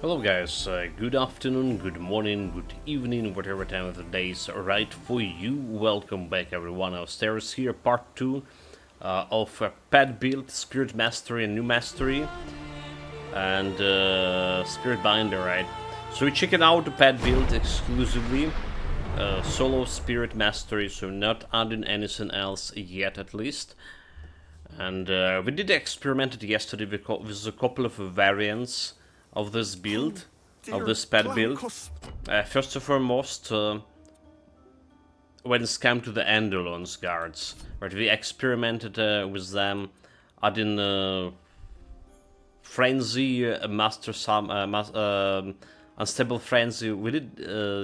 Hello guys, good afternoon, good morning, good evening, whatever time of the day is right for you. Welcome back everyone upstairs here, part 2 of pet build, Spirit Mastery and New Mastery, and Spirit Binder, right? So we're checking out the pet build exclusively, solo Spirit Mastery, so not adding anything else yet at least. And we did experiment it yesterday with a couple of variants of this build, of this pet build. First and foremost, when it's come to the Enderlons guards, right? We experimented with them, adding Frenzy, Master Unstable Frenzy. We did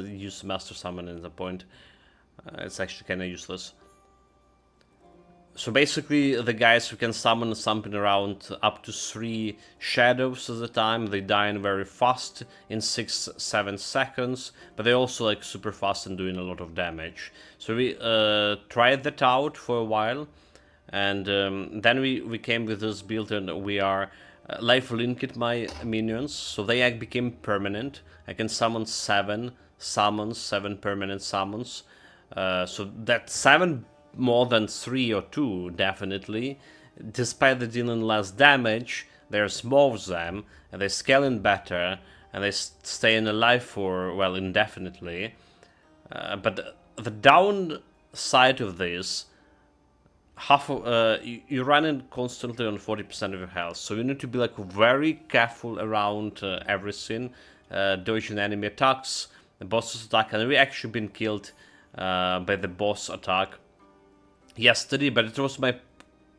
use Master Summon at the point. It's actually kind of useless. So basically, the guys who can summon something around up to 3 shadows at a time, they die very fast, in 6-7 seconds, but they're also like super fast and doing a lot of damage. So we tried that out for a while, and then we came with this build, and we are life linked my minions, so they became permanent. I can summon 7 summons, 7 permanent summons. So that 7 more than 3 or 2, definitely. Despite the dealing less damage, there's more of them, and they scaling better, and they staying alive for, well, indefinitely. But the downside of this, you're running constantly on 40% of your health, so you need to be like very careful around everything, dodging enemy attacks, the boss's attack, and we actually been killed by the boss attack yesterday, but it was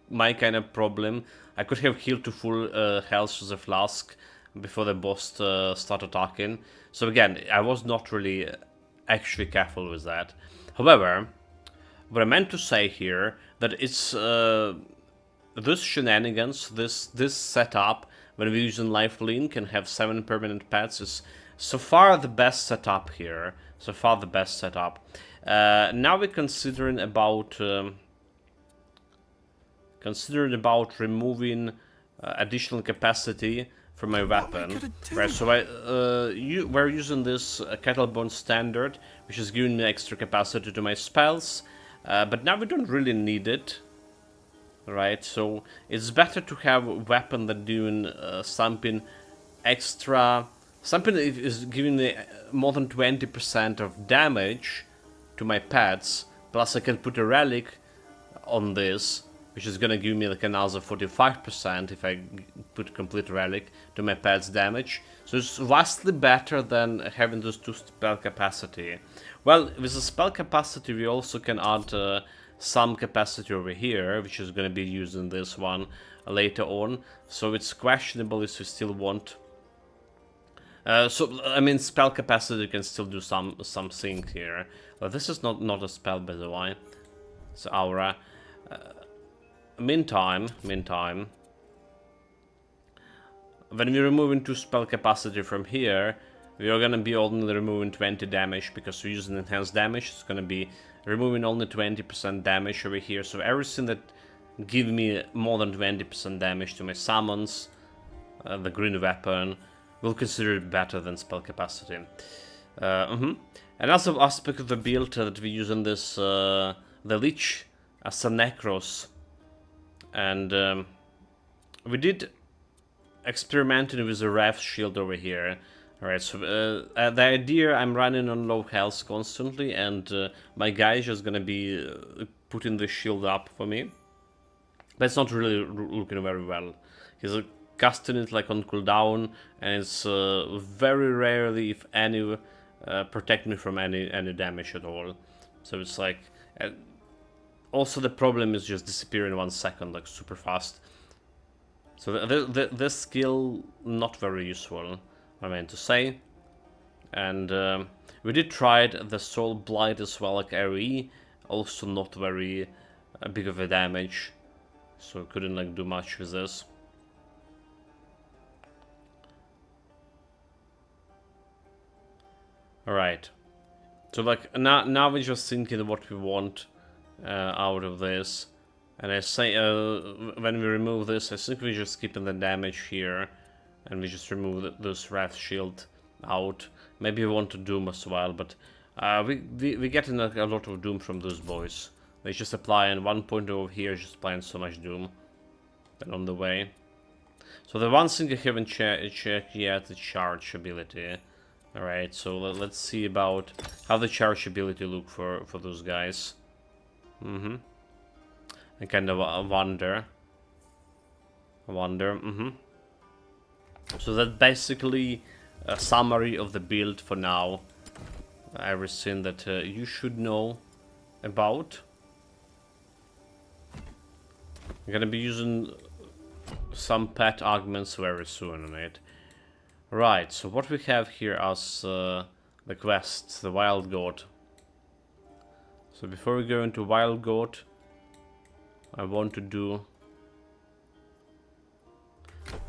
my kind of problem. I could have healed to full health with a flask before the boss started attacking. So again, I was not really actually careful with that. However, what I meant to say here, that it's this shenanigans, this setup, when we're using lifelink and have 7 permanent pets, is so far the best setup here. So far the best setup. Now we're considering about removing additional capacity from my weapon. Right, so we're using this Kettlebone Standard, which is giving me extra capacity to my spells, but now we don't really need it. Right, so it's better to have a weapon that doing something extra, something that is giving me more than 20% of damage to my pets, plus I can put a relic on this, which is gonna give me like another 45% if I put complete relic to my pet's damage. So it's vastly better than having those 2 spell capacity. Well, with the spell capacity we also can add some capacity over here, which is gonna be using this one later on. So it's questionable if we still want. So I mean, spell capacity can still do something here. But this is not a spell, by the way. It's aura. Meantime, when we're removing 2 spell capacity from here, we are gonna be only removing 20 damage, because we're using enhanced damage. It's gonna be removing only 20% damage over here. So everything that give me more than 20% damage to my summons, the green weapon, we'll consider it better than spell capacity. Another aspect of the build that we use in this, the Lich as a Necros. And we did experimenting with the Wrath Shield over here. Alright, so the idea, I'm running on low health constantly, and my guy is just gonna be putting the shield up for me. But it's not really looking very well. He's casting it like on cooldown, and it's very rarely, if any, protect me from any damage at all. So it's like... also the problem is just disappearing in 1 second, like super fast. So this skill, not very useful, I meant to say. And we did try the Soul Blight as well, like AoE, also not very big of a damage. So couldn't like do much with this. Alright. So like now we're just thinking what we want out of this, and I say when we remove this, I think we're just keeping the damage here, and we just remove this Wrath Shield out. Maybe we want to Doom as well, but we getting a lot of Doom from those boys. They just applying 1 point over here, just applying so much Doom. Then on the way. So the one thing I haven't checked yet, the charge ability. Alright, so let's see about how the charge ability look for those guys. I kind of wonder. So that's basically a summary of the build for now. Everything that you should know about. I'm gonna be using some pet augments very soon on it. Right, so what we have here as the quests, the Wild Goat. So before we go into Wild Goat, I want to do...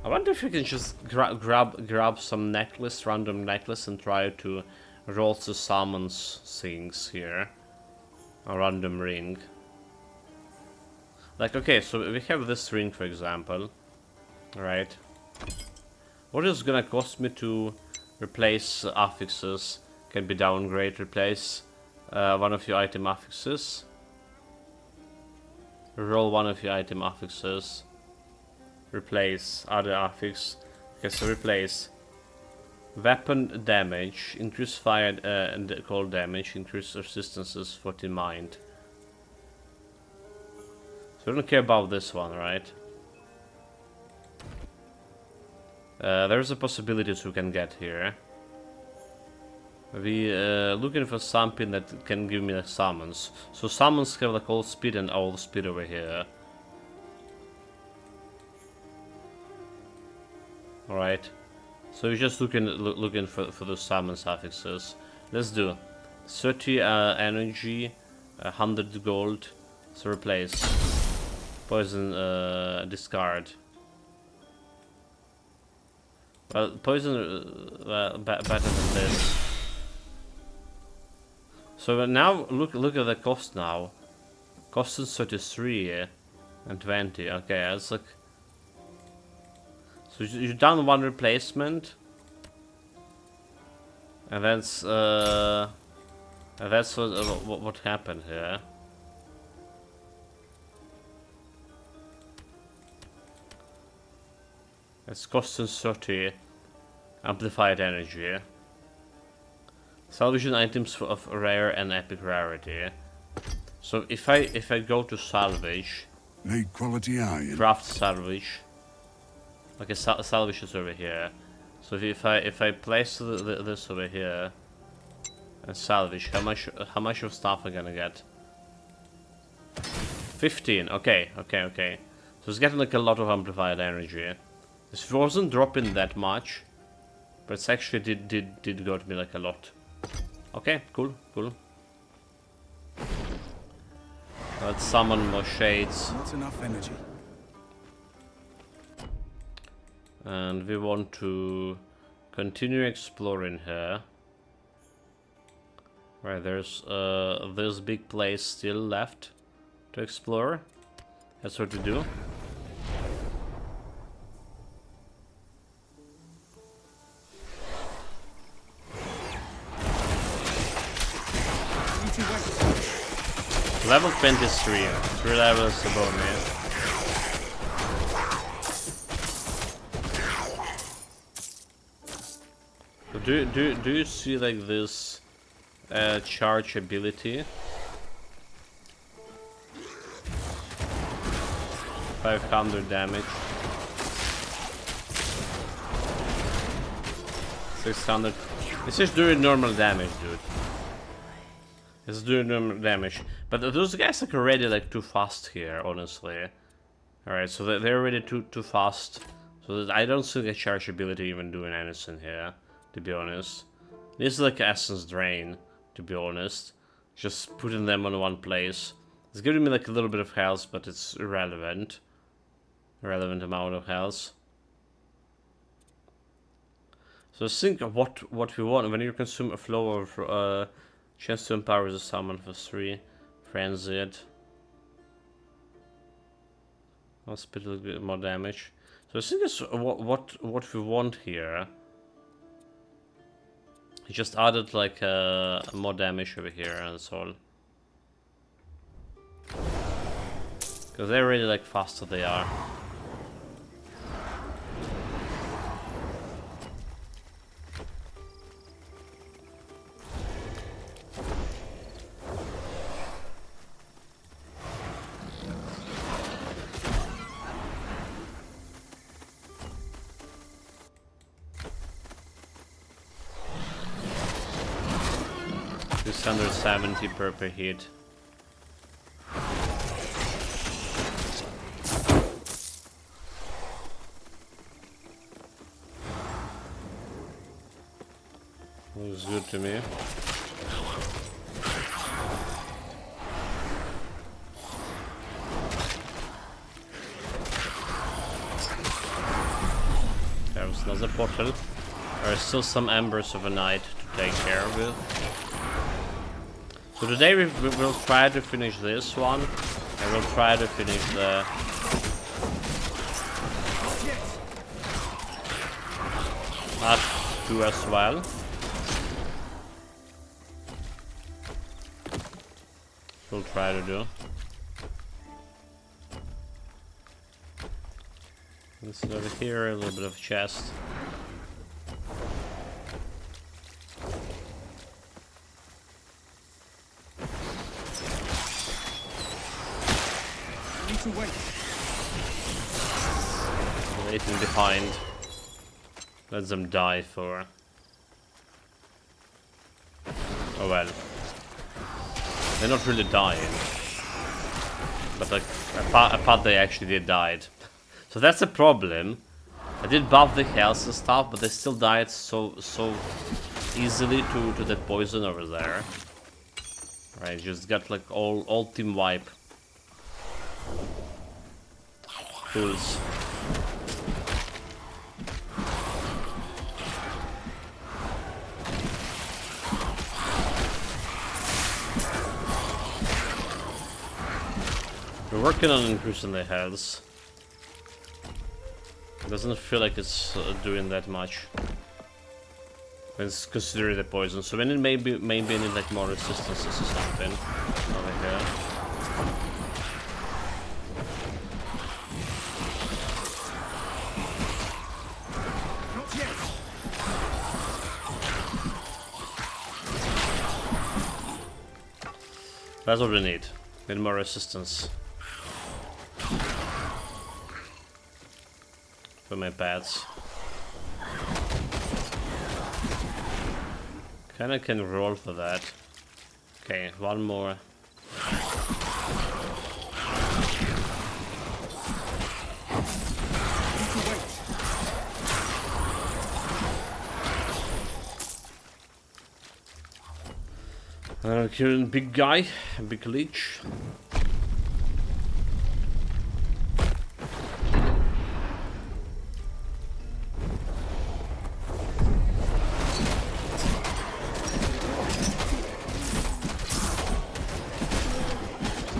I wonder if you can just grab some necklace, random necklace, and try to roll the summons things here. A random ring. Like, okay, so we have this ring, for example. Right. What is gonna cost me to replace affixes? Can be downgrade, replace one of your item affixes. Roll one of your item affixes. Replace other affix. Okay, so replace weapon damage, increase fire and cold damage, increase resistances 40 mind. So we don't care about this one, right? There's a possibility we can get here. We looking for something that can give me like summons. So summons have like all speed and all speed over here. Alright. So we're just looking for those summons affixes. Let's do 30 energy, 100 gold. So replace poison, discard. Well, poison better than this. So now look at the cost now. Cost is 33 and 20. Okay, that's like. So you've done one replacement, and that's what happened here. It's costing 30 amplified energy. Salvation items of rare and epic rarity. So if I go to salvage, Made quality iron. craft salvage. Okay, salvage is over here. So if I place this over here and salvage, how much of stuff I'm gonna get? 15. Okay. So it's getting like a lot of amplified energy. This wasn't dropping that much, but it's actually did go to me like a lot. Okay, cool. Let's summon more shades. Not enough energy. And we want to continue exploring here. Right, there's this big place still left to explore. That's what we do. Level 23, 3 levels above me. So do you see like this charge ability? 500 damage. 600. It's just doing normal damage, dude. It's doing normal damage. But those guys are already like too fast here, honestly. Alright, so they're already too fast. So I don't see the charge ability even doing anything here, to be honest. This is like essence drain, to be honest. Just putting them on one place. It's giving me like a little bit of health, but it's irrelevant. Irrelevant amount of health. So think of what we want. When you consume a flow of chance to empower the summon for 3. Frenzied. I'll spit a little bit more damage. So I think it's what we want here. He just added like more damage over here and that's all. Because they're really like faster they are. This 170 per hit. Looks good to me. There's another portal. There are still some embers of a night to take care of it. So today we will try to finish this one, and we'll try to finish the last two as well. We'll try to do. This is over here, a little bit of chest. Waiting behind. Let them die for. Oh well. They're not really dying. But like, I thought they actually did died. So that's a problem. I did buff the health and stuff, but they still died so easily to the poison over there. Right, just got like all team wipe. Fools. We're working on increasing the health. Doesn't feel like it's doing that much. It's considering the poison, so we need maybe need like more resistances or something over here. That's what we need. Need more resistance. For my pads. Kinda can roll for that. Okay, one more. Killing big guy, big leech.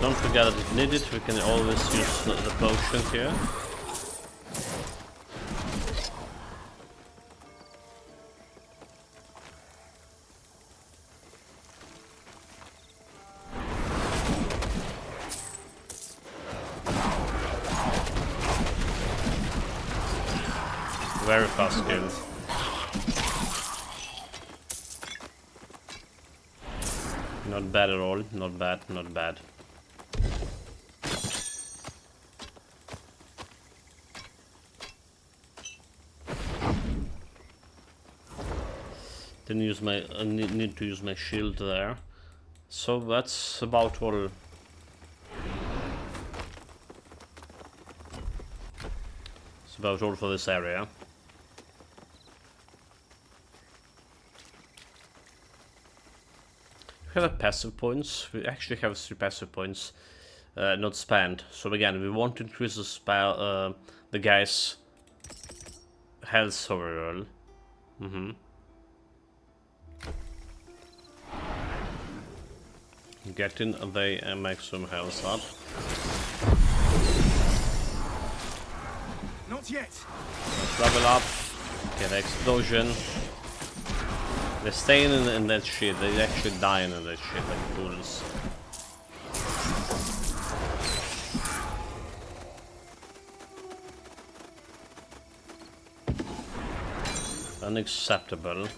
Don't forget that if needed, we can always use the potion here. Very fast kill. Not bad at all, not bad, not bad. Didn't use my need to use my shield there. So that's about all. It's about all for this area. We have a passive points. We actually have 3 passive points not spent. So again, we want to increase the spell, the guy's health overall. Getting the maximum health up. Not yet. Let's level up. Get explosion. They're staying in that shit. They actually dying in that shit like fools. Unacceptable.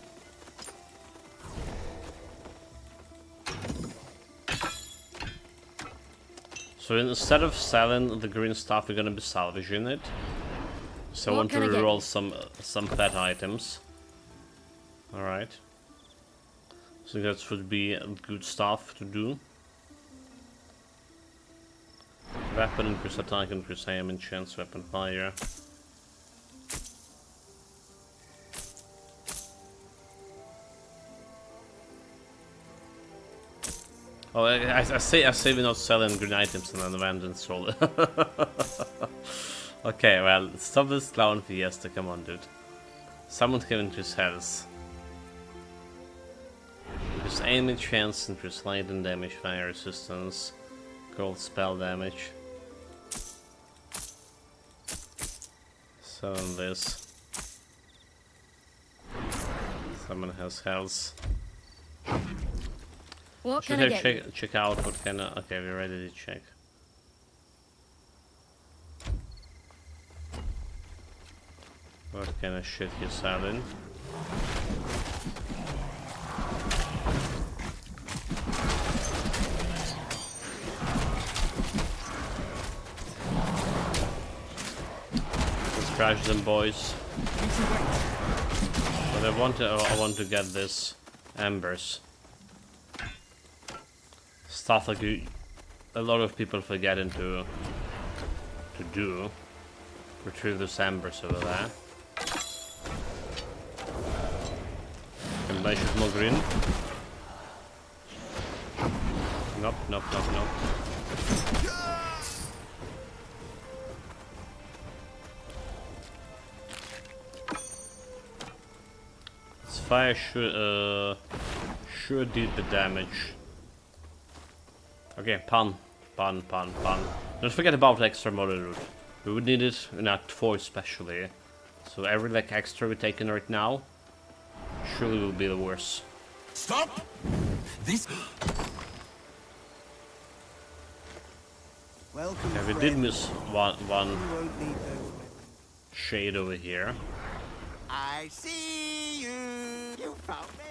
So instead of selling the green stuff, we're gonna be salvaging it. So I want to reroll some pet items. All right. So that would be good stuff to do. Weapon increase attack, increase aim, and chance weapon fire. Oh, I say we're not selling green items and then vengeance roll. Okay, well, stop this clown fiesta, come on, dude. Someone can increase health. Increase aiming chance, increase lightning damage, fire resistance, cold spell damage. Summon this. Someone has health. What Should can I I get? check out what kind of... Okay, we're ready to check. What kind of shit you're selling? Let's crash them, boys. But I want to get this embers. Stuff like a lot of people forgetting to do. Retrieve those embers over there. Can I shoot more green? Nope, nope, nope, nope. This fire sure did the damage. Okay, pun. Don't forget about extra model route. We would need it in Act 4 especially. So every like extra we're taking right now surely will be the worst. Stop! This. Welcome. Yeah, we did miss one You won't need those. shade over here. I see you. You found me.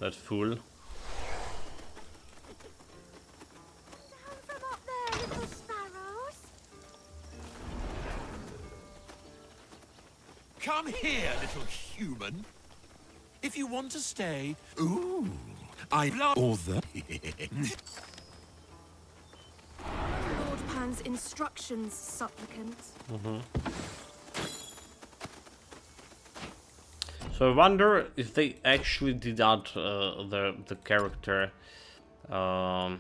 That fool. Down from up there, little sparrows. Come here, little human. If you want to stay, Ooh, I love all the. Lord Pan's instructions, supplicant. So I wonder if they actually did out the character the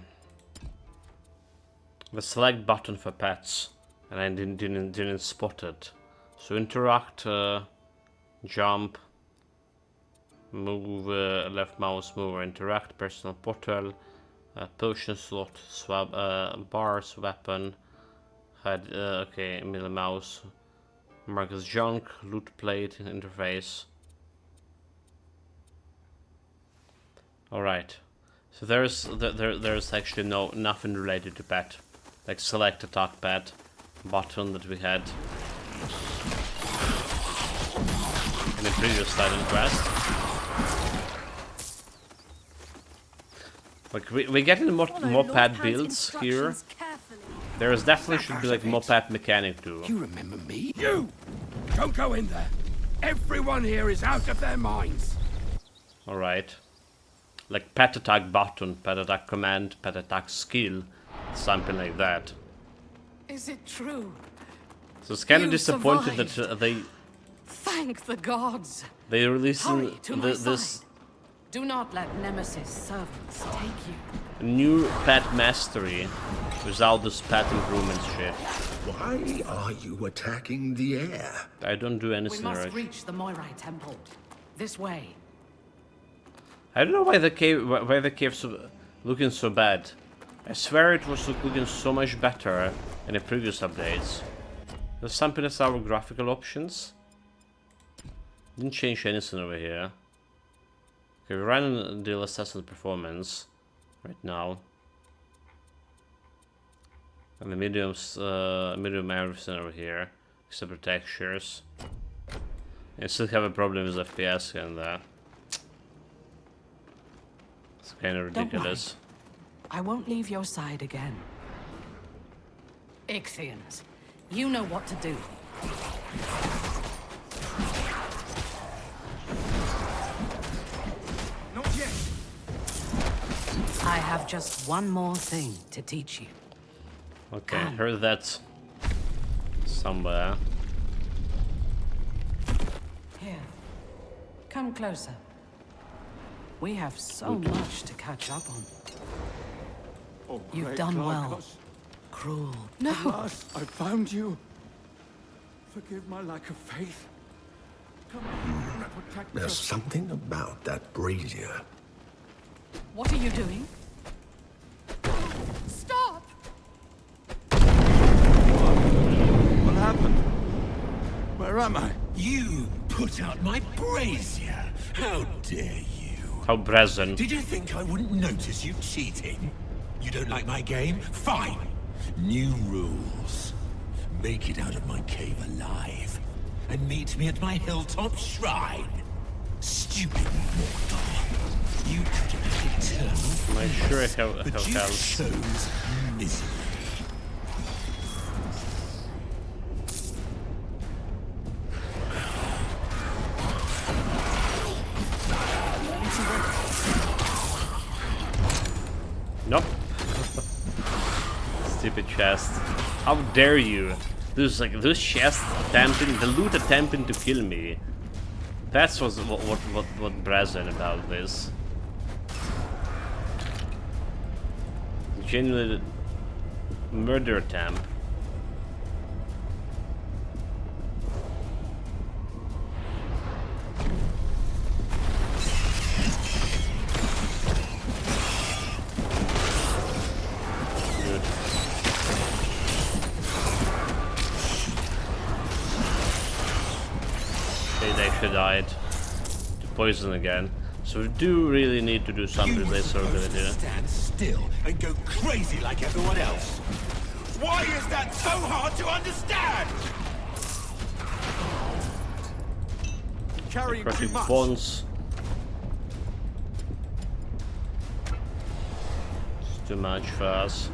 select button for pets, and I didn't spot it. So interact, jump, move, left mouse mover, interact, personal portal, potion slot, swap, bars, weapon, head, okay, middle mouse, mark as junk, loot plate, interface. All right, so there's actually nothing related to pet, like select attack pet button that we had in the previous Titan quest. Like we're getting more pet builds here. There is definitely should be like more pet mechanic too. You remember me? You! Don't go in there. Everyone here is out of their minds. All right. Like pet attack button, pet attack command, pet attack skill, something like that. Is it true? So it's kind of You disappointed that survived. Thank the gods. they releasing Hurry to my this side. Do not let Nemesis servants take you. new pet mastery without this pet improvement shit. Why are you attacking the air? I don't do We anything must right. reach the Moirai Temple. This way. I don't know why the cave's looking so bad. I swear it was looking so much better in the previous updates. There's something that's our graphical options. Didn't change anything over here. Okay, we're running the assassin performance right now. And the medium everything over here, except for textures. I still have a problem with FPS and it's kind of Don't ridiculous. I won't leave your side again. Ixians, you know what to do. Not yet. I have just one more thing to teach you. Okay, heard that somewhere. Here, come closer. We have so much to catch up on. Oh, You've great done well. Glagos, Cruel. At No! last I found you. Forgive my lack of faith. Come on, protect me. There's something about that brazier. What are you doing? Stop! What happened? Where am I? You put out my brazier. How dare you? How brazen. Did you think I wouldn't notice you cheating? You don't like my game? Fine. New rules. Make it out of my cave alive. And meet me at my hilltop shrine. Stupid mortal. You could have eternal. I'm sure I but have you health. chose misery. Nope. Stupid chest. How dare you? This chest attempting, the loot attempting to kill me. That's what brazen about this. Genuinely murder attempt. Good. They actually died to poison again. So we do really need to do something You with were this supposed to ability. stand still and go crazy like everyone else. Why is that so hard to understand? Carrying too Crushing much. bonds. It's too much for us.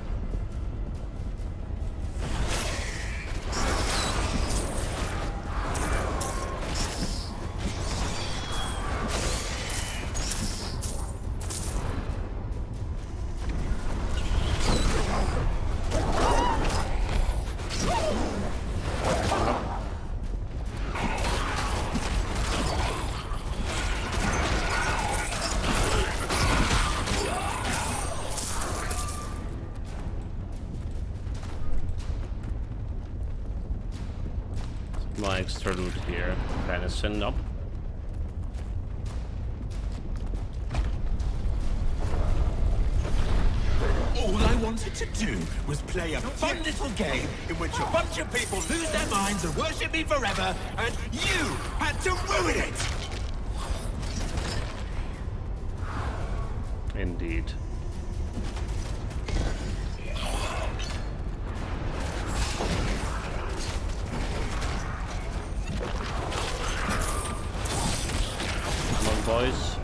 My extra loot here. Kind of send up. All I wanted to do was play a fun little game in which a bunch of people lose their minds and worship me forever, and you had to ruin it! Indeed. Come on, boys.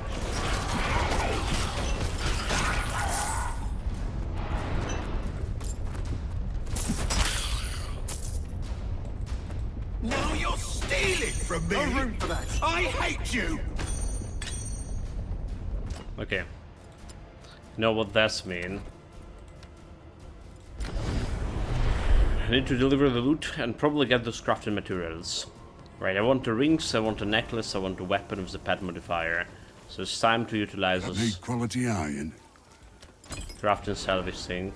Now you're stealing from me! No room for that. I hate you! Okay. Know what that's mean. I need to deliver the loot and probably get those crafting materials. Right, I want the rings, I want a necklace, I want a weapon with the pet modifier. So it's time to utilize I those need quality iron. crafting salvage thing.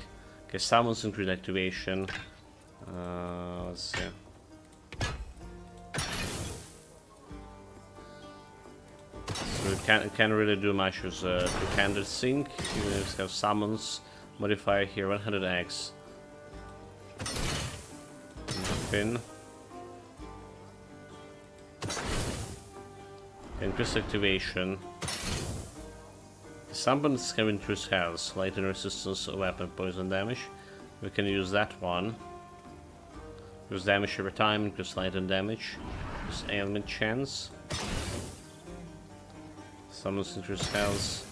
Okay, summons increase activation. Let's see. So we can't really do much with two-handed sync, even if we have summons modifier here, 100x. Nothing. Increase activation. Summons can increase health, light and resistance, weapon, poison damage. We can use that one. Increase damage every time, increase light and damage. Increase ailment chance. Summons increase health.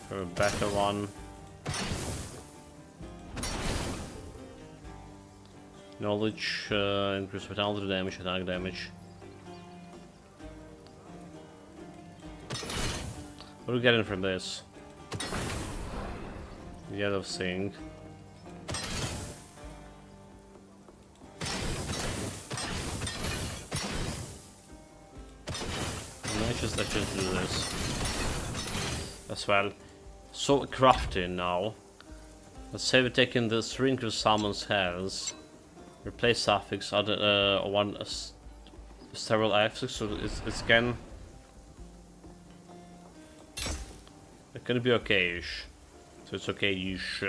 For a better one. Knowledge, increase vitality damage, attack damage. What are we getting from this? Yellow thing. Let's just do this as well. So crafting now. Let's say we're taking the 3 increase summons health. Replace suffix other several affix, so it's gonna be okay-ish. So it's okay-ish.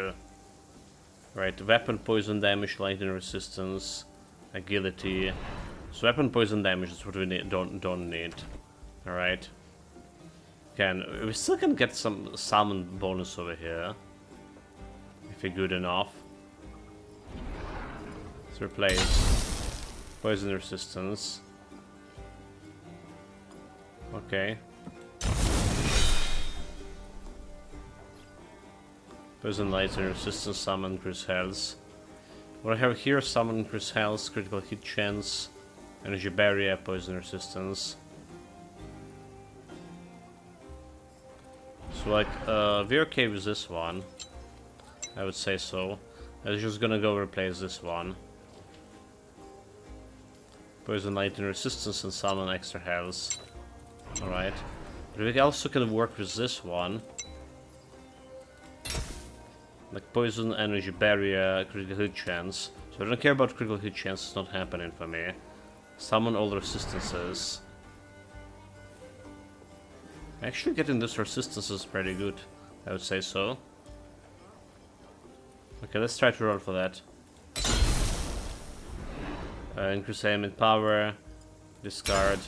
Right, weapon poison damage, lightning resistance, agility. So weapon poison damage is what we need, don't need. Alright. We still can get some summon bonus over here. If you're good enough. Let's replace poison resistance. Okay. Poison light and resistance, summon increase health. What I have here, summon increase health, critical hit chance, energy barrier, poison resistance. So like, we're okay with this one. I would say so. I was just gonna go replace this one. Poison light and resistance and summon extra health. Alright. But we also can work with this one. Like poison, energy barrier, critical hit chance. So I don't care about critical hit chance, it's not happening for me. Summon all resistances. Actually getting this resistance is pretty good, I would say so. Okay, let's try to roll for that. Increase ailment power, discard.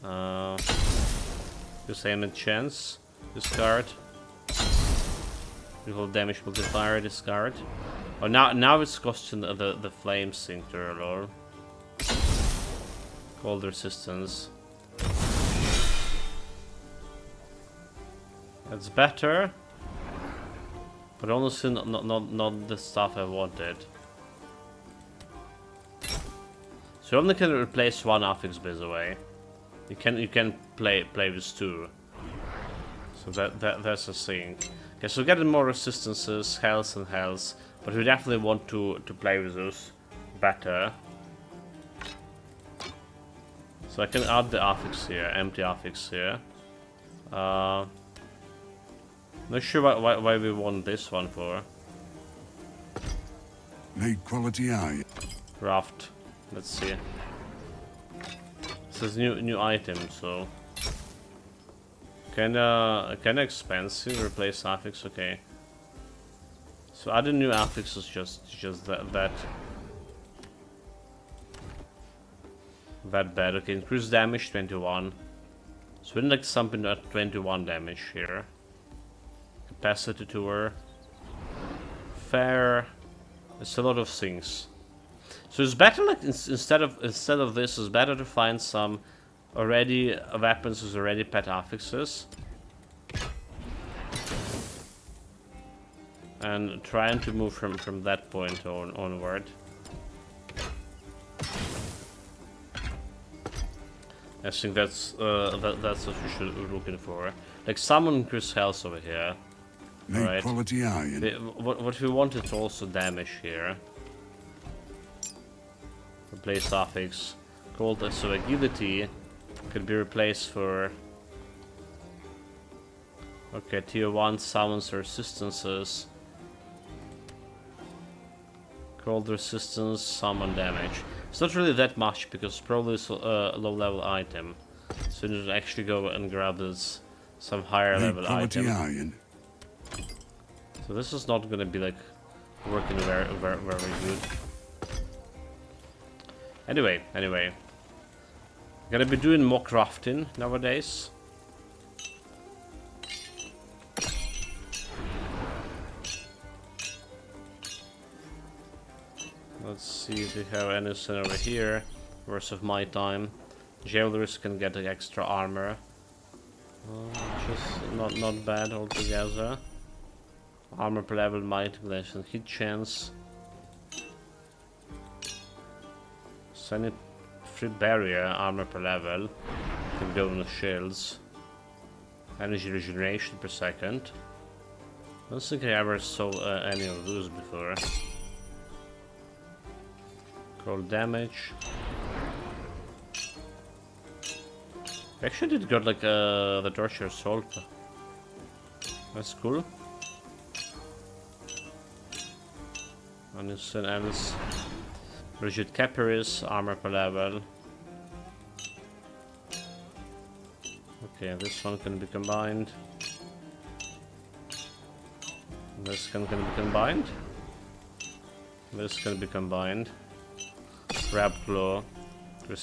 Increase ailment chance, discard. Critical damage multiplier, discard. Oh, now it's costing the flame sinker, lol. Cold resistance. That's better, but honestly not the stuff I wanted. So you only can replace one affix, by the way. You can play with 2. So that's the thing. Okay, so getting more resistances, health and health, but we definitely want to play with those better. So I can add the affix here, empty affix here. Not sure why we want this one for. Made quality iron. Craft. Let's see. This is new item, so kinda expensive. Replace affix, okay. So adding new affix is just that bad. Okay, increase damage 21. So we need like something at 21 damage here. Capacity tour. Fair. It's a lot of things. So it's better like instead of this, it's better to find some already weapons with already pet affixes. And trying to move from that point onward. I think that's what we should be looking for. Like summon increase health over here. Made Right. quality iron. What we want is also damage here. Replace suffix. Called so agility could be replaced for. Okay, tier 1 summons resistances. Cold resistance, summon damage. It's not really that much because probably it's a low level item. So you need to actually go and grab this some higher Made level quality item. iron. So this is not gonna be like working very good. Anyway. Gonna be doing more crafting nowadays. Let's see if we have anything over here. Worth of my time. Jailers can get the extra armor. Just not bad altogether. Armor per level, might, less and hit chance. Send it free barrier, armor per level. Can go on the shields. Energy regeneration per second. I don't think I ever saw any of those before. Cold damage. Actually, it got like the torture assault. That's cool. Anything else? Rigid Capiris, armor per level. Okay, this one can be combined. This can be combined. This can be combined. Crab Claw.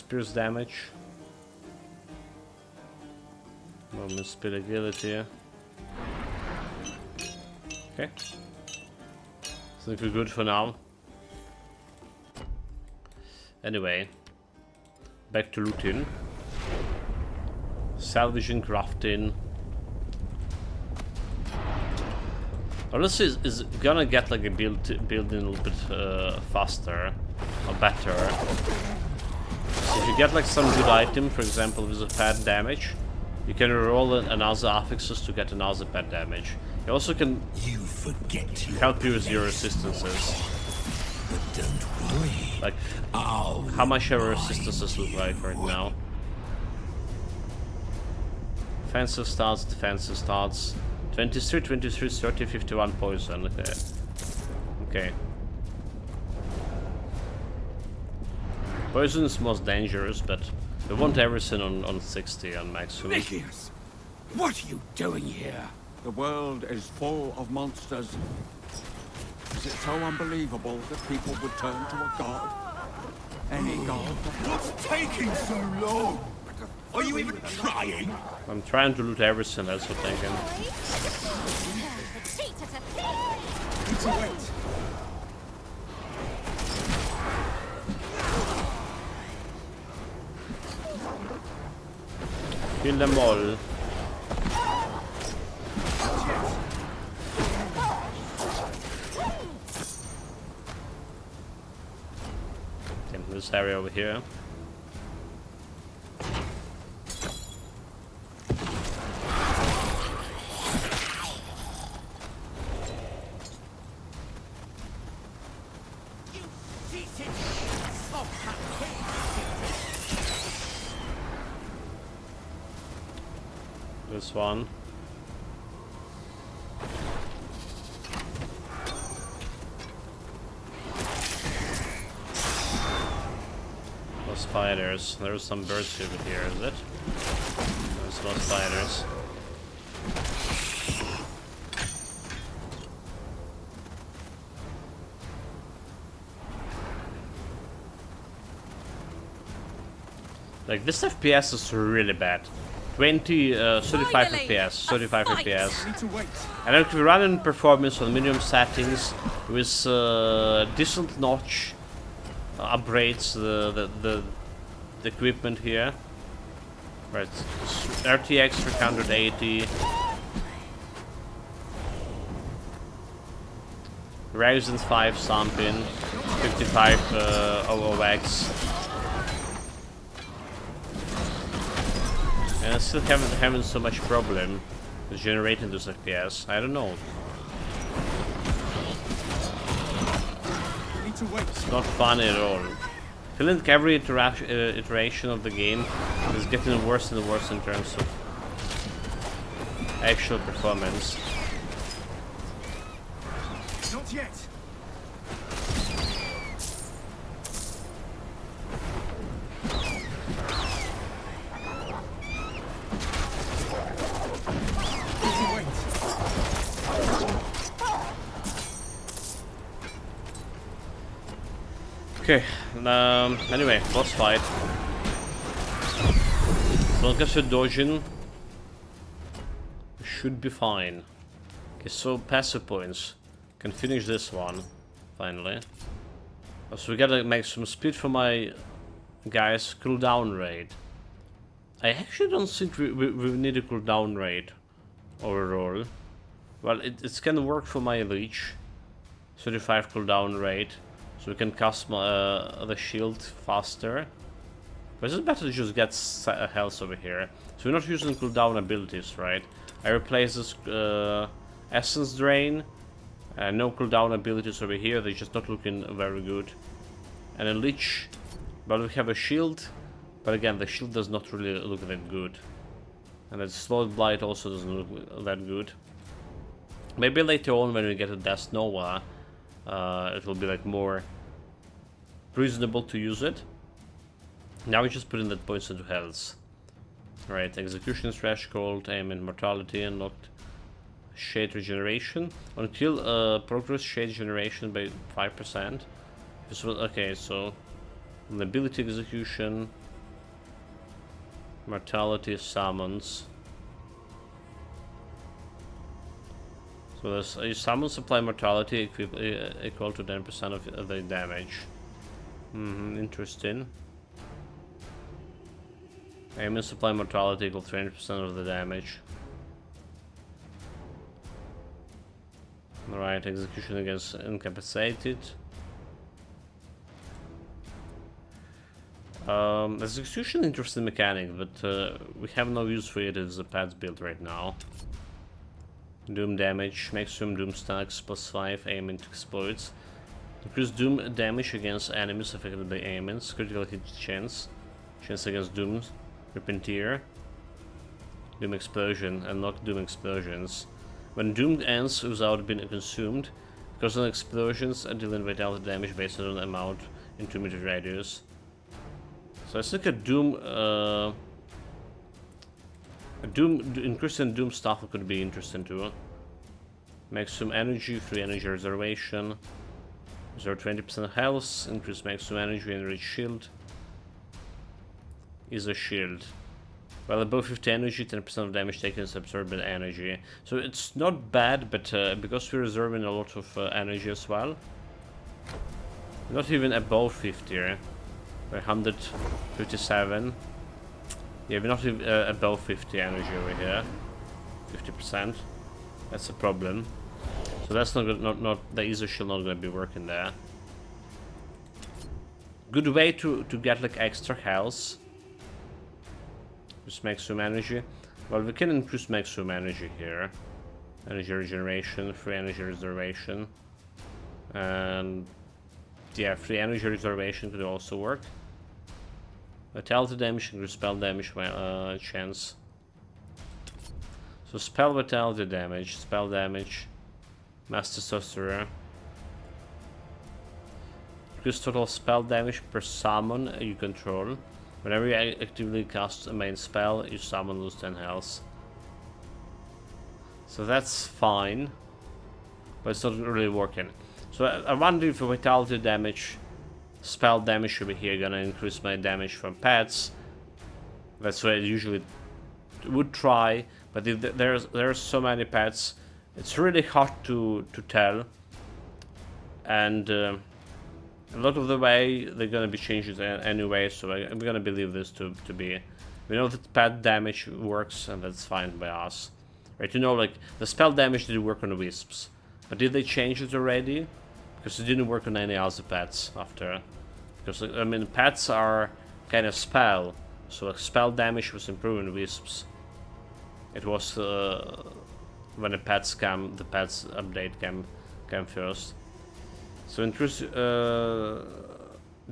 Pierce damage. Moment speed agility. Okay. I think we're good for now. Anyway, back to looting. Salvaging, crafting. Honestly, is gonna get like a building a little bit faster or better. So if you get like some good item, for example, with a pet damage, you can roll another affixes to get another pet damage. You also can help you with your resistances. But don't worry. Like, how much our resistances look like right now? Offensive stats, defensive stats. 23, 23, 30, 51 poison. Okay. Okay. Poison is most dangerous, but we want everything on 60 on maximum. Nicias, what are you doing here? The world is full of monsters. Is it so unbelievable that people would turn to a god? Any god? What's taking so long? Are you even trying? I'm trying to loot everything, that's what I'm thinking. It's a wait. Kill them all. In this area over here. This one. No spiders. There's some birds over here, is it? There's no spiders. Like, this FPS is really bad. 35 Finally, FPS, 35 a fight. FPS. Need to wait. And if we run in performance on minimum settings with decent notch upgrades the equipment here. Right, RTX 380, Ryzen 5 something, 55 OOX. And I still haven't having so much problem with generating those FPS. I don't know. Need to wait. It's not fun at all. I feel like every iteration of the game is getting worse and worse in terms of actual performance. Not yet. Okay, anyway, boss fight. long as you're dodging, you should be fine. Okay, so passive points. Can finish this one, finally. So we gotta make some speed for my guys' cooldown rate. I actually don't think we need a cooldown rate overall. Well, it's gonna work for my leech. 35 cooldown rate, so we can cast the shield faster. But it's better to just get health over here. So we're not using cooldown abilities, right? I replace this essence drain. No cooldown abilities over here, they're just not looking very good. And a leech, but we have a shield. But again, the shield does not really look that good. And the Slowed Blight also doesn't look that good. Maybe later on when we get to Death Nova, it will be like more reasonable to use it. Now we just put in that points into health. Right, Execution Threshold, aim and mortality, unlocked Shade Regeneration. On kill, progress Shade Generation by 5%. Okay, so ability execution, mortality summons. So there's a summon supply mortality equal to 10% of the damage. Interesting. Aim and supply mortality equal to 20% of the damage. Alright, execution against incapacitated. Execution interesting mechanic, but we have no use for it as a pets build right now. Doom damage, maximum doom stacks +5, aiming to exploits. Increase doom damage against enemies affected by aimants, critical hit chance against doom, Repentier. Doom explosion, unlock doom explosions. When doom ends without being consumed, because of explosions are dealing vitality damage based on amount in 2-meter radius. So I think a doom increase in doom stuff could be interesting too. Maximum energy, free energy reservation. Reserve 20% health, increase maximum energy and reach shield. Is a shield. Well, above 50 energy, 10% of damage taken is absorbed by energy. So it's not bad, but because we're reserving a lot of energy as well. Not even above 50, right? We're 157. Yeah, we're not above 50 energy over here. 50%. That's a problem. So that's not good. Not the Aether Shield not gonna be working there. Good way to get like extra health. Just maximum energy. Well, we can increase maximum energy here. Energy regeneration, free energy reservation, and yeah, free energy reservation could also work. Vitality damage, increase spell damage chance. So spell vitality damage, spell damage, Master Sorcerer. Increase total spell damage per summon you control. Whenever you actively cast a main spell, you summon lose 10 health. So that's fine, but it's not really working. So I wonder if vitality damage, spell damage over here gonna increase my damage from pets. That's what I usually would try, but if there's so many pets, it's really hard to tell. And a lot of the way they're gonna be changes anyway, so I'm gonna believe this to be. We know that pet damage works, and that's fine by us. Right, you know, like the spell damage did work on wisps, but did they change it already? Because it didn't work on any other pets after. Because I mean, pets are kind of spell, so like, spell damage was improving wisps. It was when the pets came, the pets update came first. So increase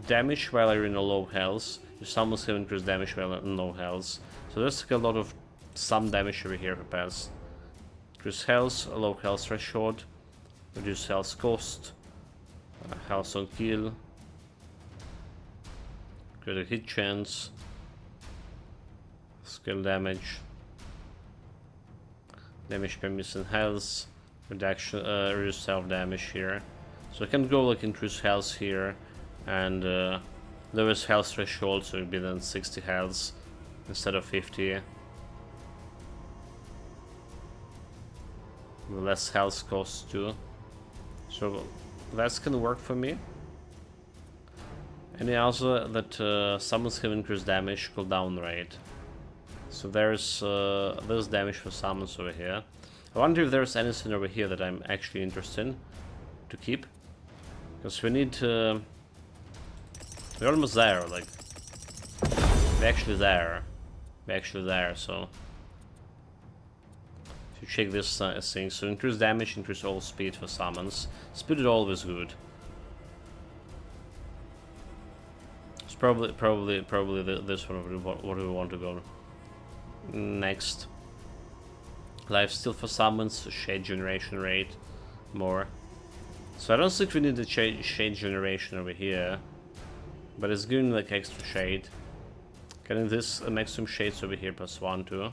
damage while you're in a low health. You summons have increased damage while in low health. So there's like a lot of some damage over here for pets. Increase health, a low health threshold, reduce health cost, health on kill, critical hit chance, skill damage, damage per missing health, reduction, reduce self damage here. So I can go like increase health here, and lowest health threshold, so it'll be then 60 health. instead of 50. With less health cost too. So that's gonna work for me. And also that summons have increased damage cooldown rate. So there's damage for summons over here. I wonder if there's anything over here that I'm actually interested in to keep. Because we need to... We're almost there, like... We're actually there. We're actually there, so... If you check this thing, so increase damage, increase all speed for summons. Speed is always good. It's probably this one what we want to go next. Lifesteal for summons, shade generation rate, more. So I don't think we need the shade generation over here, but it's giving like extra shade. Getting this maximum shades over here +1 too.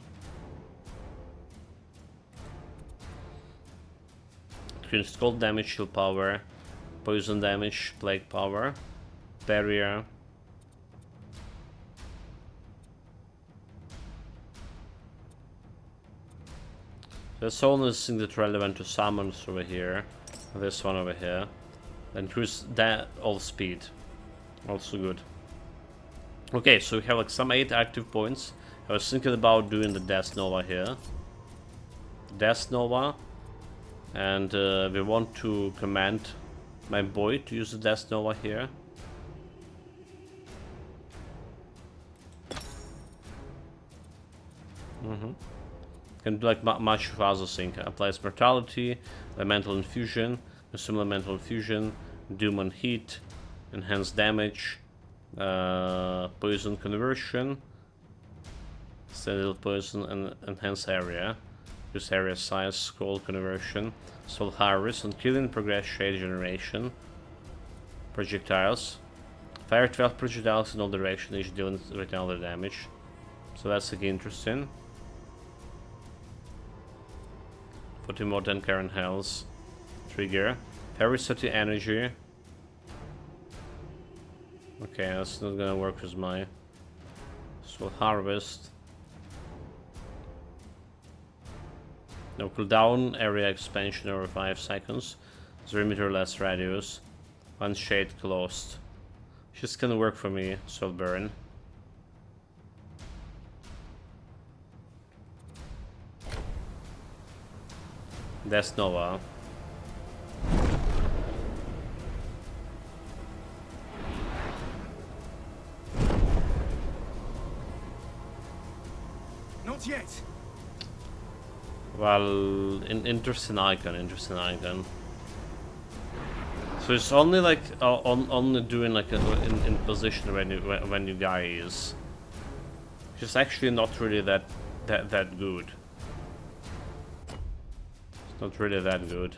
Increased cold damage, shield power, poison damage, plague power, barrier. There's only thing that's relevant to summons over here. This one over here. Increase that all speed. Also good. Okay, so we have like some 8 active points. I was thinking about doing the Death Nova here. Death Nova. And we want to command my boy to use the Death Nova here. Can do like much of other things. Applies mortality, elemental infusion, assume elemental infusion, doom and heat, enhance damage, poison conversion, steady poison and enhance area, reduce area size, scroll conversion, soul harvest, and killing progress shade generation, projectiles, fire 12 projectiles in all directions, each dealing retaliatory damage. So that's again interesting. 40 more than current health. Trigger. Very 30 energy. Okay, that's not gonna work with my soul harvest. No cooldown, area expansion over 5 seconds. 0 meter less radius. 1 shade closed. Just gonna work for me, soul burn. Death Nova. Not yet. Well, interesting icon. So it's only like only doing like in position when you guy is. Which is actually not really that good. Not really that good.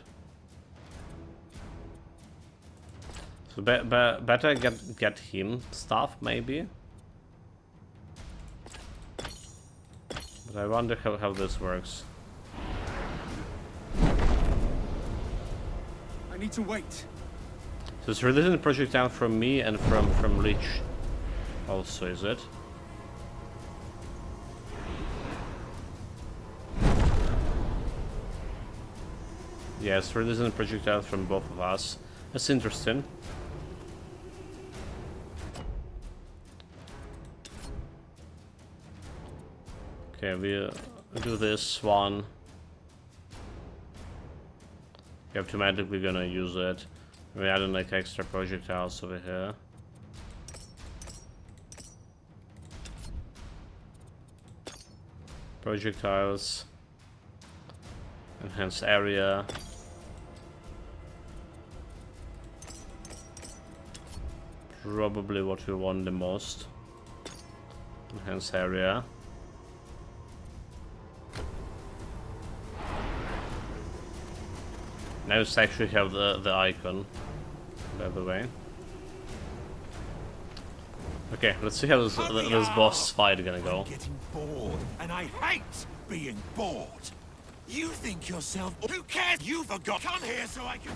So better get him stuff maybe. But I wonder how this works. I need to wait. So it's releasing projectile from me and from Lich. Also, is it? Yes, releasing a projectile from both of us. That's interesting. Okay, we do this one. We automatically gonna use it. We added like extra projectiles over here. Projectiles. Enhance area. Probably what we want the most. Enhance area. Now it's actually have the icon, by the way. Okay, let's see how this boss fight gonna go. I'm getting bored, and I hate being bored. You think yourself... Who cares? You forgot. Come here so I can...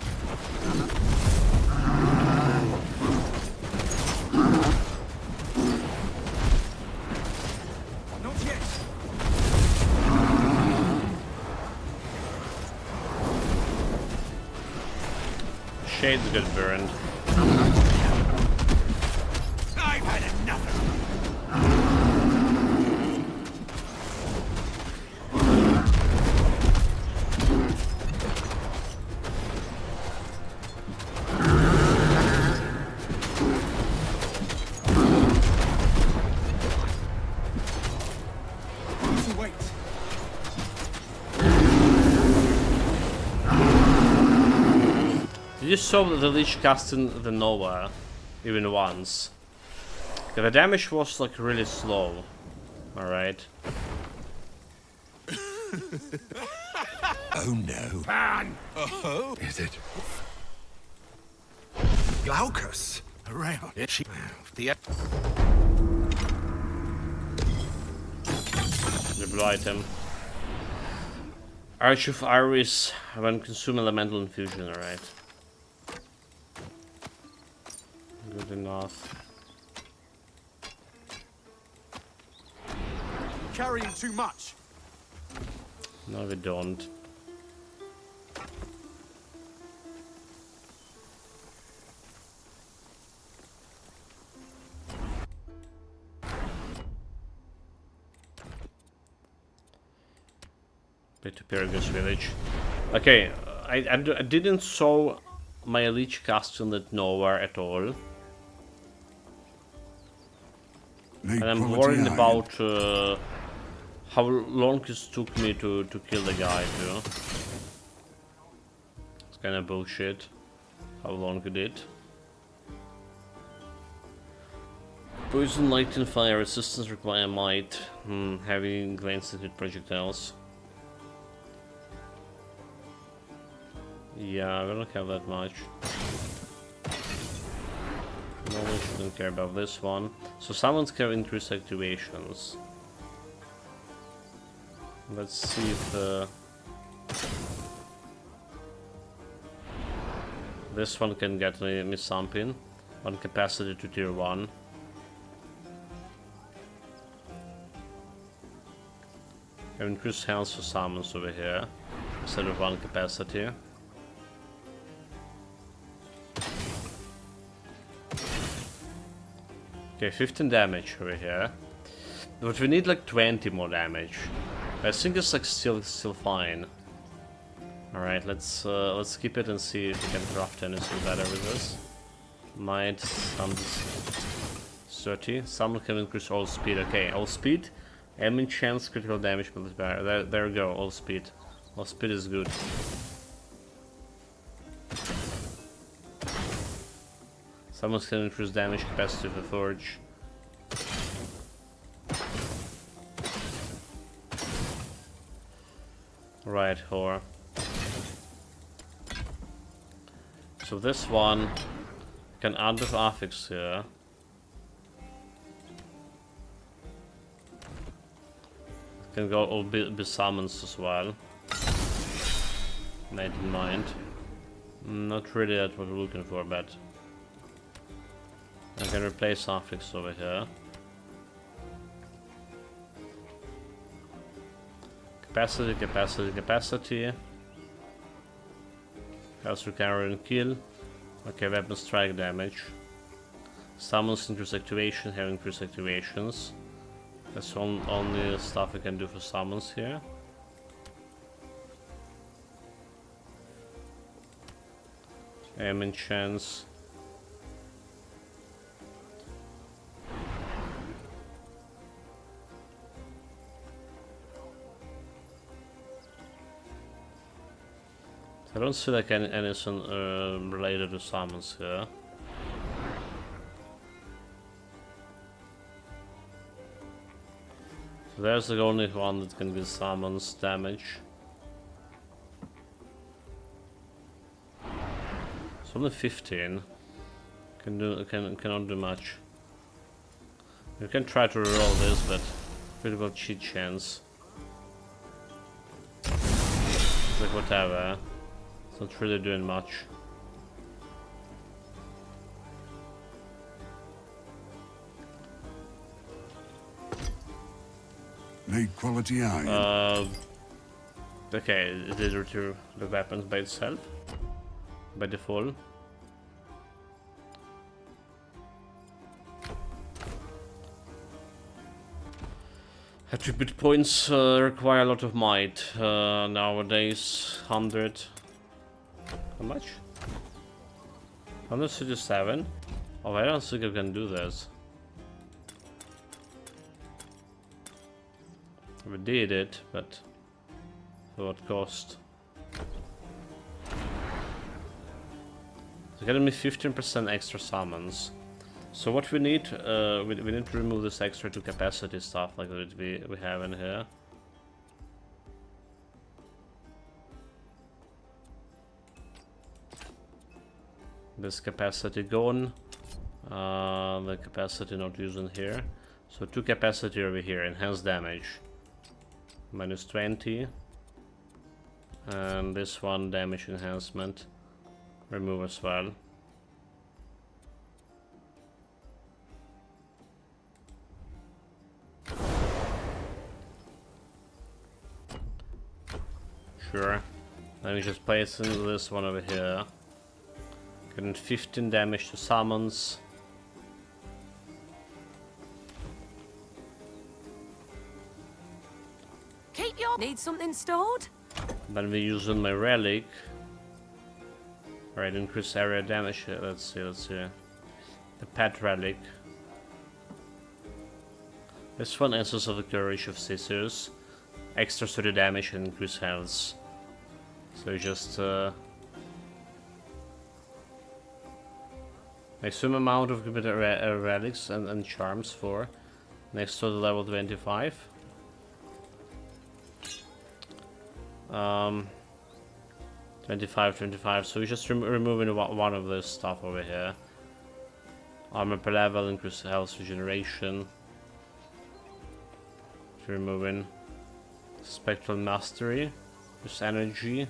Shades got burned. I've had enough of Wait. Did you saw the Lich casting the Nova even once? The damage was like really slow. Alright. Oh no. Pan! Oh, Is it? Glaucus! around it. The The blue item. Arch of Iris when consume elemental infusion, alright. Good enough. Carrying too much. No, we don't. Back to Perigus village. Okay, I didn't saw my Lich casting it nowhere at all. And I'm worried about how long it took me to kill the guy too. It's kinda bullshit. How long it did. Poison, light and fire resistance require might. Heavy glancing with projectiles. Yeah, we don't have that much. No, we shouldn't care about this one. So summons can increase activations. Let's see if this one can get me something. One capacity to tier 1. Have increased health for summons over here instead of 1 capacity. Okay, 15 damage over here. But we need like 20 more damage. I think it's like still fine. Alright, let's skip it and see if we can craft anything better with this. Might, some 30. Some can increase all speed. Okay, all speed. Aiming chance, critical damage multiplier. There we go, all speed. All speed is good. Someone can increase damage capacity of the forge. Right, whore. So this one can add with affix here. Can go all be summons as well. Made in mind. Not really that what we're looking for, but I can replace affix over here. Capacity, capacity, capacity. House recover and kill. Okay, weapon strike damage. Summons increase activation, have increased activations. That's only stuff we can do for summons here. Aiming chance. I don't see like anything related to summons here. So there's the only one that can give summons damage. It's only 15. Cannot do much. You can try to roll this, but critical cheat chance. It's like whatever. It's not really doing much. Need quality iron. Okay, it did return the weapons by itself, by default. Attribute points require a lot of might. Nowadays, 100. How much? 137? Oh, I don't think I can do this. We did it, but for what cost? It's getting me 15% extra summons. So what we need, we need to remove this extra 2 capacity stuff like that we have in here. This capacity gone. The capacity not used in here. So 2 capacity over here, enhanced damage. Minus 20. And this one damage enhancement. Remove as well. Sure. Let me just place into this one over here. Getting 15 damage to summons. Keep your... Need something stored? Then we're using my relic. Alright, increase area damage. Let's see. The pet relic. This one Essence of the Courage of Scissors. Extra 30 damage and increase health. So just maximum amount of relics and charms for next to the level 25. 25, so we're just removing one of this stuff over here. Armor per level, increase health regeneration. Removing Spectral Mastery, just energy.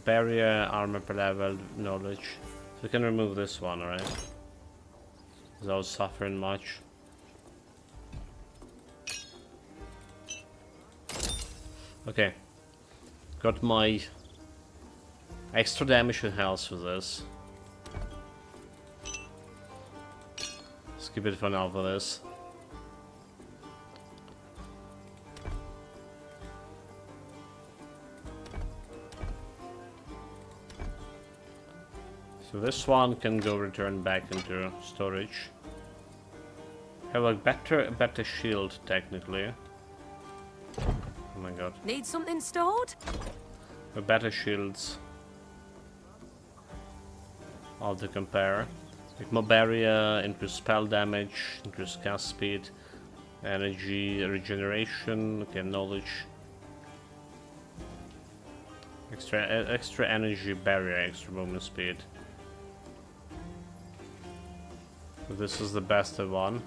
Barrier, armor per level, knowledge. So we can remove this one, alright? Without suffering much. Okay. Got my extra damage and health with this. Skip it for now for this. So this one can go return back into storage. Have a better shield technically. Oh my god. Need something stored? Better shields. All to compare. Like more barrier, increase spell damage, increase cast speed, energy regeneration, okay, knowledge. Extra energy barrier, extra movement speed. So this is the best one.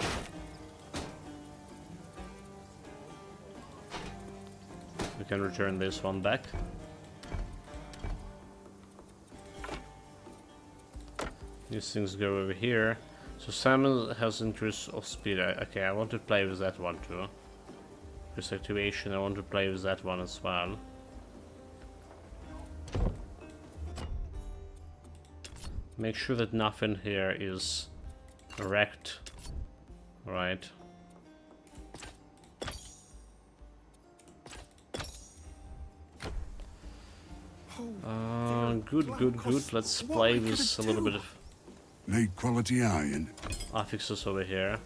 We can return this one back. These things go over here. So Salmon has increase of speed. Okay, I want to play with that one too. This activation, I want to play with that one as well. Make sure that nothing here is wrecked. Right. Good. Let's play with a little bit of Made quality iron. affixes over here.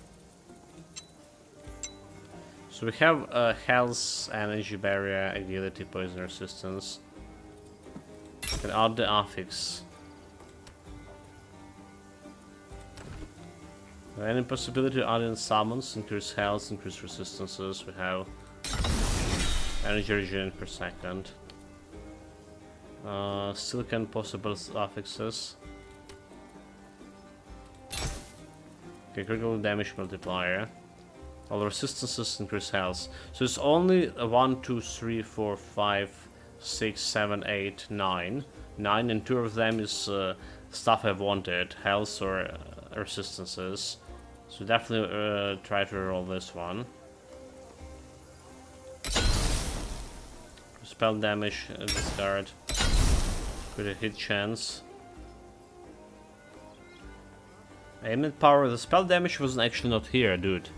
So we have health, energy barrier, agility, poison resistance. We can add the affix. Any possibility to add in summons, increase health, increase resistances. We have energy regen per second. Still can possible affixes. Okay, critical damage multiplier. All resistances increase health. So it's only 1, 2, 3, 4, 5, 6, 7, 8, 9. 9 and 2 of them is stuff I've wanted, health or resistances. So definitely try to roll this one. Spell damage, discard. With a hit chance. Aim and power. The spell damage was actually not here, dude.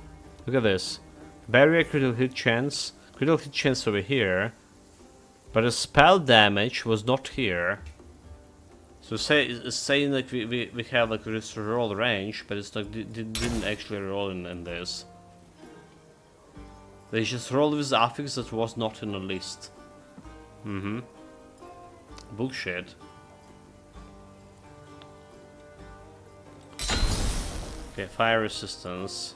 Look at this. Barrier critical hit chance. Critical hit chance over here. But the spell damage was not here. So it's saying like we have like this roll range, but it's like didn't actually roll in this. They just rolled with affix that was not in the list. Bullshit. Okay, fire resistance.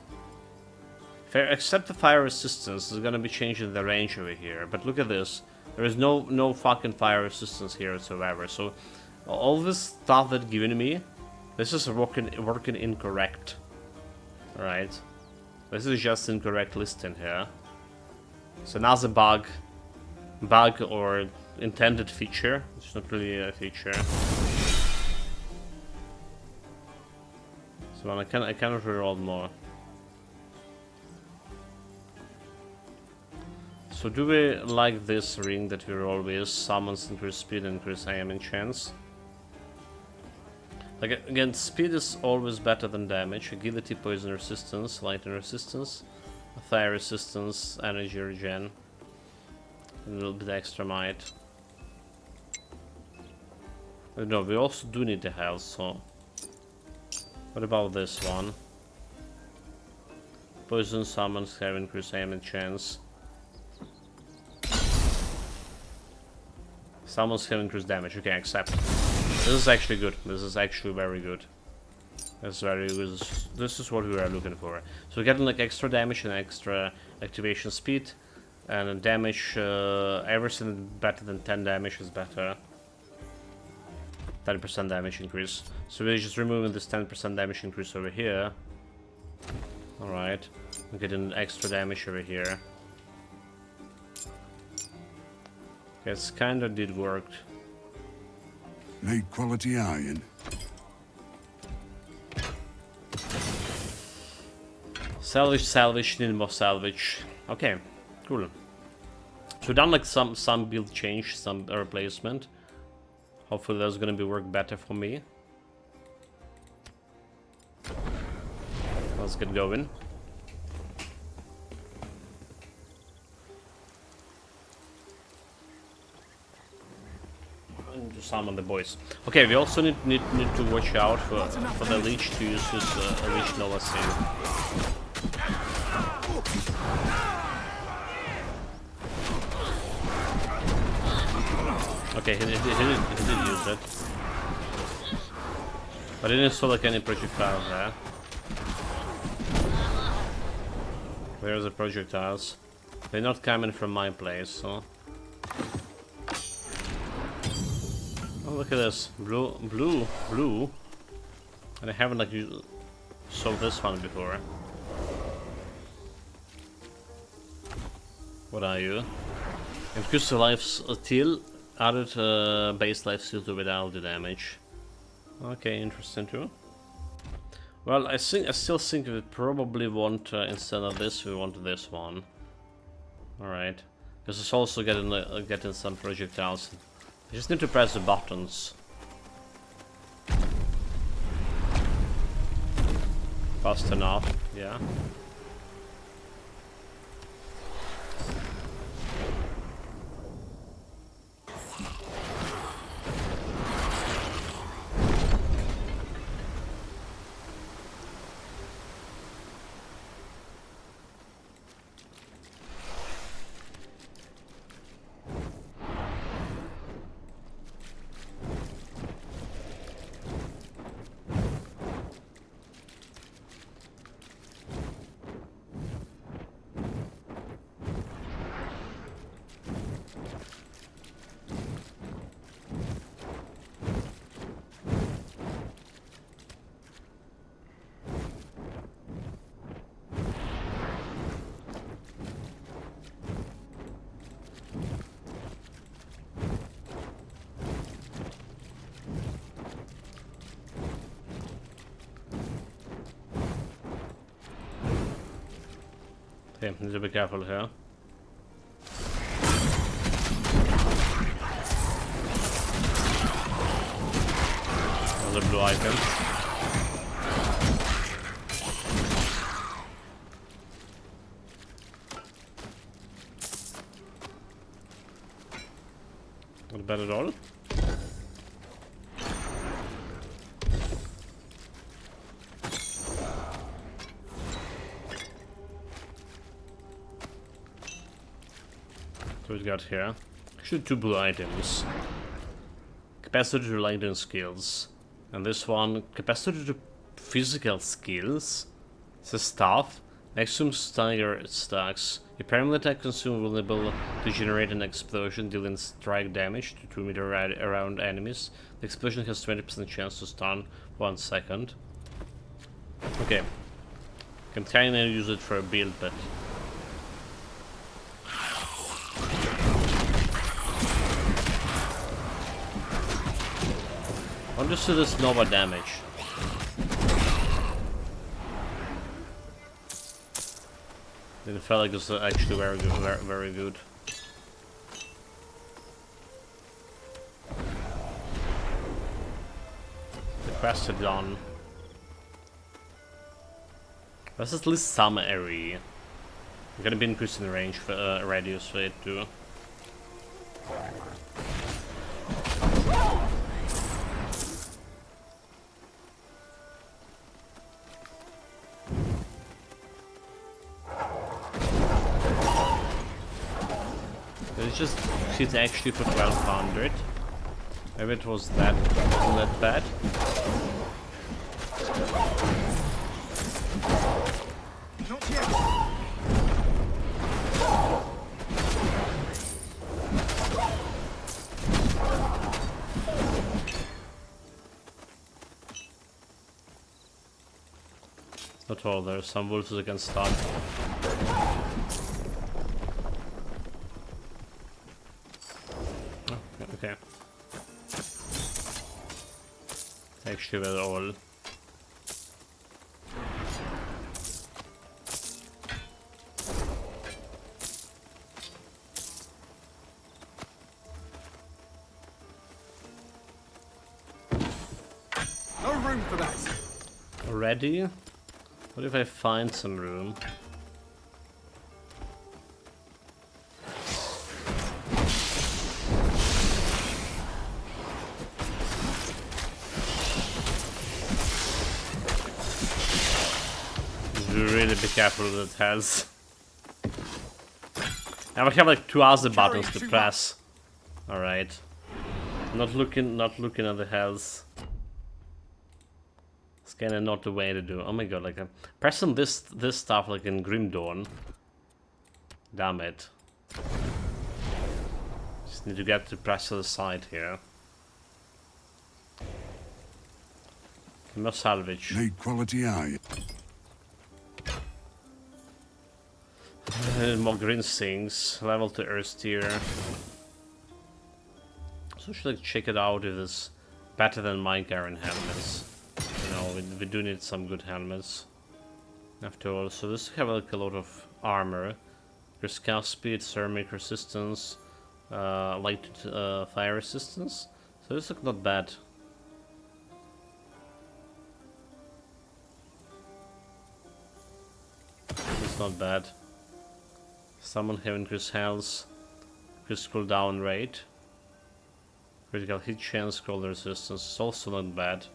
If I accept the fire resistance, it's gonna be changing the range over here. But look at this. There is no fucking fire resistance here whatsoever. So all this stuff that given me, this is working incorrect. Alright. This is just incorrect listing here. So another bug or intended feature. It's not really a feature. So I cannot reroll more. So do we like this ring that we roll with? Summons increase speed and increase aiming chance. Like again, speed is always better than damage. Agility, poison resistance, lightning resistance, fire resistance, energy regen, and a little bit extra might. No, we also do need the health, so... What about this one? Poison summons have increased aiming chance. Summons have increased damage. Okay, accept. This is actually good. This is actually very good. That's very good. This is what we were looking for. So we're getting like extra damage and extra activation speed. And damage, everything better than 10 damage is better. 10% damage increase. So we're just removing this 10% damage increase over here. Alright. We're getting extra damage over here. It's kinda did work. Made quality iron. Salvage, salvage, need more salvage. Okay, cool. So we've done like some build change, some replacement. Hopefully that's gonna be work better for me. Let's get going. And to summon the boys. Okay, we also need to watch out for the leech to use his leech Nova save. Okay, he did use it. But I didn't saw like any projectiles there. Where's the projectiles? They're not coming from my place, so... Oh, look at this. Blue. And I haven't like saw this one before. What are you? Increase the life steal. Added base life steal to without the damage. Okay, interesting too. Well, I still think we probably want instead of this, we want this one. All right, because it's also getting some projectiles. I just need to press the buttons. Fast enough, yeah. Okay, need to be careful here. Another blue item. Not bad at all. So we got here. Actually 2 blue items. Capacity to lengthen skills. And this one, capacity to physical skills. It's a staff. Maximum stagger stacks. Your permanent attack consumes vulnerable to generate an explosion, dealing strike damage to 2 meters around enemies. The explosion has 20% chance to stun 1 second. Okay. Can kinda use it for a build, but I'll just do this Nova damage. It felt like it was actually very good, very good. The quest is done. There's at least some area. I'm gonna be increasing the range for radius for it too. It's just she's actually for 1200. Maybe it was that wasn't that bad. Not yet. Not all, there's some wolves that can stun. Okay. Actually, we're all. No room for that. Already? What if I find some room? Really be careful that it has. Now I have like 2 other buttons to press. Alright. Not looking at the health. It's kinda not the way to do. Oh my god, like I'm pressing this stuff like in Grim Dawn. Damn it. Just need to get to press to the side here. More salvage. Need quality iron. More green things. Level to Earth tier. So I should like check it out if it's better than my Garen helmets. You know, we do need some good helmets. After all, so this have like a lot of armor. There's cast speed, thermic resistance, light fire resistance. So this looks not bad. It's not bad. Summon have increased health, increased cooldown rate, critical hit chance, scroll resistance. It's also not bad.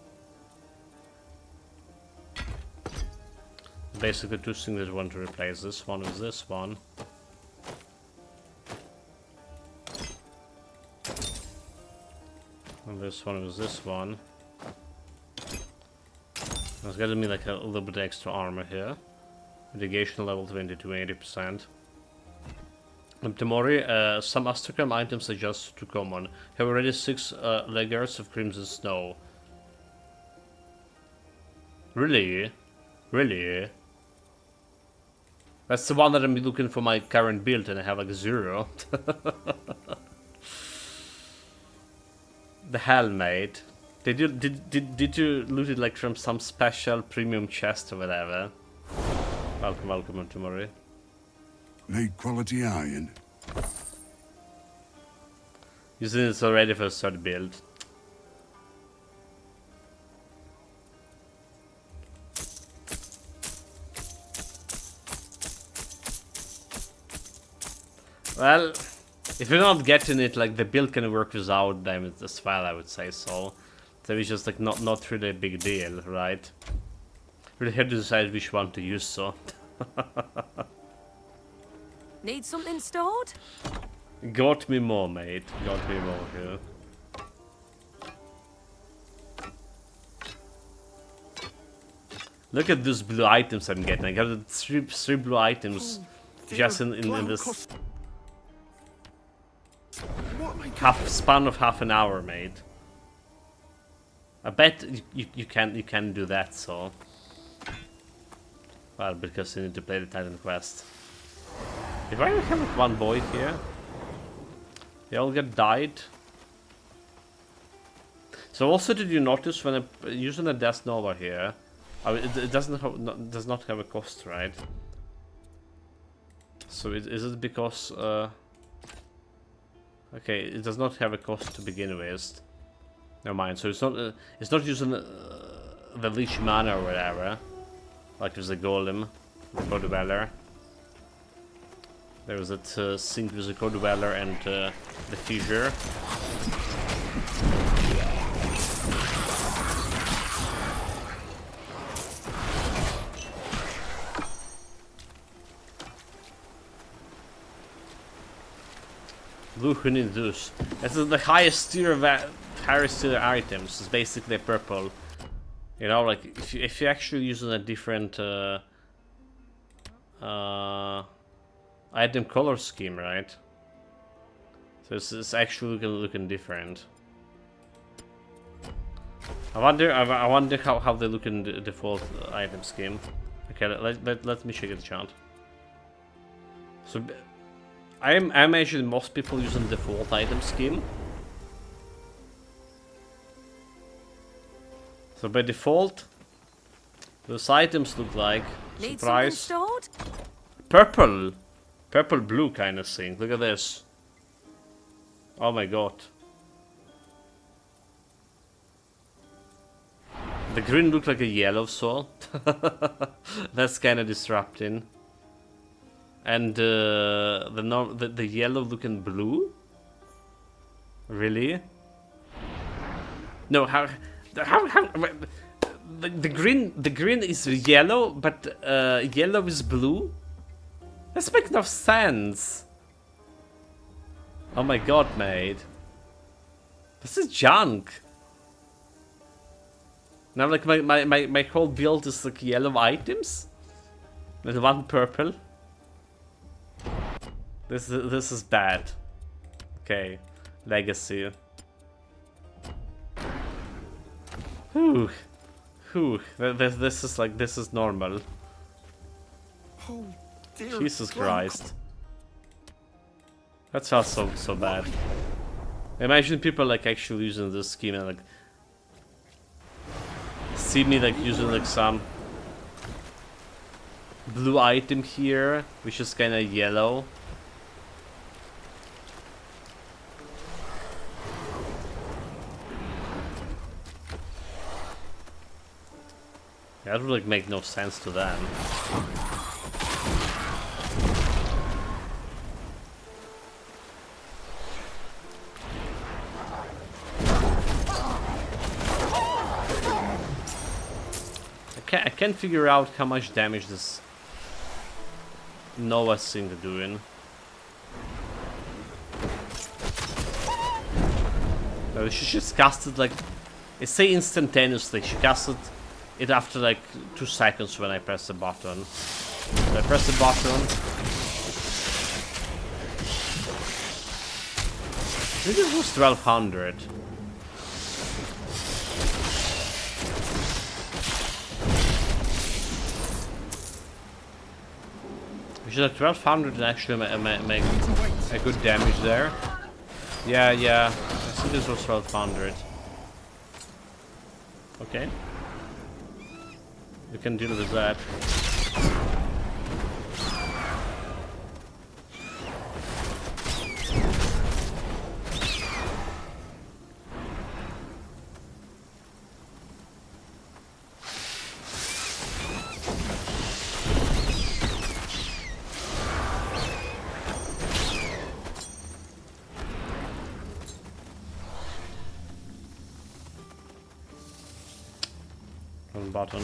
Basically 2 things that I want to replace. This one with this one. And this one with this one. It's getting me like a little bit extra armor here. Mitigation level 22, 80%. Temori, some Astrakhan items are just too common. Have already 6 laggards of Crimson Snow. Really? Really? That's the one that I'm looking for my current build and I have like 0. The hell, mate. Did you loot it like from some special premium chest or whatever? Welcome Temori. Need quality iron. Using it already for a third build. Well, if you're not getting it, like the build can work without them as well, I would say so. So it's just like not really a big deal, right? Really have to decide which one to use, so. Need something stored? Got me more, mate. Got me more here. Look at those blue items I'm getting. I got three blue items just in this span of half an hour, mate. I bet you can do that, so. Well, because you need to play the Titan Quest. If I have one boy here, they all get died. So also, did you notice when I'm using a Death Nova here, it does not have a cost, right? So is it because okay, it does not have a cost to begin with. Never mind. So it's not using the leech mana or whatever, like with the golem, the Codweller. There was that sync with the Codweller and the Fissure. Blue Hunidus. This is the highest tier of highest tier items. It's basically a purple. You know, like if you're actually using a different item color scheme, right? So it's actually looking different. I wonder how they look in the default item scheme. Okay, let me check the chart. So I imagine most people using the default item scheme. So by default, those items look like surprise purple, blue kind of thing. Look at this. Oh my god. The green looked like a yellow soul. That's kind of disrupting. And the yellow looking blue? Really? No, how the green is yellow, but yellow is blue? This makes no sense. Oh my god, mate. This is junk. Now like my whole build is like yellow items? With one purple. This is bad. Okay, legacy. Whew. This is normal. Oh, dear Jesus Drunk. Christ. That sounds so bad. Imagine people like actually using this scheme and like see me like using like some blue item here, which is kind of yellow. That would like make no sense to them. I can't figure out how much damage this Nova thing is doing. No, she just casted like, it say instantaneously. She casted it after like 2 seconds when I press the button. So I press the button. I think it was 1200. Which is like 1200 and actually make a good damage there. Yeah, I think this was 1200. Okay. We can deal with that. Wrong button.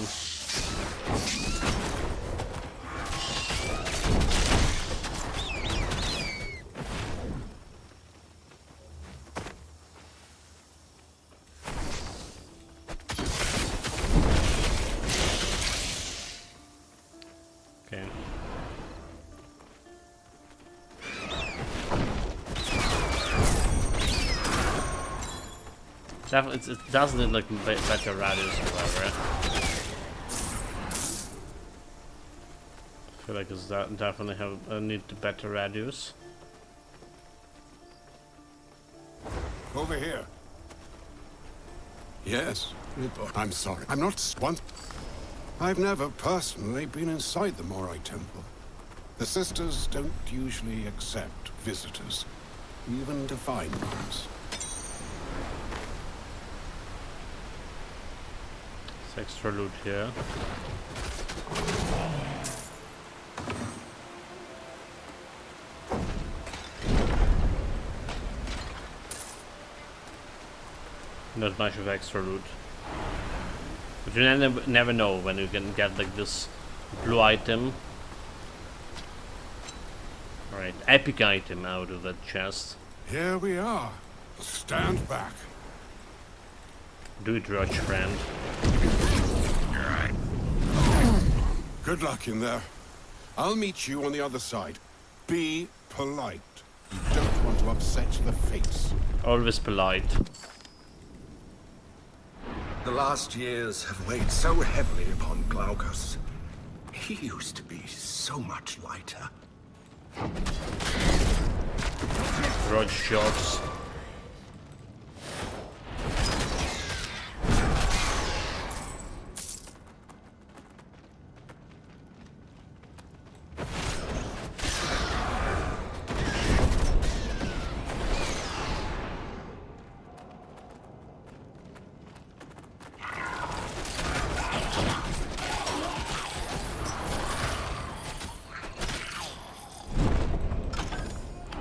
Okay. It does need like better radius, however. I feel like it's definitely have need better radius. Over here. Yes. I'm sorry. I'm not one. I've never personally been inside the Morai Temple. The sisters don't usually accept visitors, even divine ones. Extra loot here. Not much of extra loot. But you never know when you can get like this blue item. Alright, epic item out of that chest. Here we are. Stand back. Do it, Roach friend. Good luck in there. I'll meet you on the other side. Be polite. You don't want to upset the fates. Always polite. The last years have weighed so heavily upon Glaucus. He used to be so much lighter. Roach shots.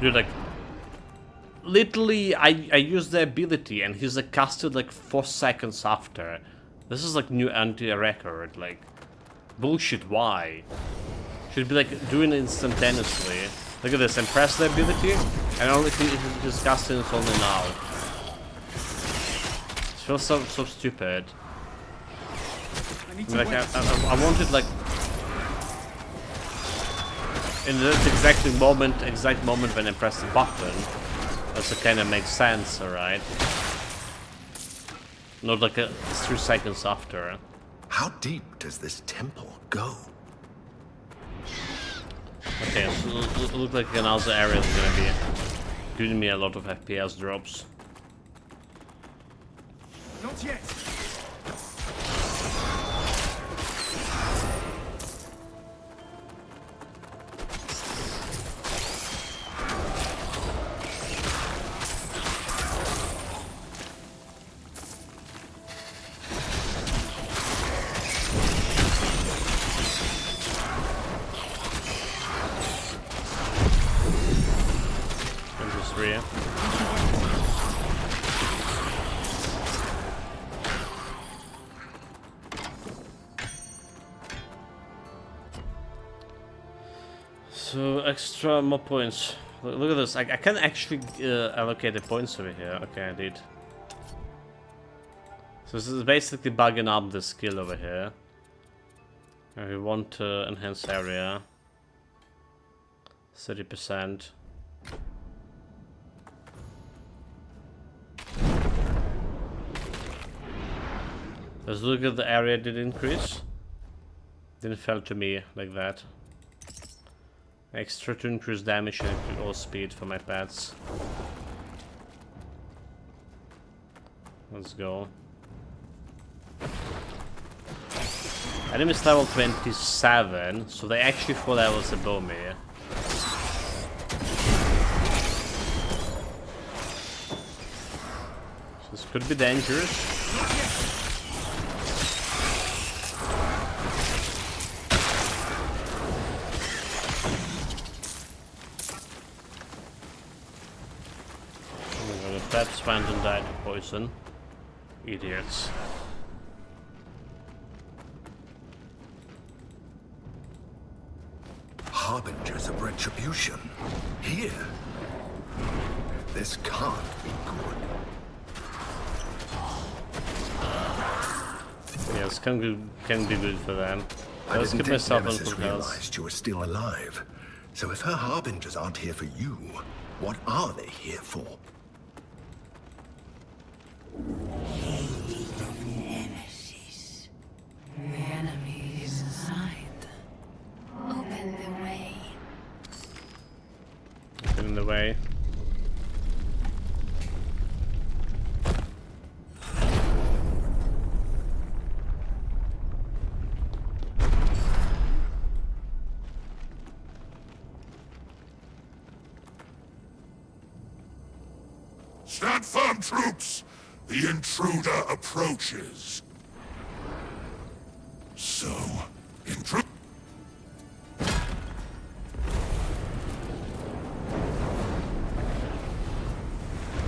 Dude, like, literally, I used the ability and he's like casted like 4 seconds after. This is like new anti-record, like, bullshit, why? Should be like doing it instantaneously. Look at this, and press the ability, and only he's casting it only now. It feels so stupid. Like, I wanted like in this exact moment when I press the button, that's kind of makes sense, alright? Not like 3 seconds after. How deep does this temple go? Okay, so it looks like another area is gonna be giving me a lot of FPS drops. Not yet. So extra more points. Look at this. I can actually allocate the points over here. Okay, I did. So this is basically bugging up the skill over here. And we want to enhance area. 30%. Let's look at the area did increase. Didn't feel to me like that. Extra to increase damage and increase all speed for my pets. Let's go. Enemies level 27, so they actually 4 levels above me. So this could be dangerous. Perhaps Phantom died to poison. Idiots. retribution. Here. This can't be good. Yes, can be good for them. I Let's didn't keep think myself on Nemesis full health. realized you were still alive. So if her harbingers aren't here for you, what are they here for? Nemesis. The enemy is inside. Open the way. In the way. Stand firm, troops! The intruder approaches. So, intruder...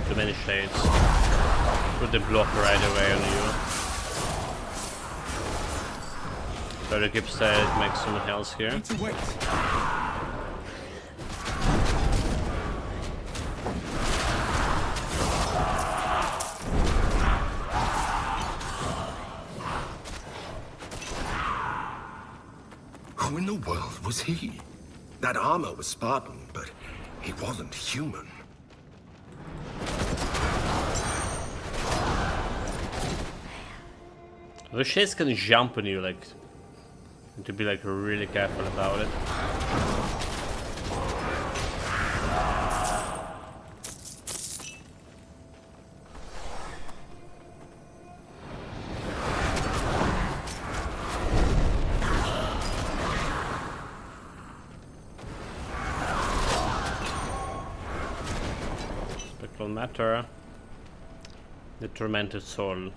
Too many shades. Put the block right away on you. Try to keep steady, make some health here. Need to wait. Who in the world was he? That armor was Spartan, but he wasn't human. The shades can jump on you, like, need to be like really careful about it. Spectral matter, the tormented soul.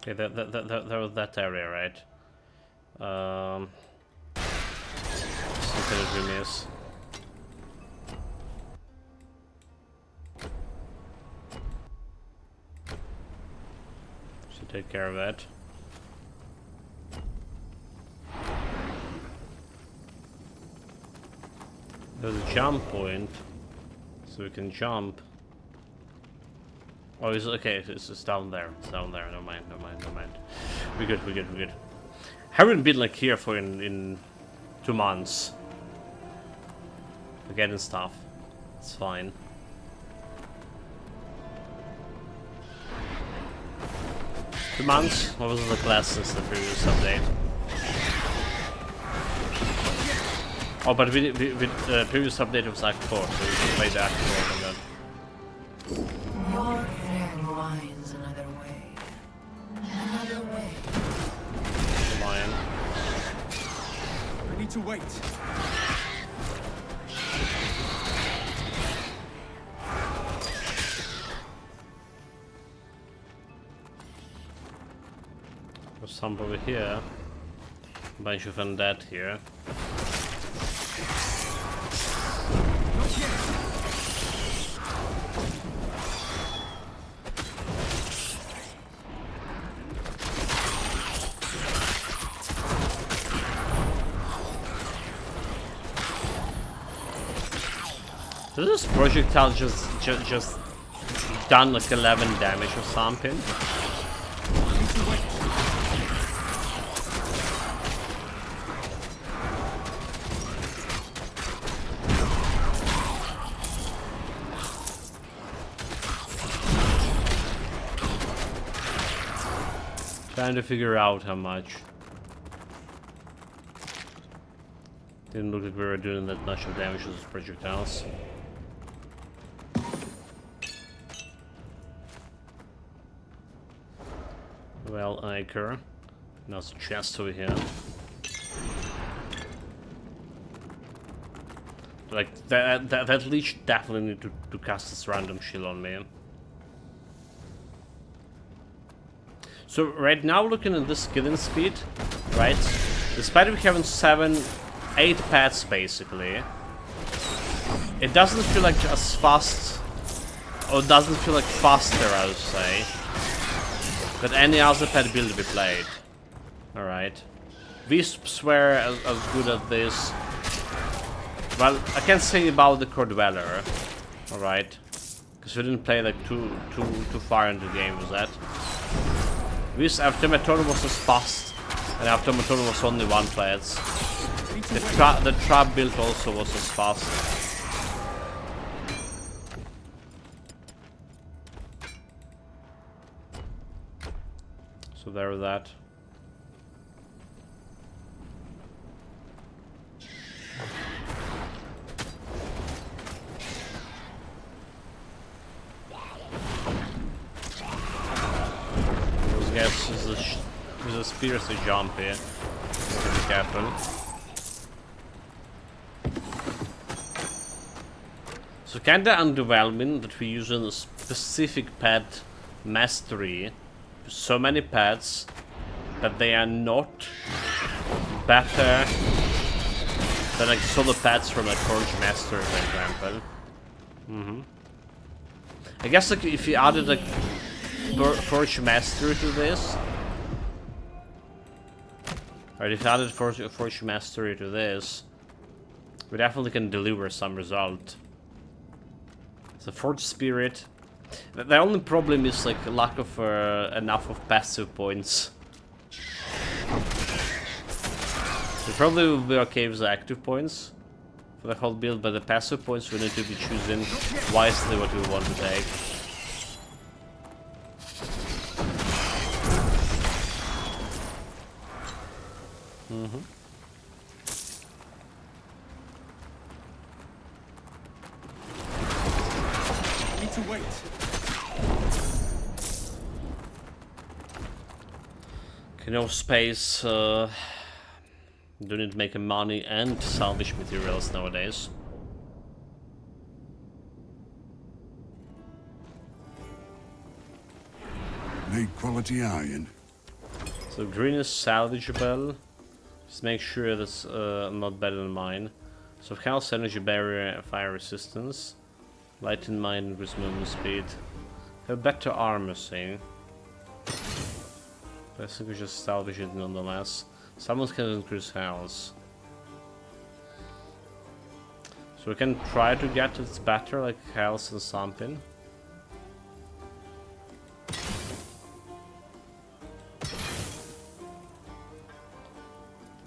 Okay, that was that area, right? Something did we miss? Should take care of that. There's a jump point, so we can jump. Oh, it's okay. It's down there. It's down there. Never mind. Never mind. Never mind. We're good. We're good. We're good. Haven't been like here for in 2 months. We're getting stuff. It's fine. Two months. What was the class since the previous update? Oh, but with the previous update was Act 4, so we can play the Act 4 and then. Your friend winds another way. Another way. Lion. I need to wait. There's some over here. A bunch of undead here. Not yet. Does this projectile just done like 11 damage or something? Need to wait. Trying to figure out how much. Didn't look like we were doing that much of damage to those projectiles. Well, Iker. Now it's a chest over here. Like, that leech definitely need to cast this random shield on me. So right now, looking at this killing speed, right? Despite we having 8 pets basically, it doesn't feel like as fast or doesn't feel like faster, I would say, than any other pet build we played. Alright. Wisps were as good at this. Well, I can't say about the Core Dweller. Alright. Because we didn't play like too far into the game with that. Wisp after Automaton was as fast, and after Automaton was only one plate. The trap build also was as fast. So there was that. Yes, there's a spears to jump here. So be careful. So kinda underwhelming that we use a specific pet mastery. So many pets, but they are not better than like solo pets from like Forge Master, for example. I guess like if you added like Forge Mastery to this, or if you added Forge Mastery to this, we definitely can deliver some result. So Forge Spirit. The only problem is like lack of enough of passive points. We probably will be okay with the active points for the whole build, but the passive points we need to be choosing wisely what we want to take. Need to wait. Okay, no space. Do need to make money and salvage materials nowadays. Need quality iron. So green is salvageable. Just make sure that's not better than mine. So Chaos Energy Barrier, Fire Resistance. Light in Mine, increase movement speed. Have better armor, saying. Basically just salvage it nonetheless. Someone can increase health. So we can try to get it better, like health and something.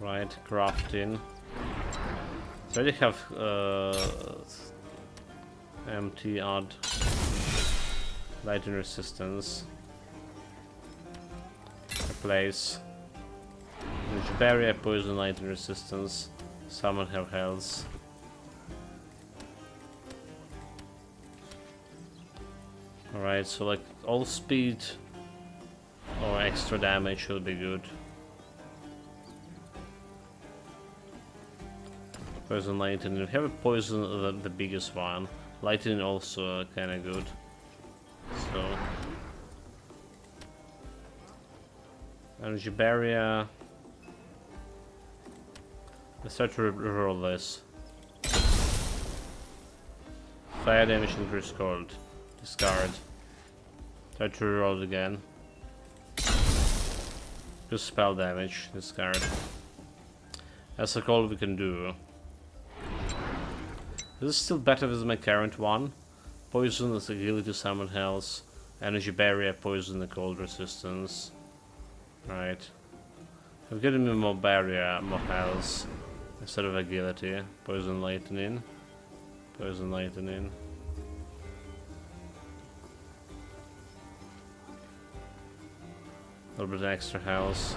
Right, crafting. So I already have empty odd lightning resistance. Replace. Which barrier, poison, lightning resistance. Someone have health. Alright, so like all speed or extra damage should be good. Poison, lightning. We have a poison, the biggest one. Lightning also kind of good. So energy barrier. Let's start to reroll this. Fire damage increase cold. Discard. Try to reroll it again. Just spell damage. Discard. That's like all we can do. This is still better than my current one. Poison is agility, summon health. Energy barrier, poison, and cold resistance. Right. I'm getting me more barrier, more health. Instead of agility. Poison, lightning. Poison, lightning. A little bit extra health.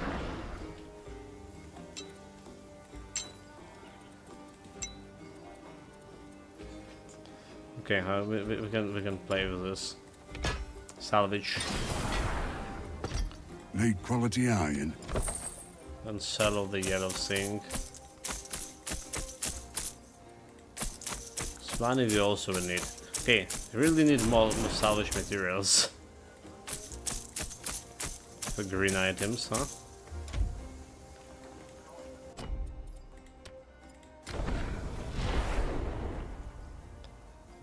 Okay, we can play with this. Salvage. Need quality iron. And sell all the yellow zinc. Money we also will need. Okay, we really need more salvage materials. For green items, huh?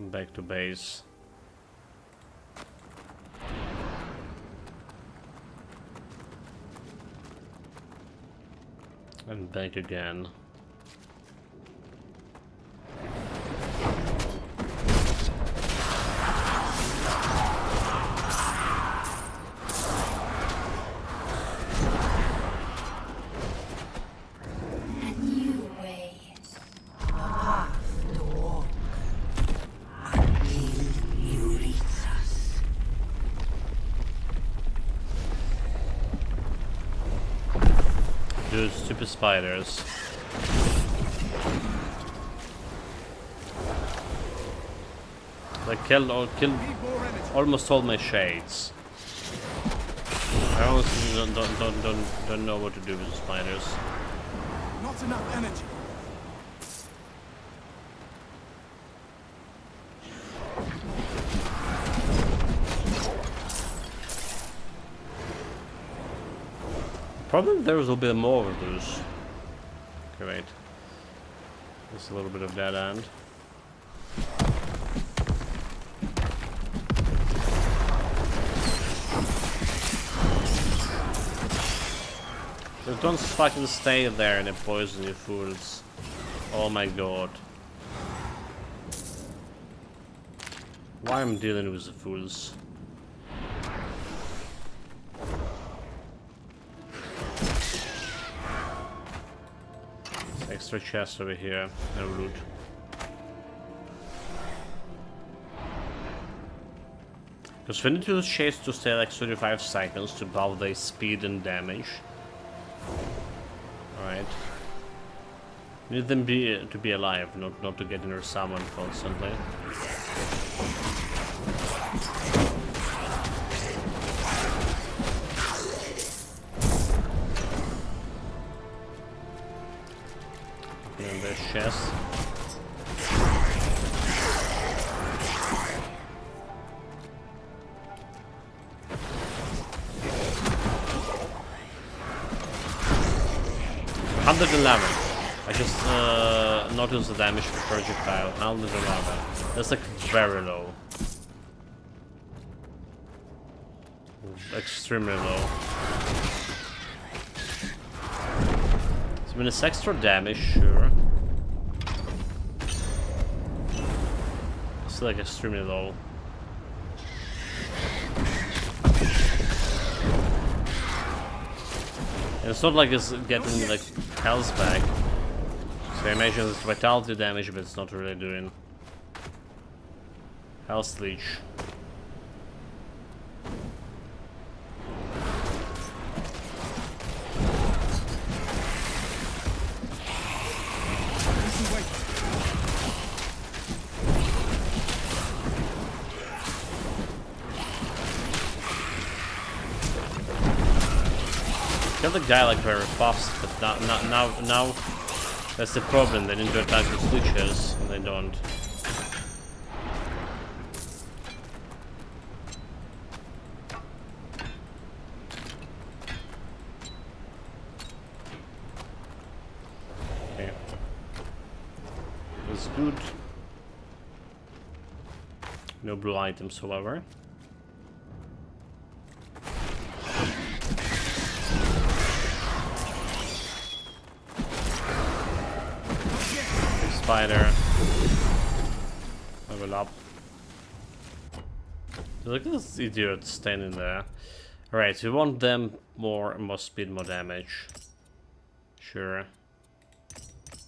Back to base. And back again. A new way. A path to walk. Until you reach us. Dude, stupid spiders. They killed almost all my shades. I honestly don't know what to do with the spiders. Not enough energy. Probably there will be more of those. Okay, wait. Just a little bit of dead end. Don't fucking stay there and poison you fools. Oh my god. Why am I dealing with the fools? Extra chest over here, no loot. Because we need to chase to stay like 35 seconds to buff their speed and damage. Alright. Need them to be alive, not to get in their summon constantly. In the chest. I just noticed the damage per projectile. 111. That's like very low. Extremely low. So when it's extra damage, sure. It's like extremely low. And it's not like it's getting like health back. So I imagine it's vitality damage, but it's not really doing health leech. Kill the guy like very fast, but now that's the problem. They need to attack the switches, and they don't. Okay, that's good. No blue items, however. Spider. Level up. Look at this idiot standing there. Alright, so we want them more speed, more damage. Sure.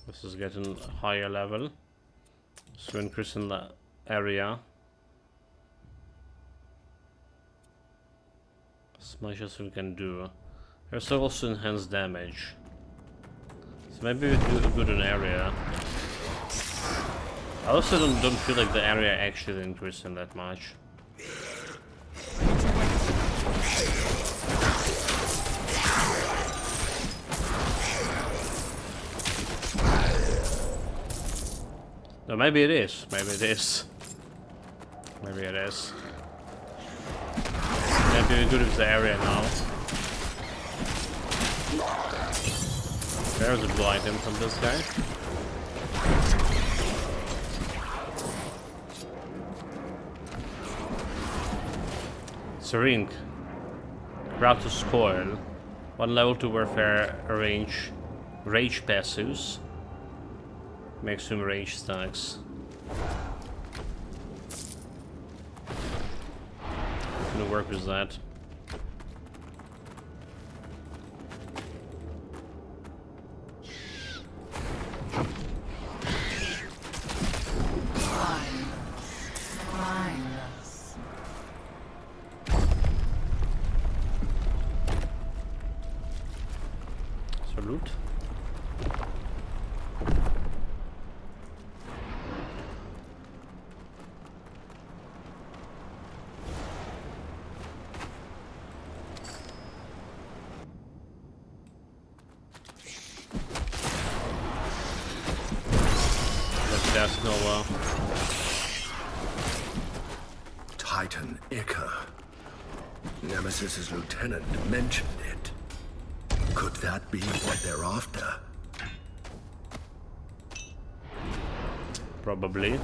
This is getting higher level. So increasing the area. As much as we can do. There's also enhanced damage. So maybe we do a good in area. I also don't feel like the area actually increasing that much. No, maybe it is. Maybe it is. Maybe it is. Maybe we're good with the area now. There's a blue item from this guy. Syringe. Gratus Coil. 1 level 2 warfare range Rage passives. Maximum rage stacks. Gonna work with that. Salute. That's Nova. Titan Ica. Nemesis's lieutenant mentioned it. Could that be what they're after? Probably.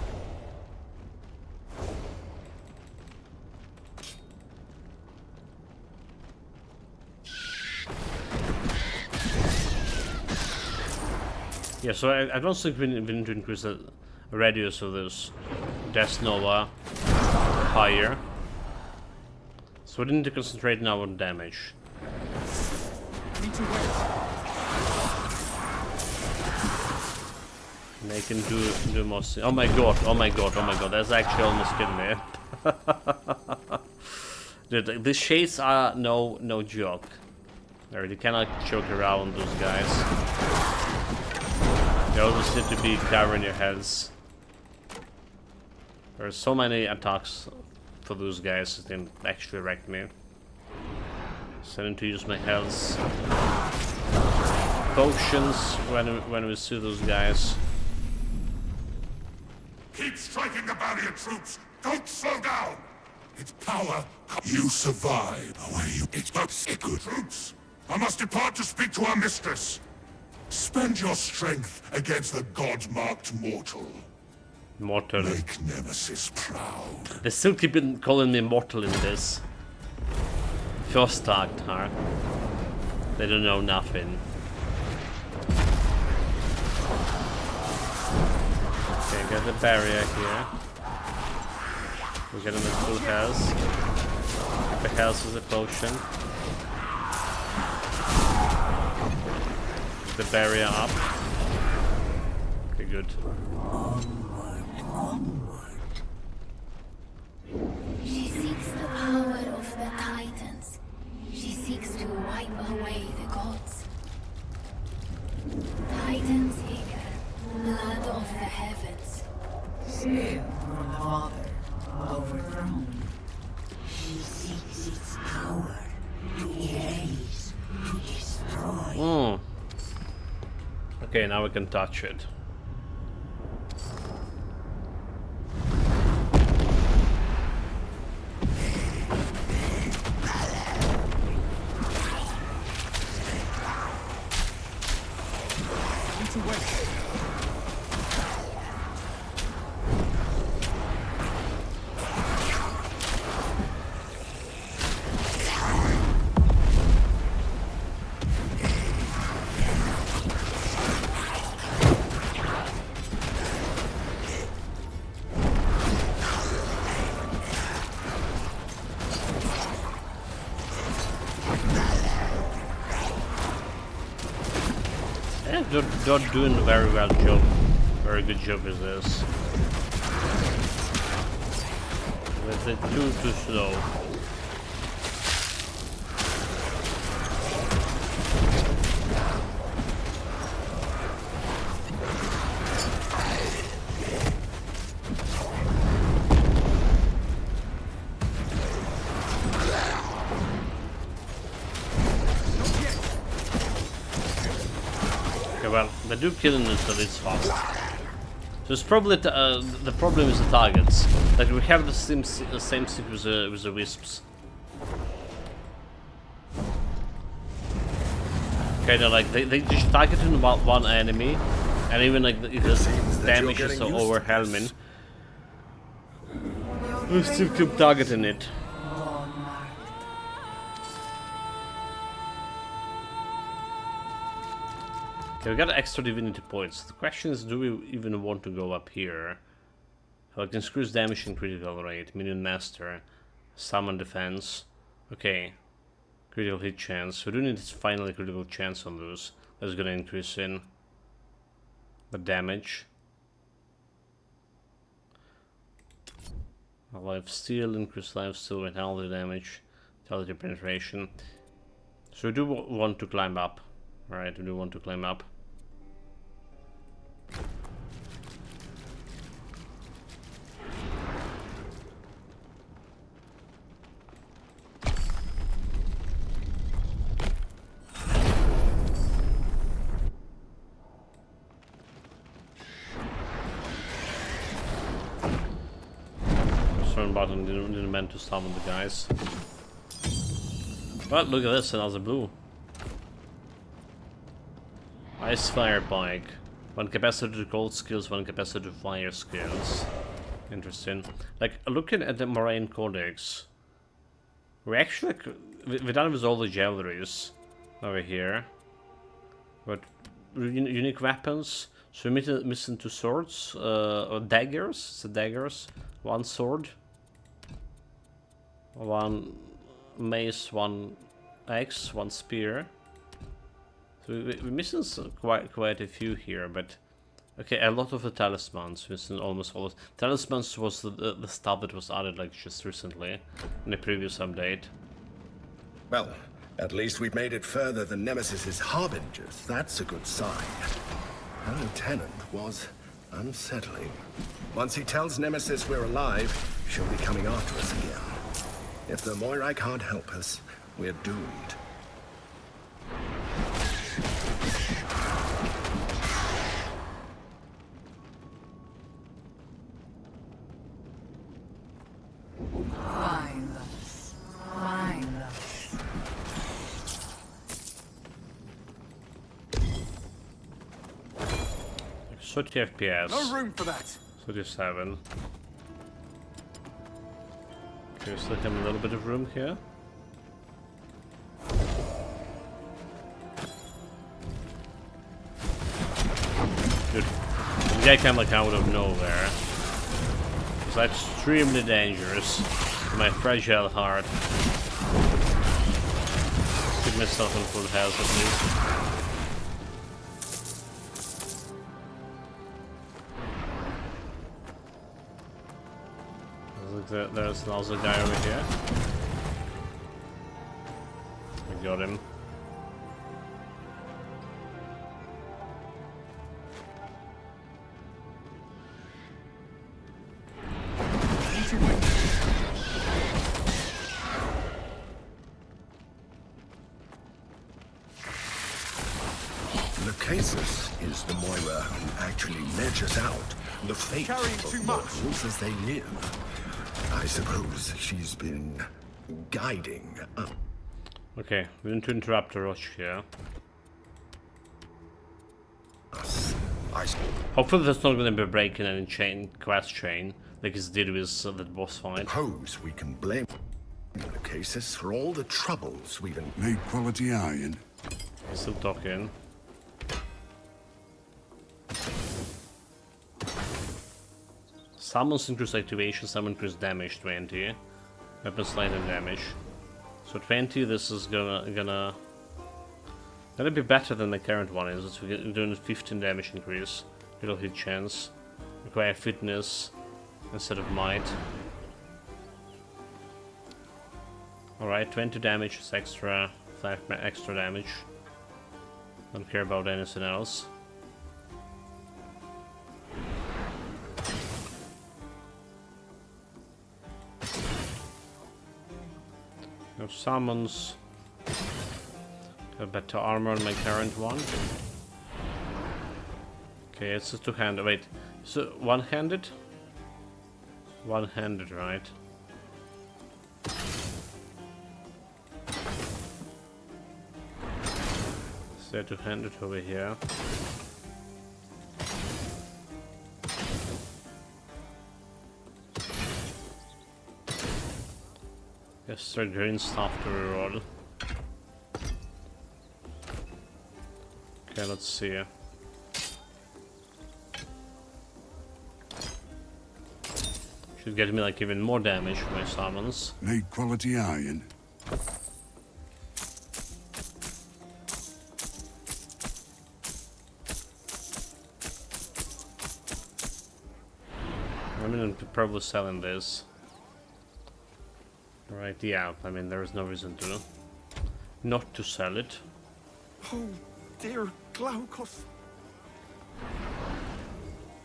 Yeah, so I don't think we need to increase the radius of this Death Nova higher. So we need to concentrate now on damage. And they can do most. Oh my god! Oh my god! Oh my god! That's actually almost killing me. Dude, these shades are no joke. I really cannot joke around those guys. You always need to be covering your heads. There are so many attacks for those guys that can actually wreck me. So I need to use my health potions when we see those guys. Keep striking the barrier, troops! Don't slow down! Its power... You survive. Away you... It's not good. Troops! I must depart to speak to our mistress. Spend your strength against the god-marked mortal. Mortal. Make Nemesis proud. They still keep calling me mortal in this. First tagged her. They don't know nothing. Okay, got the barrier here. We get him at full health. The health is a potion. The barrier up. Okay, good. She seeks the power of the Titans. She seeks to wipe away the gods. Titans here, blood of the heavens. Spear from the Father, overthrown. She seeks its power to erase, to destroy. Okay, now we can touch it. They're doing a very good job with this. But they're too slow. Well, they do killing it, but it's fast. So it's probably the problem is the targets. Like we have the same thing with the wisps. Okay, they're like they just targeting about one enemy, and even like if the damage is so overwhelming, we still keep targeting it. Okay, we got extra divinity points. The question is, do we even want to go up here? Like increase damage and critical rate, minion master, summon defense. Okay, critical hit chance. We do need finally critical chance on those. That's gonna increase in the damage. Life steal, increase life steal, vitality damage, vitality penetration. So we do want to climb up. Alright, we do want to climb up. Button didn't meant to summon the guys. But look at this, another blue. Ice Fire Bike. 1 capacity to cold skills, 1 capacity to fire skills. Interesting. Like, looking at the Moraine Codex, we actually... we're done with all the jewelries over here. But unique weapons. So we're missing 2 swords, or daggers. So daggers. 1 sword. 1 mace, 1 axe, 1 spear. So we're missing quite a few here, but okay, a lot of the talismans. Missing almost all of talismans was the stuff that was added like just recently in the previous update. Well, at least we've made it further than Nemesis's harbingers. That's a good sign. Our lieutenant was unsettling. Once he tells Nemesis we're alive, she'll be coming after us again. If the Moirai can't help us, we're doomed. Find us. Find us. Like 30 FPS. No room for that. 37. Okay, still have a little bit of room here. Good. The guy came like out of nowhere. It's extremely dangerous. My fragile heart. Put myself in full health at least. There's another guy over here. I got him. Lucasus is the Moira who actually measures out the fate of mortals as they live. I suppose she's been guiding us. Okay, we need to interrupt the rush here. Hopefully there's not going to be breaking any quest chain like it did with that boss fight. Suppose we can blame Lucasus for all the troubles we've been... Made quality iron. Still talking. Summons increase activation, summon increase damage 20. Weapon slide and damage. So 20, this is gonna be better than the current one is. It's doing 15 damage increase. Little hit chance. Require fitness instead of might. Alright, 20 damage is extra, 5 extra damage. Don't care about anything else. No summons. Got better armor on my current one. Okay, it's a two-handed. Wait, so one-handed? One-handed, right? So two-handed over here. Yes, the green stuff to reroll. Okay, let's see. Could get me like even more damage from my summons. Need quality iron. I mean, I'm probably selling this. Right, yeah, I mean, there is no reason to not to sell it. Oh, dear Glaukos.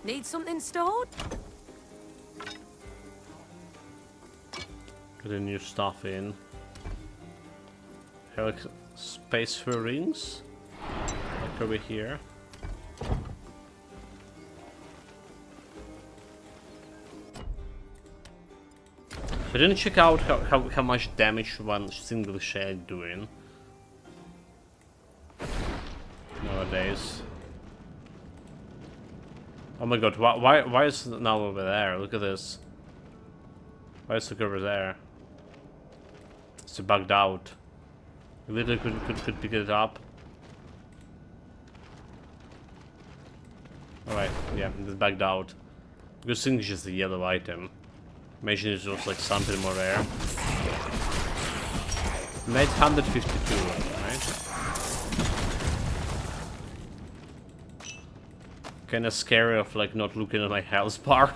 Need something stored? Get a new stuff in. Have like space for rings? Like over here. So I didn't check out how much damage one single shade doing nowadays. Oh my god, why is it now over there? Look at this. Why is it over there? It's bugged out. You literally could pick it up. Alright, yeah, it's bugged out. Good thing it's just a yellow item. Imagine it was like something more rare. Made 152, right? Kinda scary of like not looking at my health bar.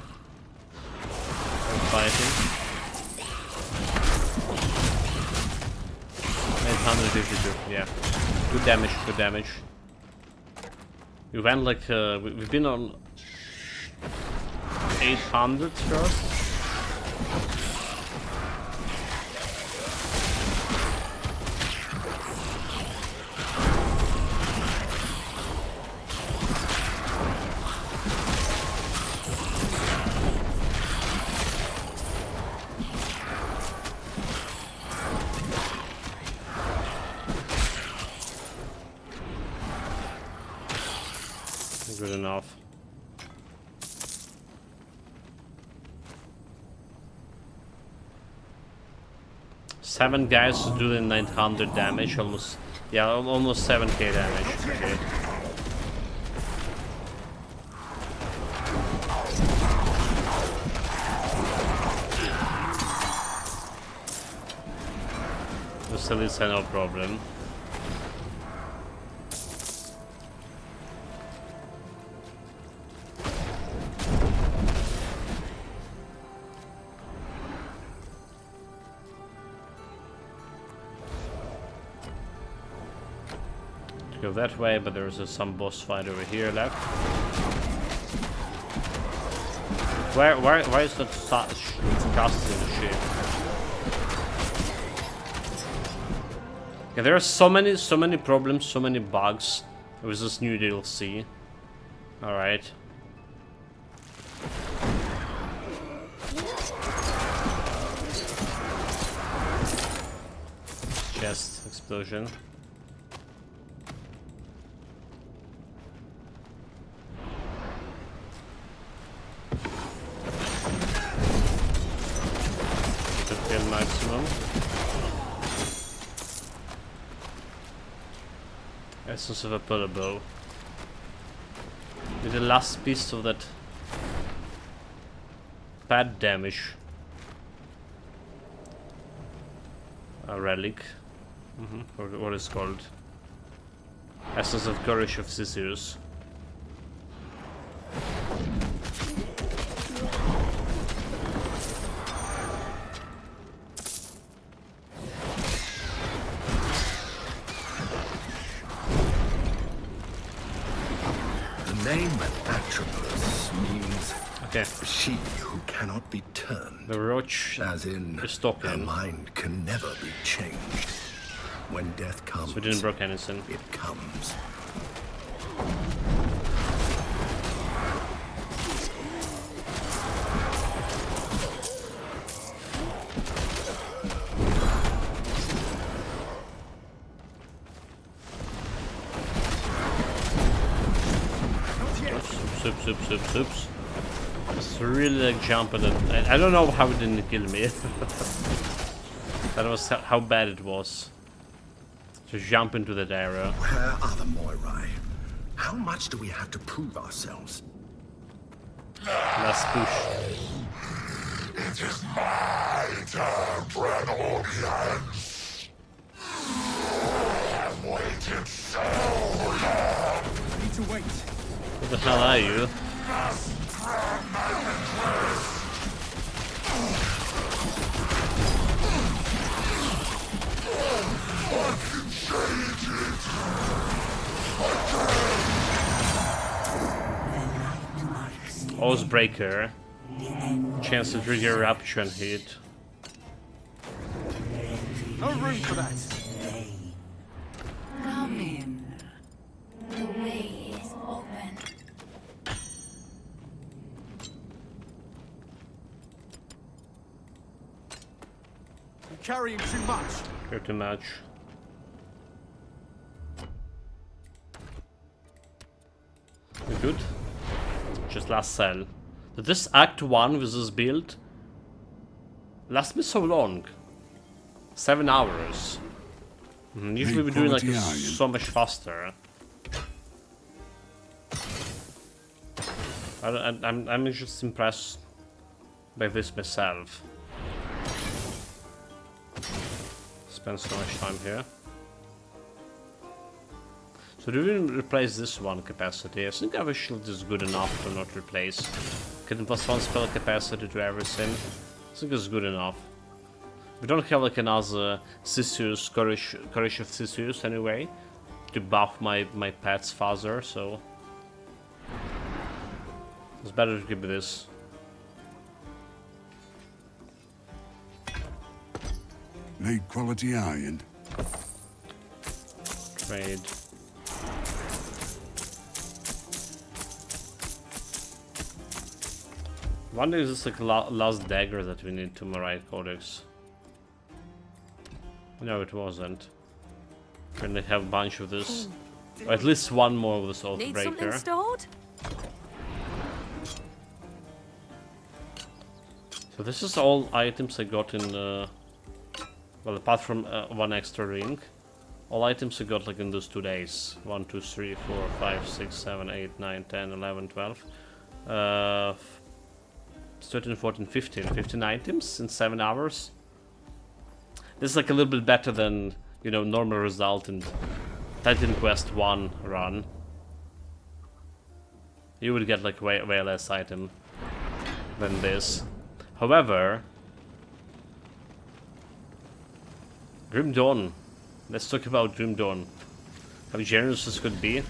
Fighting. Made 152, yeah. Good damage, good damage. We went like, we've been on 800 first. Good enough. Seven guys doing 900 damage, almost, yeah, almost 7k damage. Okay. Still is no problem. Go that way, but there's some boss fight over here left. Why is that such disgusting shit? Yeah, there are so many problems, so many bugs with this new DLC. All right. Chest explosion. Maximum. Essence of a puller bow. With the last piece of that bad damage. A relic. Or what is called? Essence of Courage of Sisyphus. Name Atropos means okay. She who cannot be turned. The roach as in her mind can never be changed. When death comes, so we didn't broke anything. It comes. Oops. It's really like jumping at. I don't know how it didn't kill me. That was how bad it was. To jump into that area. Where are the Moirai? How much do we have to prove ourselves? Let's push. It is my turn, Draenorians. I've waited so long. Need to wait. Who the hell are you? Oathbreaker. Chance to trigger eruption hit. No room for that. Come in. The way is open. You're carrying too much. Pretty much. We good? Just last cell. Did this Act 1 with this build last me so long? 7 hours. Usually we're doing like so much faster. I'm just impressed by this myself. Spend so much time here. So do we replace this one capacity? I think our shield is good enough to not replace. Getting +1 spell capacity to everything. I think it's good enough. We don't have like another Theseus, Courage of Theseus anyway, to buff my pets further, so it's better to keep this. Need quality iron. Trade. I wonder if this is like last dagger that we need to Morai Codex. No, it wasn't. Can they have a bunch of this? Or at least one more of this Need something Oathbreaker. stored? So this is all items I got in well, apart from one extra ring. All items I got like in those 2 days. 1, 2, 3, 4, 5, 6, 7, 8, 9, 10, 11, 12. 13, 14, 15. 15 items in 7 hours. This is like a little bit better than, you know, normal result in Titan Quest 1 run. You would get like way less item than this. However, Grim Dawn. Let's talk about Grim Dawn. How generous this could be.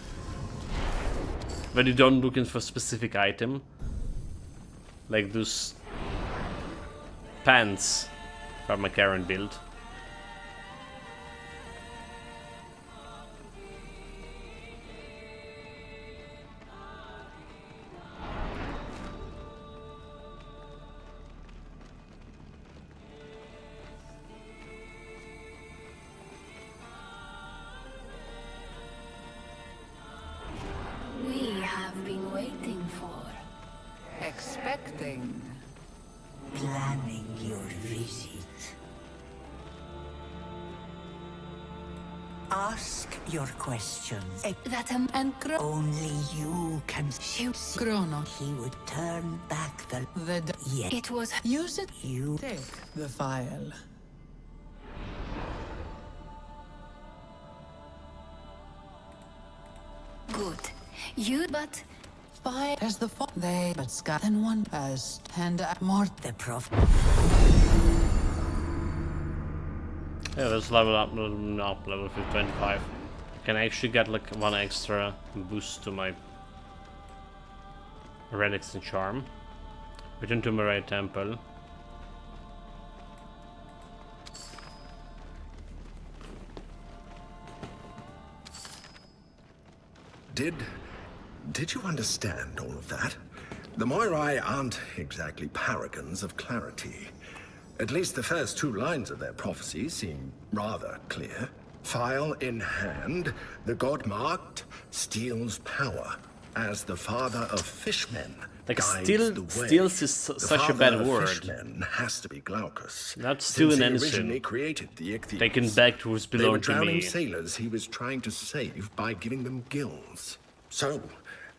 When you don't looking for a specific item. Like those pants from my current build. We have been waiting for. Expecting. Planning your visit. Ask your questions. That And Only you can shoot. Chrono. He would turn back the Yet it was Use it. you Take the file. good. You but Fire as the they but Scott and one has and more the prof. Yeah, let's level up level 25. I can actually get like one extra boost to my relics and charm. Return to Moray Temple. Did you understand all of that? The Moirai aren't exactly paragons of clarity. At least the first 2 lines of their prophecy seem rather clear. File in hand, the god marked steals power as the father of fishmen. Like guides steals is such a bad word. Fishmen has to be Glaucus. Not stealing Since he anything. originally created the Ichthyes. Taken back to what's They were belonged to drowning me. sailors he was trying to save by giving them gills. So,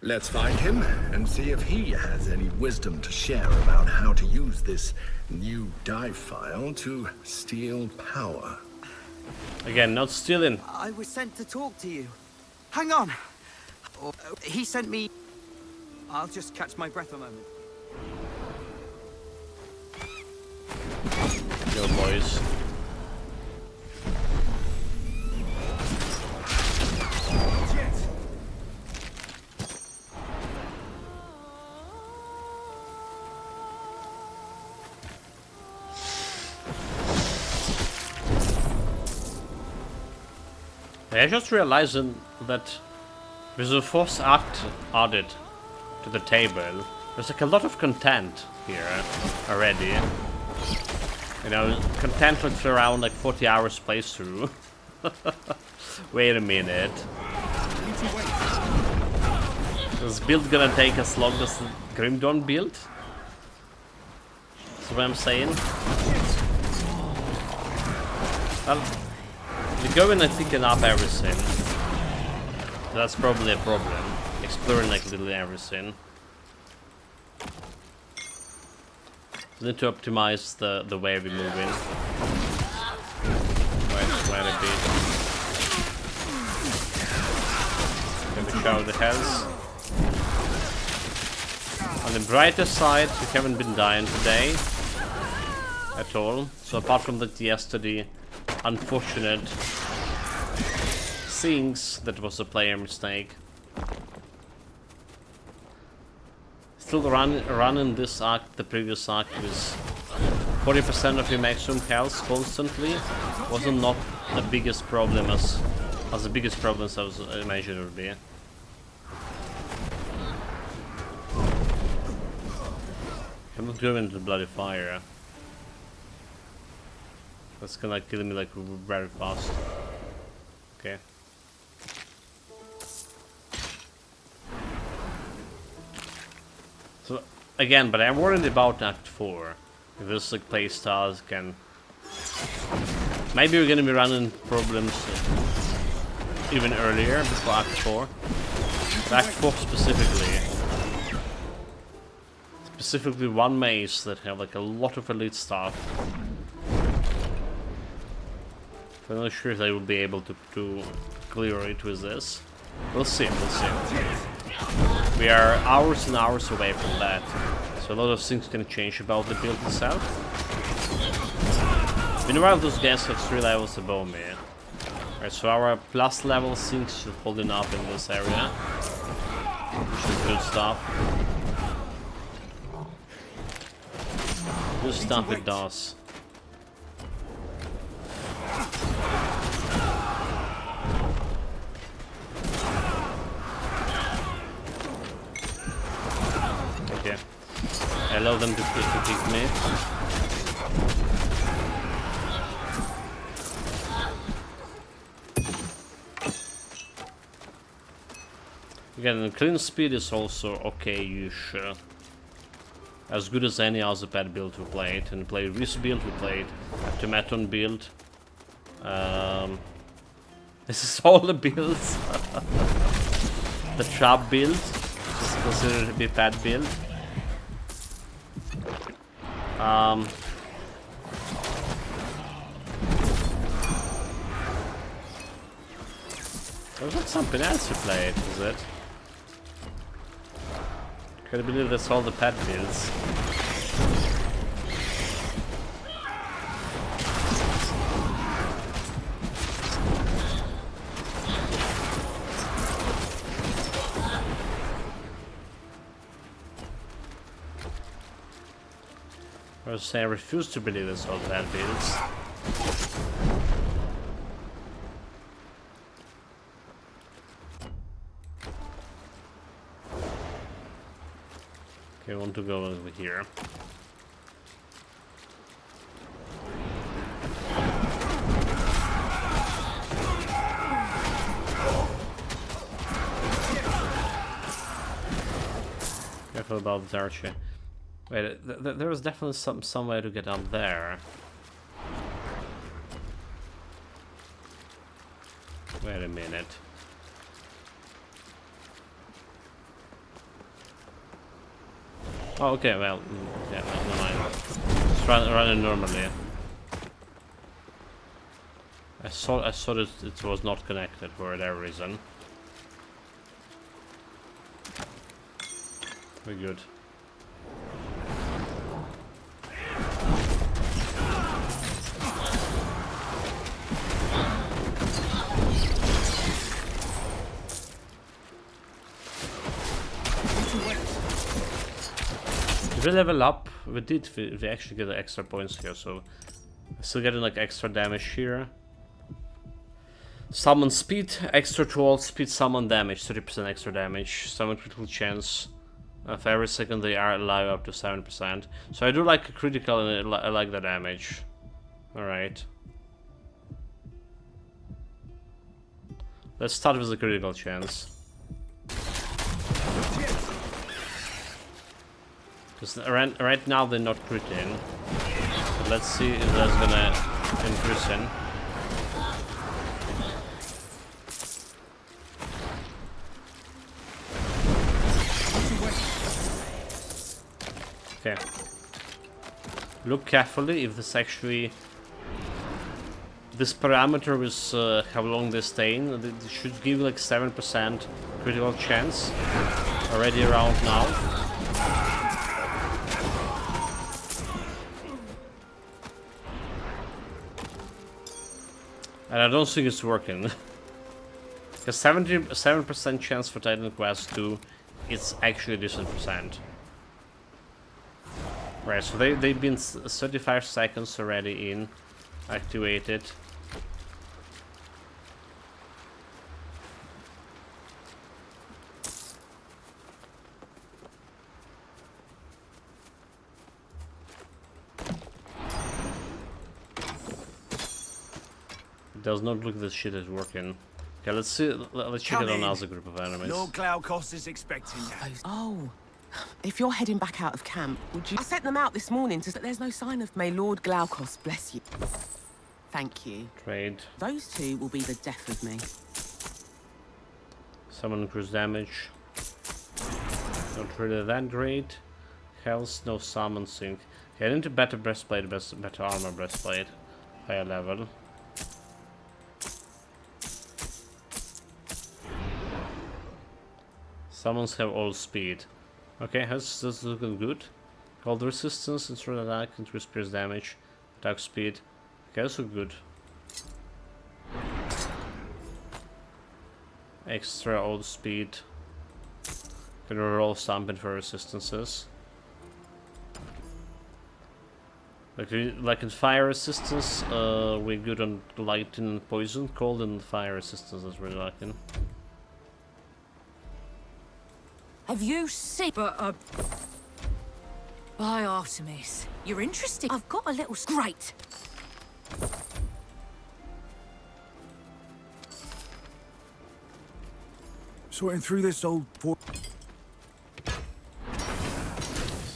Let's find him and see if he has any wisdom to share about how to use this new dive file to steal power. Again, not stealing. I was sent to talk to you. Hang on. He sent me... I'll just catch my breath a moment. Yo, boys. I just realized that with the first act added to the table, there's like a lot of content here already. You know, content looks around like 40 hours playthrough. Wait a minute. Is this build gonna take as long as the Grim Dawn build? That's what I'm saying. Well, we're going and picking up everything. That's probably a problem. Exploring like literally everything. We need to optimize the way we're moving. Quite a bit. Maybe shower the heads. On the brighter side, we haven't been dying today at all. So apart from that yesterday unfortunate things, that was a player mistake. Still running this act, the previous act, with 40% of your maximum health constantly wasn't not the biggest problem as the biggest problems I was imagining it would be. I'm not going into bloody fire. That's gonna kill me like very fast. Okay. So again, but I'm worried about Act 4. If this like playstyles can... Maybe we're gonna be running problems even earlier, before Act 4. But Act 4 specifically. Specifically one maze that have like a lot of elite stuff. I'm not sure if they will be able to clear it with this. We'll see, we'll see. We are hours and hours away from that, so a lot of things can change about the build itself. Meanwhile, those guys have 3 levels above me. Alright, so our plus level seems to be holding up in this area, which is good stuff. Good stuff it does. Okay. I allow them to pick me. Again, clean speed is also okay-ish. As good as any other pet build we played. And we played this build, we played Automaton build. This is all the builds. The trap build is considered to be pet build. There's not something else you played, is it? Can you believe that's all the pet builds? I was saying I refuse to believe it's all pet builds. Okay, I want to go over here. Careful about the archer. Wait, there was definitely some way to get up there. Wait a minute. Oh, okay, well, yeah, never mind. Just run it normally. I saw that it was not connected for whatever reason. We're good. If we level up, we actually get extra points here, so still getting like extra damage here. Summon speed, extra troll speed, summon damage, 30% extra damage, summon critical chance of every second they are alive up to 7%. So I do like a critical and I like the damage. Alright. Let's start with the critical chance. Because right now they're not critting. But let's see if that's gonna increase in. Okay. Look carefully if this actually... This parameter is how long they stay in. It should give like 7% critical chance already around now. And I don't think it's working. Because 77% chance for Titan Quest 2, it's actually a decent percent. Right, so they've been 35 seconds already in, activated. It does not look this shit is working. Okay, let's see. Let's check it on another group of enemies. Lord Glaukos is expecting you. Oh, if you're heading back out of camp, would you... I sent them out this morning to... There's no sign of... May Lord Glaukos bless you. Thank you. Trade. Those two will be the death of me. Summon increased damage. Not really that great. Health, no summon sync. Get into better breastplate, better armor breastplate. Higher level. Summons have all speed. Okay, that's looking good. Cold resistance, intrude attack, increase pierce damage, attack speed. Okay, that's look good. Extra old speed. Can roll something for resistances. Like in fire resistance, we're good on lightning and poison. Cold and fire resistance is really lacking. Have you seen... But, by Artemis, you're interested. I've got a little... Great. Sorting through this old...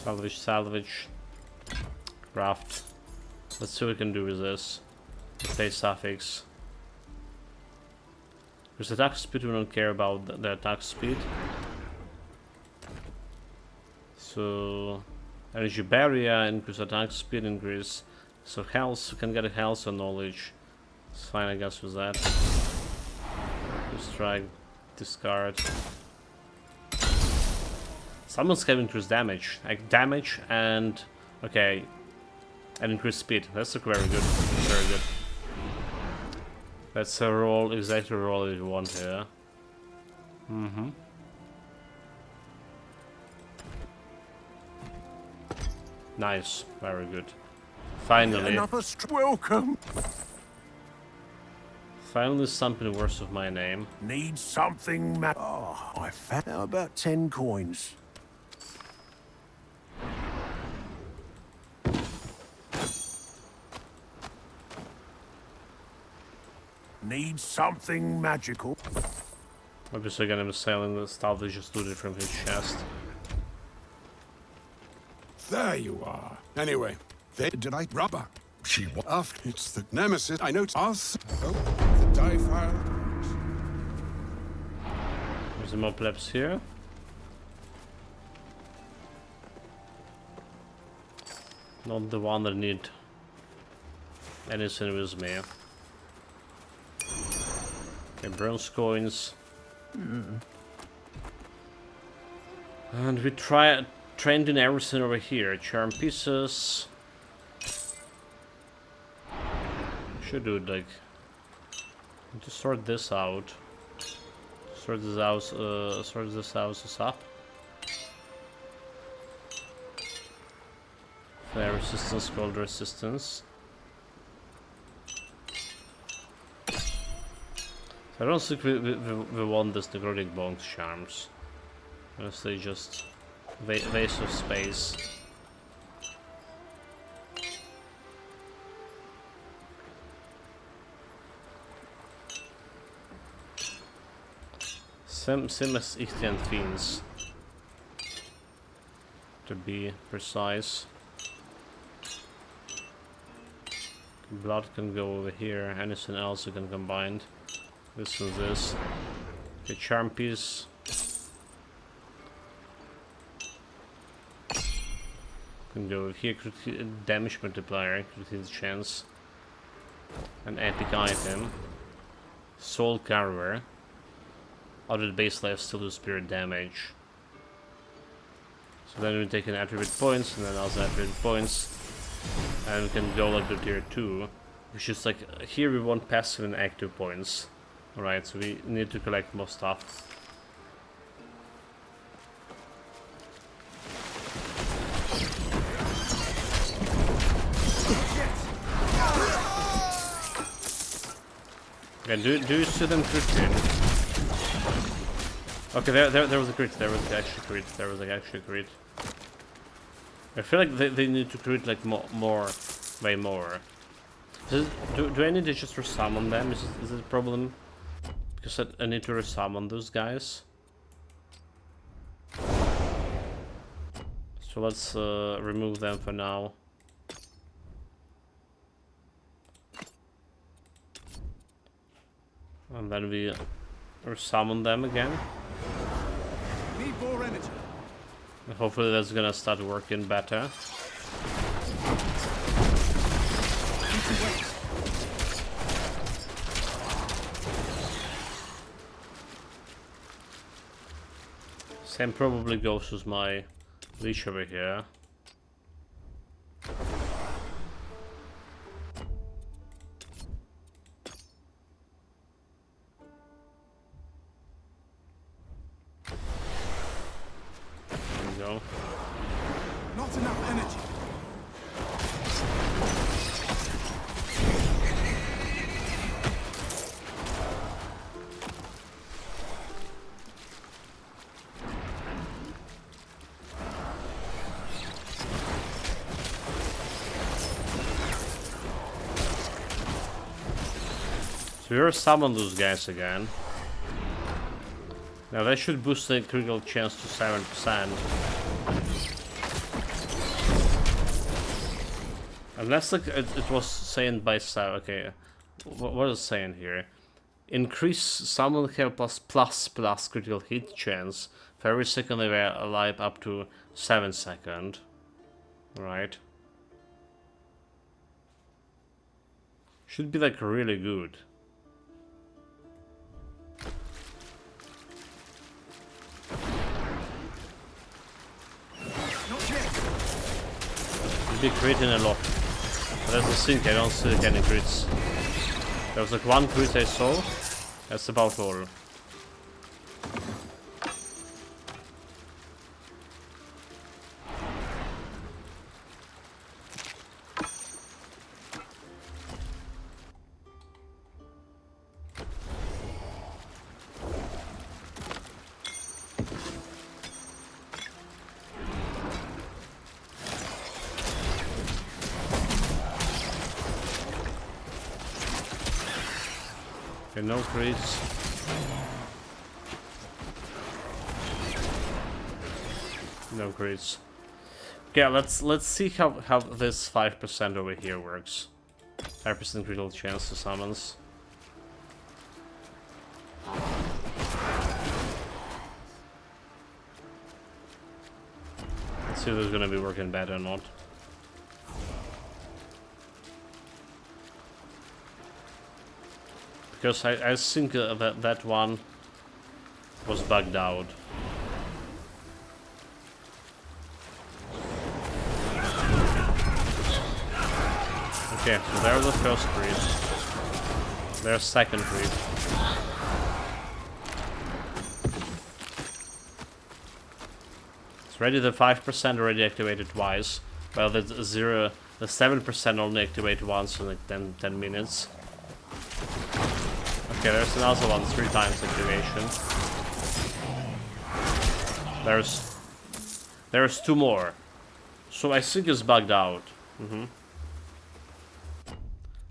Salvage, salvage. Craft. Let's see what we can do with this. Play suffix. Because attack speed, we don't care about the attack speed. So, energy barrier, increase attack speed, increase. So health, we can get a health or knowledge. It's fine, I guess, with that. Strike, discard. Someone's have increased damage. Like damage and okay. And increased speed. That's very good. Very good. That's a roll, exactly a roll you want here. Mm-hmm. Nice, very good. Finally. Welcome. Finally something worse of my name. Need something, Oh, I found out about 10 coins. Need something magical. Obviously gonna be selling the stuff that just looted from his chest. There you are. Anyway, did I rubber? She was after. It's the nemesis. I know. Us. Oh, the die file. There's more plebs here. Not the one that need anything with me. Okay, bronze coins. And we trained in everything over here. Charm pieces. Should do it like to sort this out. Sort this house up. Flare resistance, cold resistance. I don't think we want this necrotic bones charms. Honestly, just waste of space. Same as Ichthian Fiends, to be precise. Blood can go over here, anything else you can combine. This and this. The charm piece. Can go over here, damage multiplier, critical chance. An epic item. Soul Carver. Other base life still do spirit damage. So then we take an attribute points and then also attribute points. And we can go like to tier 2. Which is like, here we want passive and active points. Alright, so we need to collect more stuff. Yeah, do you see them crit? Okay, there was a crit, there was actually a crit. I feel like they need to crit like way more. Do I need to just resummon them? Is it a problem? Because I need to resummon those guys. So let's remove them for now. And then we resummon them again. Need more energy. And hopefully that's gonna start working better. Same probably goes with my leash over here. There we go. Not enough energy. So we're summon those guys again. Now that should boost the critical chance to 7%. Unless like it was saying by okay, what is it saying here? Increase summon health plus critical hit chance for every second they were alive up to 7 seconds. Right. Should be like really good. Be critting a lot. But that's the thing, I don't see any crits. There was like one crit I saw. That's about all. Okay, no crits. No crits. Okay, let's see how this 5% over here works. 5% critical chance to summons. Let's see if it's gonna be working better or not. Because I think that one was bugged out. Okay, so there's the first creep. There's second creep. It's ready, the 5% already activated twice. Well, the 7% only activated once in like 10 minutes. Okay, there's another one, 3 times activation. There's 2 more. So I think it's bugged out.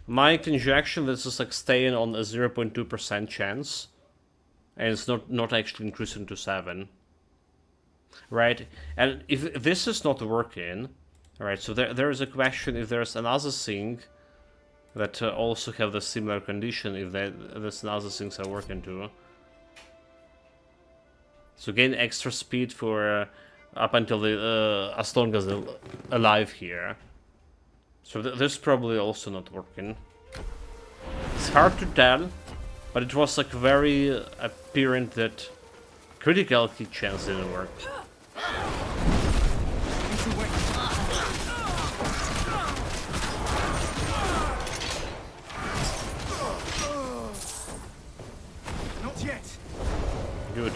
My conjecture, this is like staying on a 0.2% chance. And it's not actually increasing to 7. Right? And if this is not working, right, so there is a question if there's another thing that also have the similar condition, if there's other things are working too. So gain extra speed for up until the as long as they're alive here. So this probably also not working. It's hard to tell, but it was like very apparent that critical hit chance didn't work. Not yet. Good.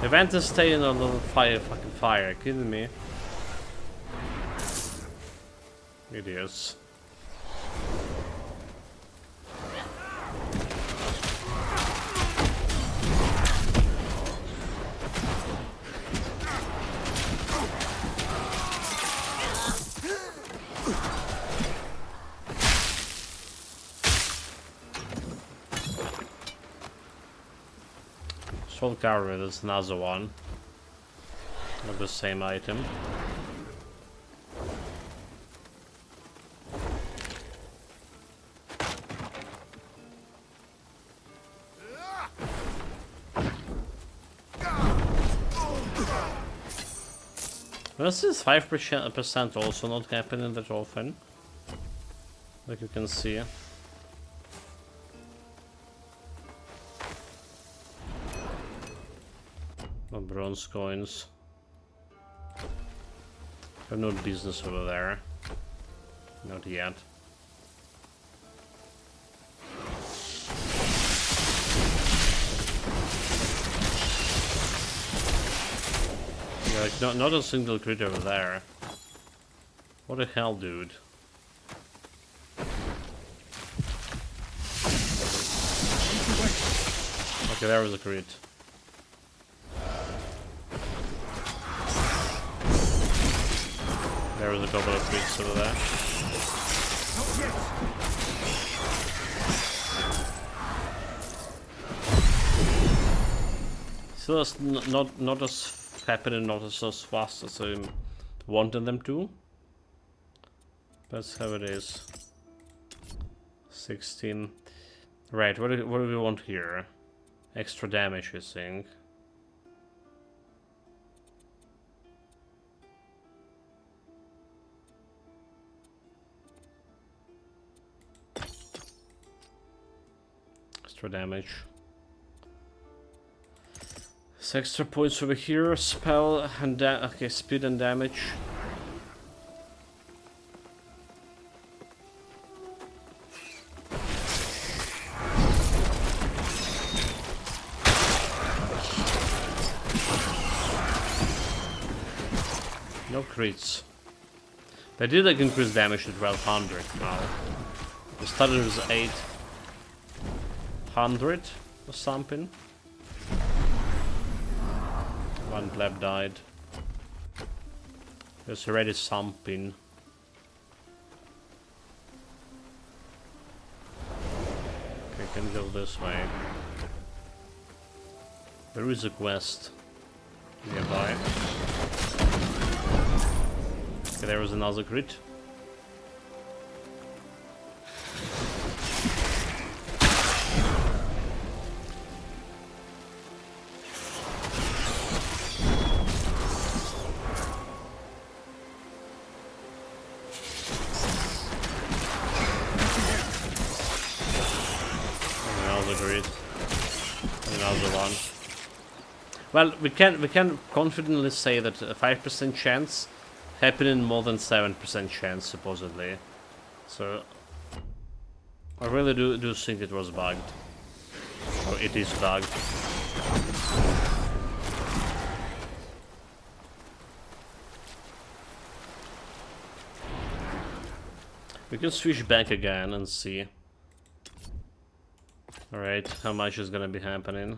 Event is staying on the fucking fire. Kidding me? It is. Soul Carrier, there's another one of the same item. This is 5% also not happening that often, like you can see. No bronze coins. Have no business over there. Not yet. Yeah, like not a single crit over there. What the hell, dude? Okay, there was a crit. There was a couple of crits over there. Still it's not as happening, not as fast as I wanted them to. That's how it is. 16. Right, what do we want here? Extra damage, I think. Extra damage. It's extra points over here. Spell and okay, speed and damage. No crits. They did like increase damage to 1200 now. The started was 800 or something. One pleb died. There's already something. Okay, can go this way. There is a quest nearby. Okay, there was another crit. Another one. Well, we can confidently say that a 5% chance happening more than 7% chance supposedly. So I really do think it was bugged. Or it is bugged. We can switch back again and see. Alright, how much is gonna be happening?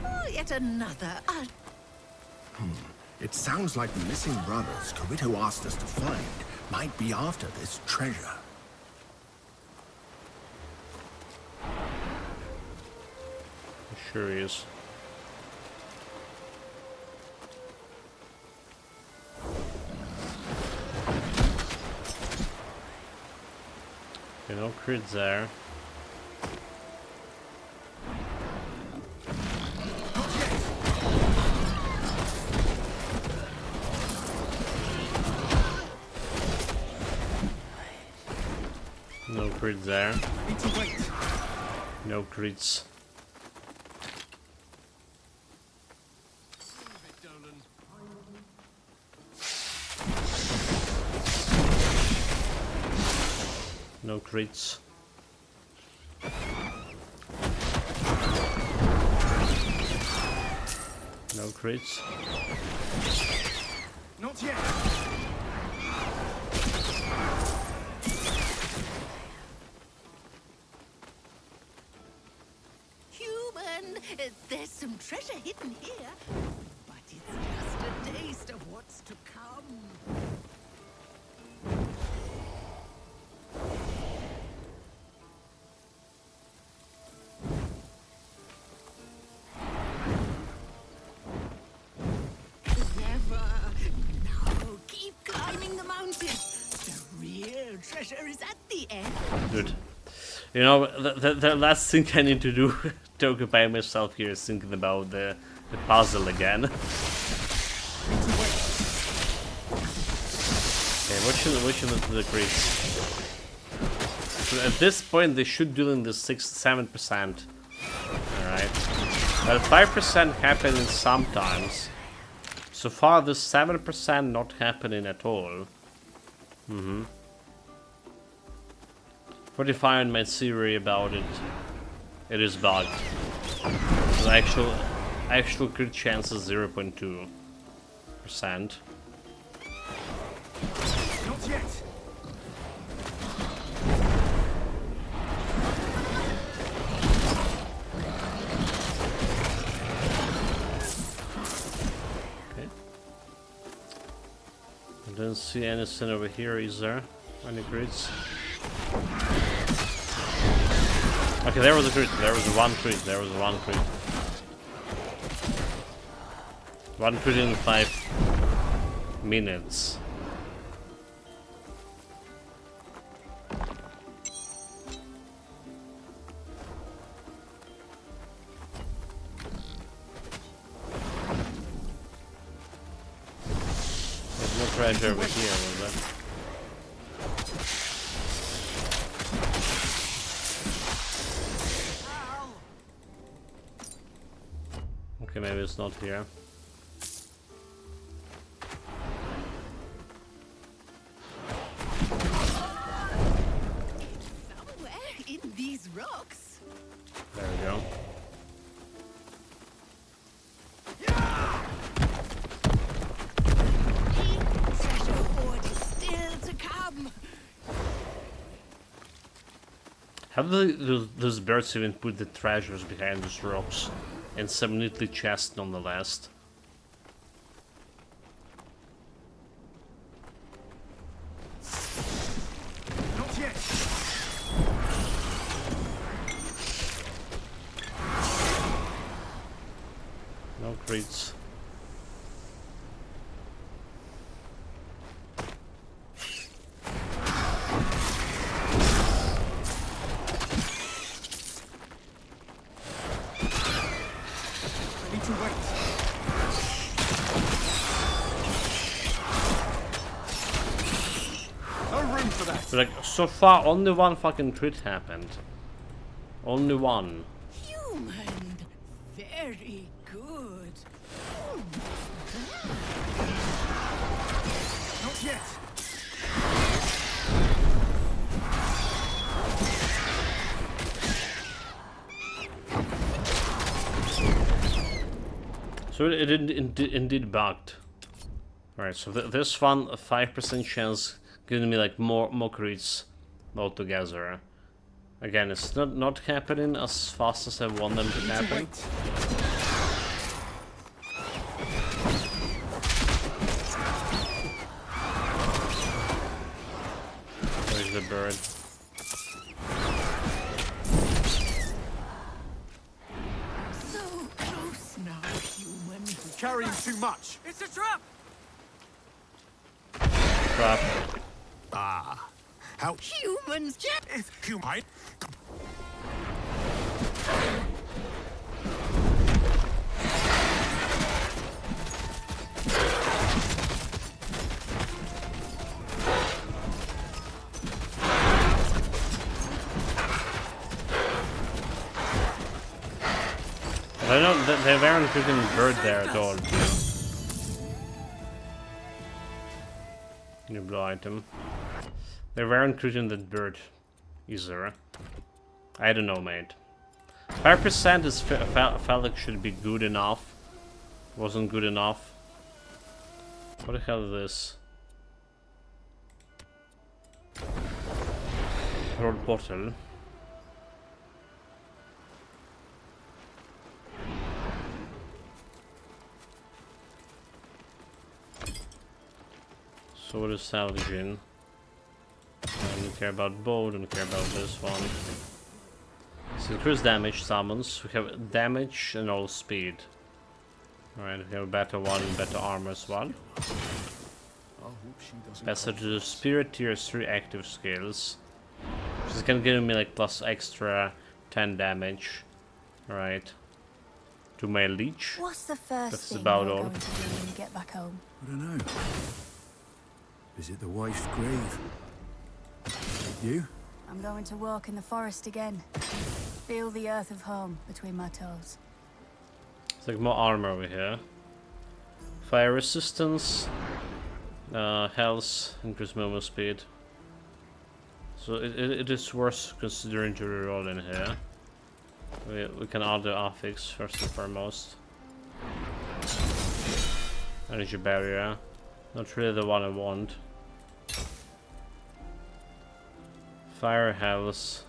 Oh, yet another. It sounds like the missing brothers Kirito asked us to find might be after this treasure. It sure is. Okay, no crits there. No crits there. Need to wait. No crits. No crits. No crits. Not yet. Human, there's some treasure hidden here, but it's just a taste of what's to come. Treasure is at the end. Good. You know, the last thing I need to do to occupy myself here is thinking about the puzzle again. Okay, watching the crits. So at this point, they should do in the 7%. Alright. Well, 5% happening sometimes. So far, the 7% not happening at all. Fortifying my theory about it, it is bugged. The actual crit chance is 0.2%. Not yet. Okay. I don't see anything over here, is there? Any crits? Okay, there was a crit. There was one crit. There was one crit. One crit in 5 minutes. There's no treasure over here, was there? Okay, maybe it's not here. Somewhere in these rocks. There we go. The treasure hoard is still to come. How do those birds even put the treasures behind those rocks? And some neatly chest nonetheless. Not yet. No crits. end for that. But like, so far, only one fucking crit happened. Only one. Human. Very good. Not yet. So it indeed bugged. Alright, so this one, a 5% chance, giving me like more crits altogether. Again, it's not happening as fast as I want them to happen. Where's the bird? So close now, human. Carrying too much. It's a trap! Crap. Ah. How Humans. if you might. I don't. They weren't putting bird there at all. New blue item. They weren't including the bird either. I don't know, mate. 5% is felt like should be good enough. Wasn't good enough. What the hell is this? Road portal. So what is salvaging? I don't care about bow, don't care about this one. So increase damage summons. We have damage and all speed. Alright, we have a better one and better armor as well. Passage to Spirit Tier 3 active skills. Which is gonna give me like plus extra 10 damage. Alright. To my leech. What's the first That's thing about you're all. going to do when you get back home? I don't know. Visit the wife's grave. You? I'm going to walk in the forest again. Feel the earth of home between my toes. It's like more armor over here. Fire resistance, health, increased movement speed. So it is worth considering to reroll in here. We can add the affix first and foremost. Energy barrier, not really the one I want. Fire health.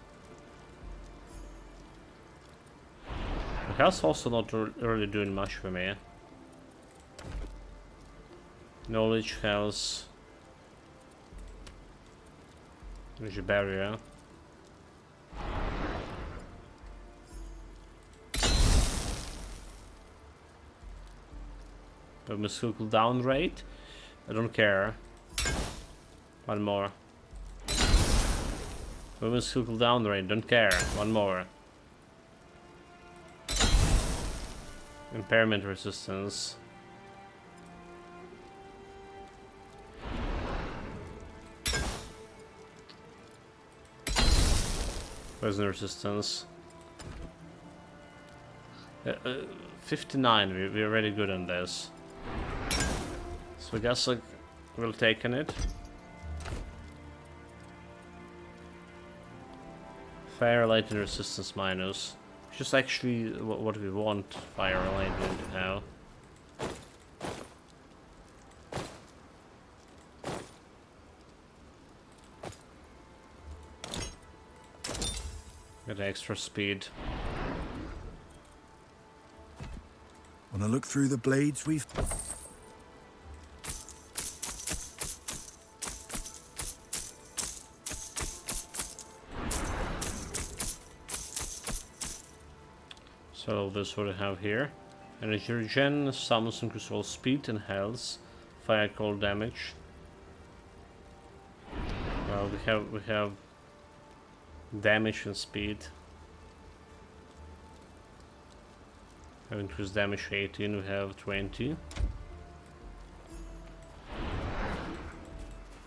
The health's also not really doing much for me. Knowledge, health. Energy barrier. My skill cooldown rate. I don't care. One more. Women's skill cooldown rate, don't care. One more. Impairment resistance. Poison resistance. 59, we're really good on this. So I guess like we'll take on it. Fire related resistance minus. Which is actually what we want fire related to have. Get extra speed. Wanna look through the blades we've... So this is what I have here. Energy regen, summons and increase all speed and health, fire cold damage. Well, we have damage and speed. We have increased damage 18. We have 20.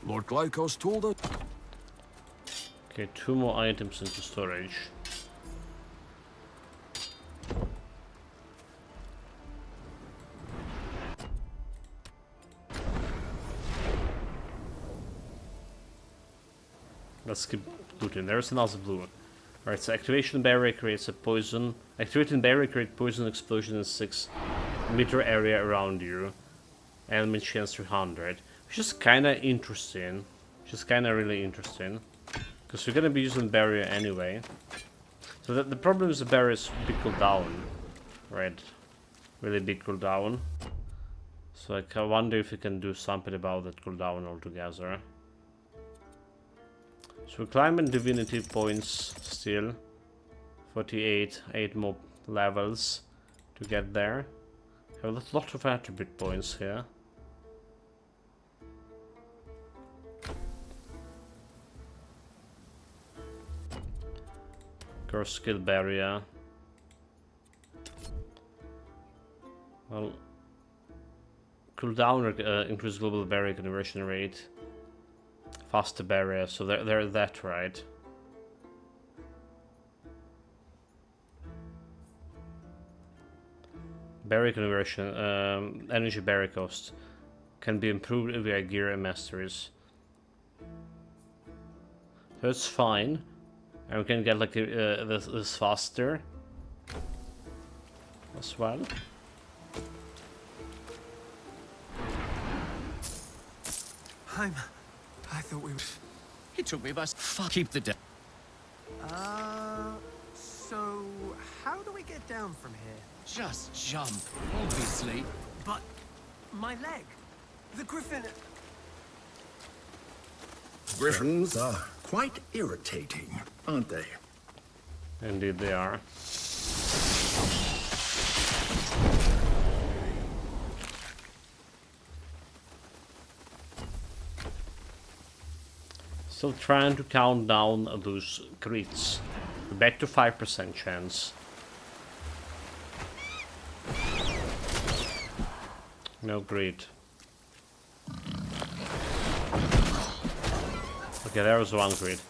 Lord Glaucus told us. Okay, 2 more items into storage. Let's keep looting. There's another blue. Alright, so activation barrier creates a poison. Activating barrier creates poison explosion in 6-meter area around you. Enemy chance 300. Which is kinda interesting. Which is kinda really interesting. Because we're gonna be using barrier anyway. So the problem is the barrier is big cooldown. Right. Really big cooldown. So I wonder if we can do something about that cooldown altogether. So we're climbing divinity points still. 48, 8 more levels to get there. Have a lot of attribute points here. Curse skill barrier. Well, cooldown increase global barrier conversion rate. Faster barrier, so they're that right. Barrier conversion, energy barrier cost can be improved via gear and masteries. So it's fine, and we can get like this faster as well. I thought we... He took me by... Fuck. Keep the... So... how do we get down from here? Just jump, obviously. But... my leg! The griffin... Griffins are quite irritating, aren't they? Indeed they are. Still trying to count down those crits. Back to 5% chance. No crit. Okay, there was one crit.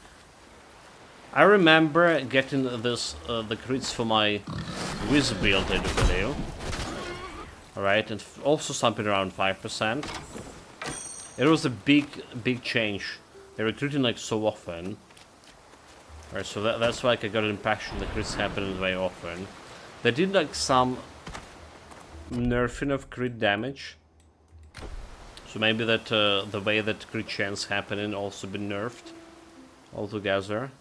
I remember getting this the crits for my Wiz build, I do believe. Alright, and also something around 5%. It was a big change. They're recruiting like so often. Alright, so that's why I got an impression that crits happen very often. They did like some nerfing of crit damage. So maybe that the way that crit chance happening also been nerfed altogether.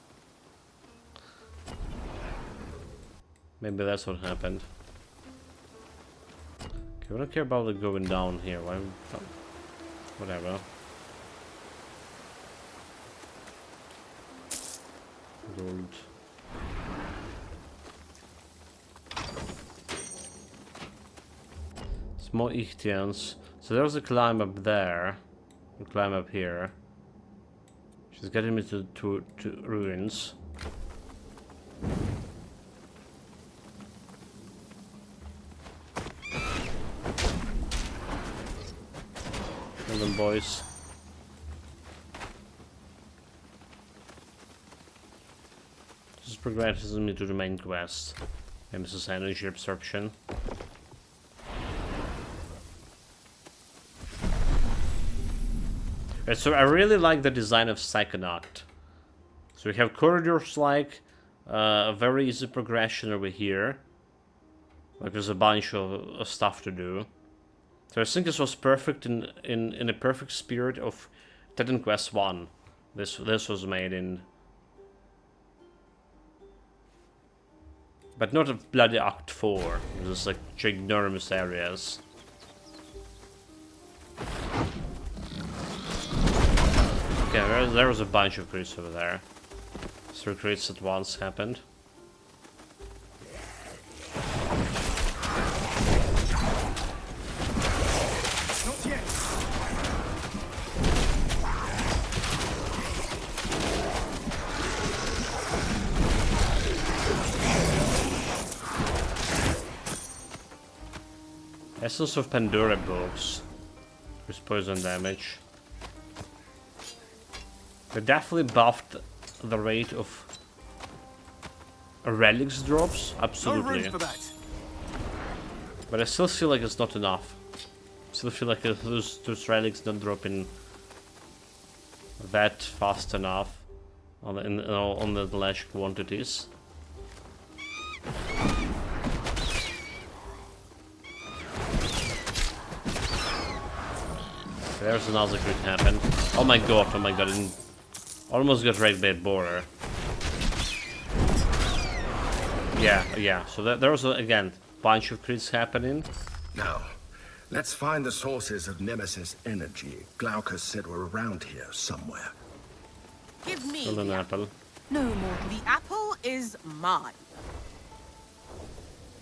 Maybe that's what happened. Okay, we don't care about it going down here. Why? Oh, whatever. Gold. Small Ichthyians. So there's a climb up there. A climb up here. She's getting me to ruins. Kill them, boys. This progresses me to the main quest. And this is energy absorption. Right, so I really like the design of Psychonaut. So we have corridors like a very easy progression over here. Like there's a bunch of stuff to do. So I think this was perfect in a perfect spirit of Titan Quest 1. This was made in. But not a bloody Act 4. There's like ginormous areas. Okay, there was a bunch of crits over there. 3 crits at once happened. Not yet. Essence of Pandora books with poison damage. They definitely buffed the rate of relics drops? Absolutely. No room for that. But I still feel like it's not enough. Still feel like those relics don't drop in that fast enough on the large quantities. There's another crit happen. Oh my god, almost got raped by a boar. Yeah, so there was again bunch of crits happening. Now, let's find the sources of Nemesis energy. Glaucus said were around here somewhere. Give me Hold an the apple. No more. The apple is mine.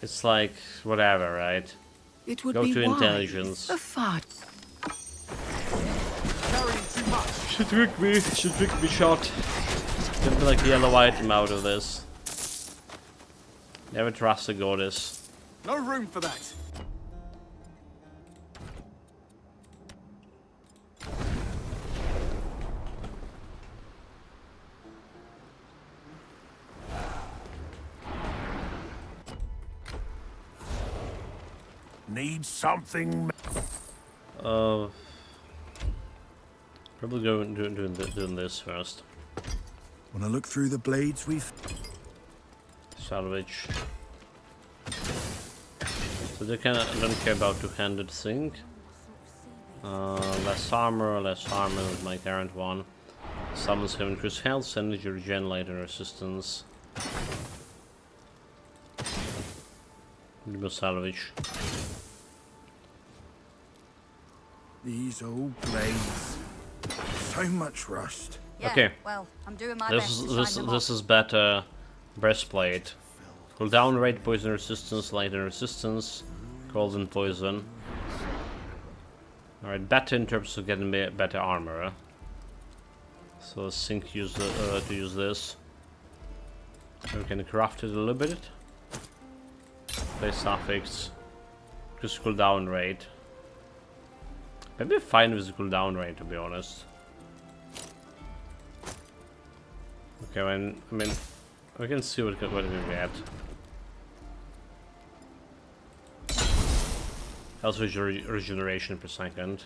It's like whatever, right? It would Go be to wise. intelligence. A fart. She tricked me, shot. Get like yellow item out of this. Never trust a goddess. No room for that. Need something. Probably doing this first. Wanna look through the blades we've... Salvage. So they don't care about two-handed thing. Less armor with my current one. Summons have increased health, energy regen, light and resistance. Give me salvage. These old blades. So much rust. Yeah, Okay. well, I'm doing my best to shine them This is better. Breastplate. Cooldown rate, poison resistance, light and resistance, cold and poison. Alright, better in terms of getting better armor. So let's think to use this. We can craft it a little bit. Place suffix. Just cooldown rate. Maybe fine with the cooldown rate, to be honest. Okay, I mean, we can see what we get. Health regeneration per second.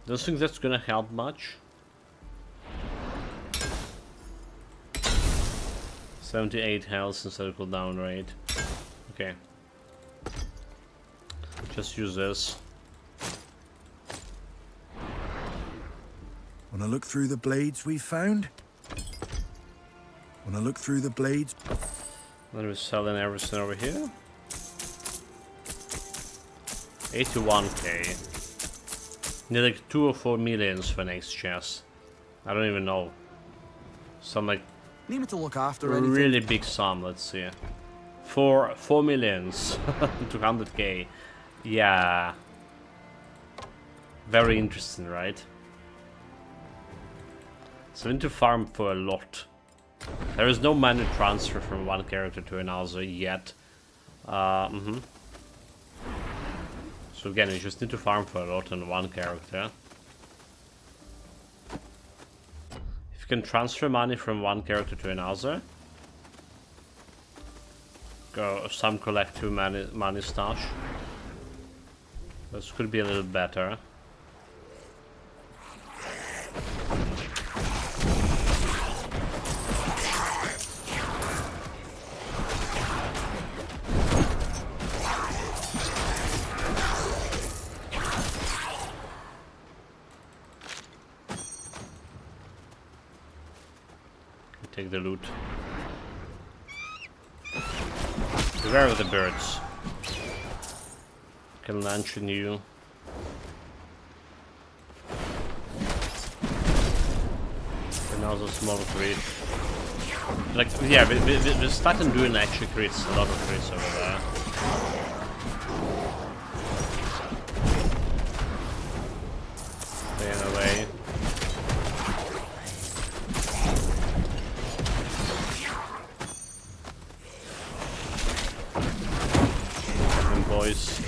Don't think that's gonna help much. 78 health instead of cooldown rate. Okay. Just use this. Wanna look through the blades we found? Wanna look through the blades? Then we're selling everything over here. 81k. Need like 2 or 4 millions for next chest. I don't even know. Some like Need me to look after anything? really big sum. Let's see. 4 millions. 200k. Yeah. Very interesting, right? So we need to farm for a lot. There is no money transfer from one character to another yet. So again, you just need to farm for a lot on one character. If you can transfer money from one character to another, some collective money stash. This could be a little better. Take the loot. Where are the birds? Can launch a new. Another small crit. Like, yeah, we're starting doing actually crits, a lot of crits over there. Staying away. Boys.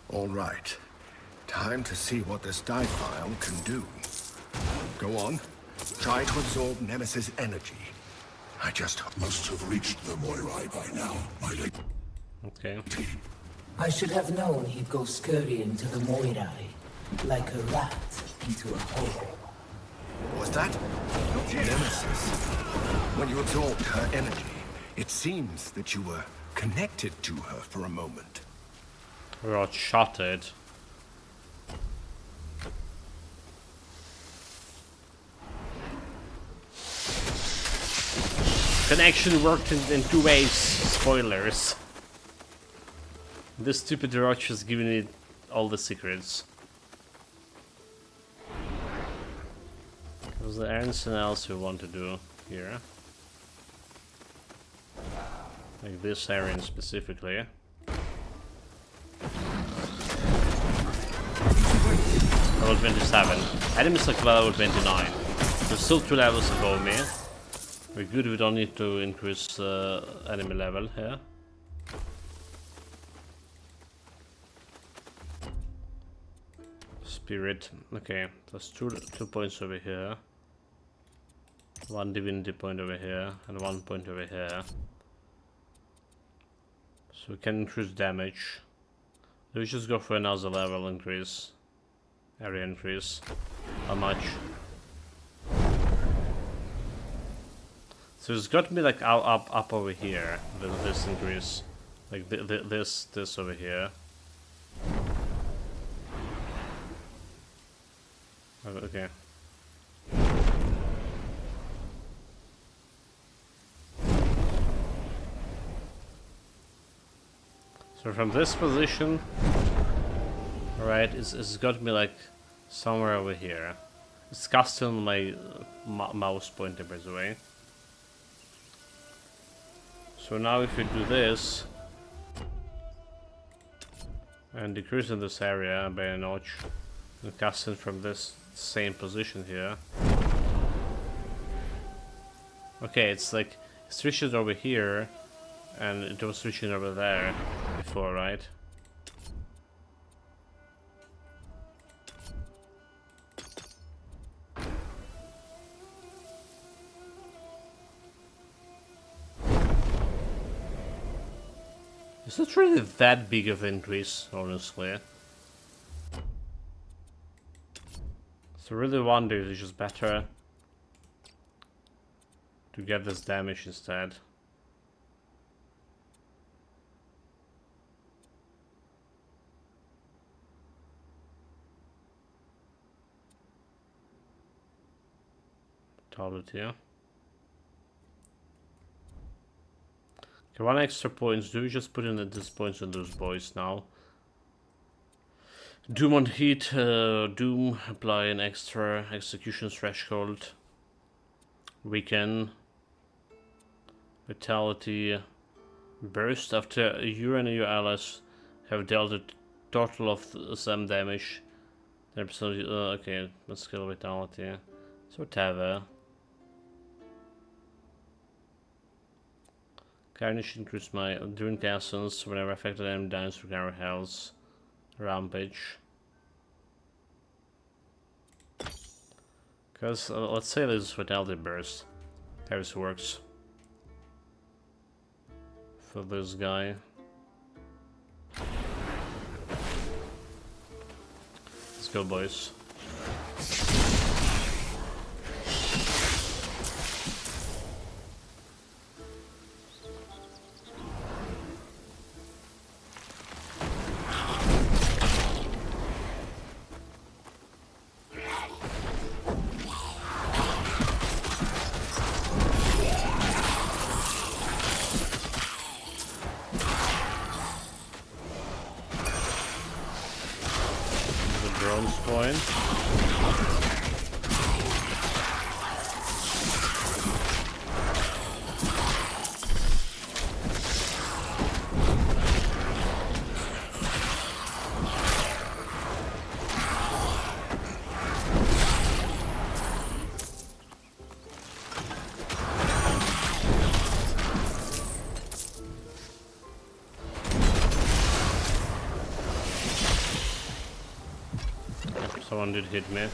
All right. Time to see what this diphile can do. Go on. Try to absorb Nemesis energy. I just must have reached the Moirai by now, my lady. Okay. I should have known he'd go scurrying to the Moirai, like a rat into a hole. Was that Nemesis? When you absorbed her energy, it seems that you were connected to her for a moment. We got shotted. Connection worked in two ways. Spoilers. This stupid roach is giving it all the secrets. Was there anything else you want to do here? Like this area specifically. Level 27. Enemies like level 29. There's still 2 levels above me. We're good, we don't need to increase enemy level here. Spirit. Okay, there's two points over here. 1 divinity point over here, and 1 point over here. So we can increase damage. We just go for another level increase. Area increase. How much? So it's got to be like up over here with this increase. Like this over here. Okay. So from this position, right, it's got to be like somewhere over here. It's casting my mouse pointer, by the way. So now if we do this and decrease in this area by a notch and cast it from this same position here. Okay, it's like it's reaching over here and it was reaching over there before, right? It's not really that big of an increase, honestly. So I really wonder if it's just better to get this damage instead. Tablet here. Okay, 1 extra points. Do we just put in these points on those boys now? Doom on heat. Doom. Apply an extra execution threshold. Weaken. Vitality. Burst. After you and your allies have dealt a total of some damage. Okay, let's skill vitality. So whatever. Carnage increase my during castles whenever affected enemy dies to recover health. Rampage. Because let's say this is Vitality Burst. How this works. For this guy. Let's go, boys. Someone did hit me.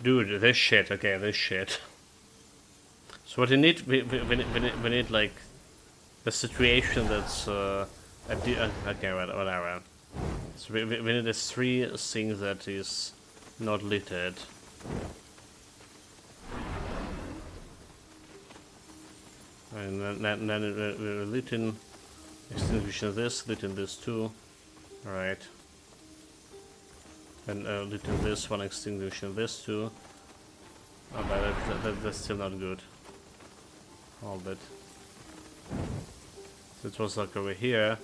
Dude, this shit. Okay, this shit. So what we need, we need like the situation that's at the okay, whatever. So we need a 3 thing that is not littered. And then we're lit in extinguishing this, lit in this too. Alright. And lit in this one, extinguishing this too. Oh, but that's still not good. All that. So it was like over here.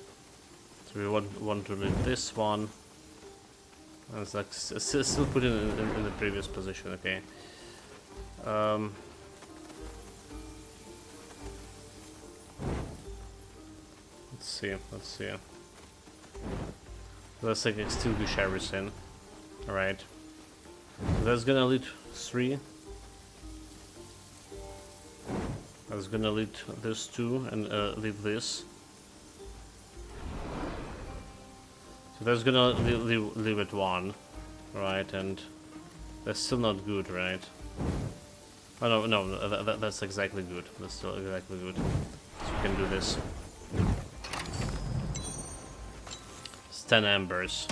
So we want to lit this one. And it's like still put it in the previous position. Okay. Let's see. Let's see. Let's like extinguish everything. All right. So that's gonna lit 3. I was gonna lit this 2 and leave this. So that's gonna leave it 1, right? And that's still not good, right? Oh no, that's exactly good. That's still exactly good. So we can do this. It's 10 embers.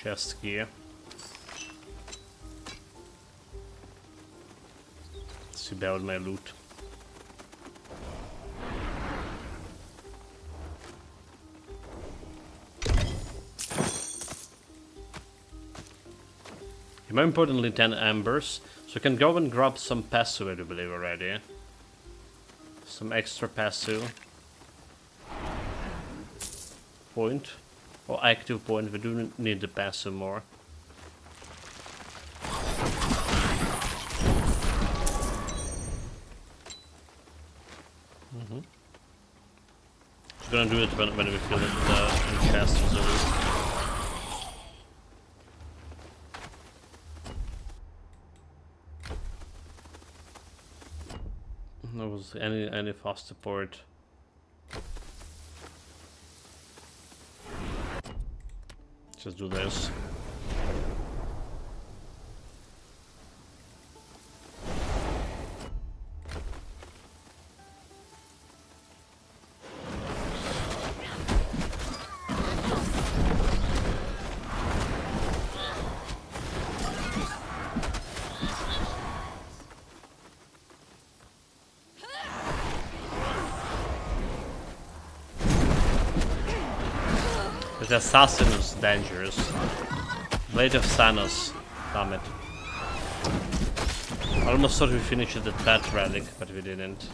Chest gear. Let's see about my loot. More importantly, 10 embers. So I can go and grab some passive, I do believe already. Some extra passive. Point. Or active point, we do need the passive more. Just gonna do it when we feel that the chest is over. There was any fast support. Just do this. The assassin is dangerous. Blade of Thanos. Damn it. I almost thought we finished the Bat Relic, but we didn't.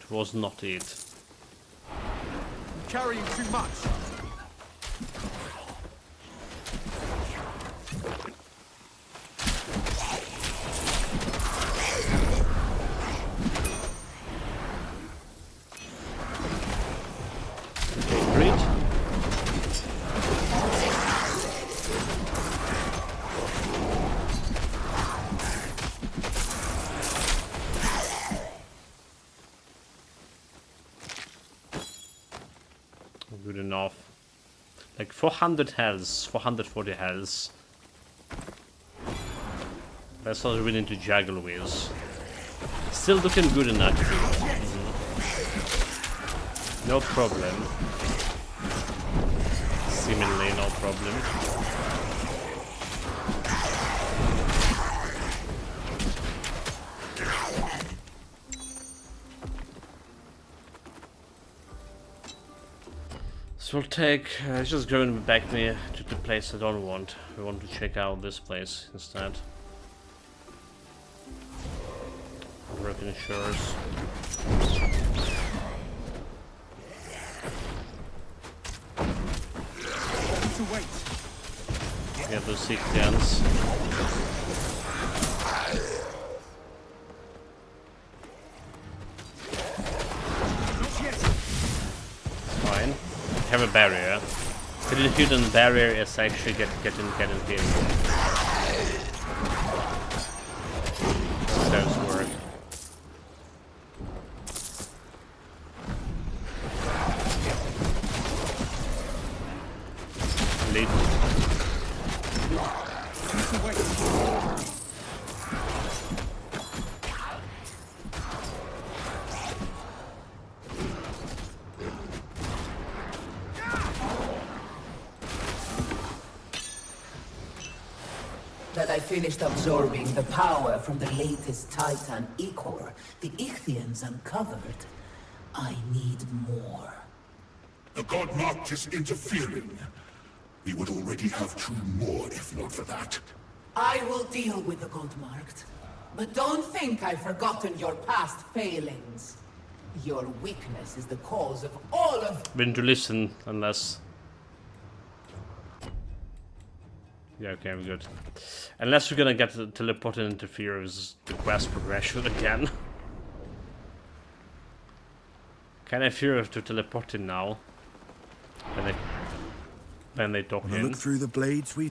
It was not it. Carrying too much. Good enough. Like 400 health, 440 health. That's all we need to juggle with. Still looking good enough. No problem. Seemingly no problem. So we'll take, just going back me to the place I don't want. We want to check out this place instead. Broken Shores. Better wait. Get those Ichthyans. Fine. Have a barrier. The hidden barrier is actually getting here. Does work. Lead. That I finished absorbing the power from the latest Titan Ichor the Ichthyans uncovered. I need more. The God Marked is interfering. We would already have 2 more if not for that. I will deal with the Gold Marked. But don't think I've forgotten your past failings. Your weakness is the cause of all of... Been to listen, unless... Yeah, okay, we're good. Unless we're gonna get teleported interferes the quest progression again. Can I fear to teleport in now? When they talk in. Look through the blades we...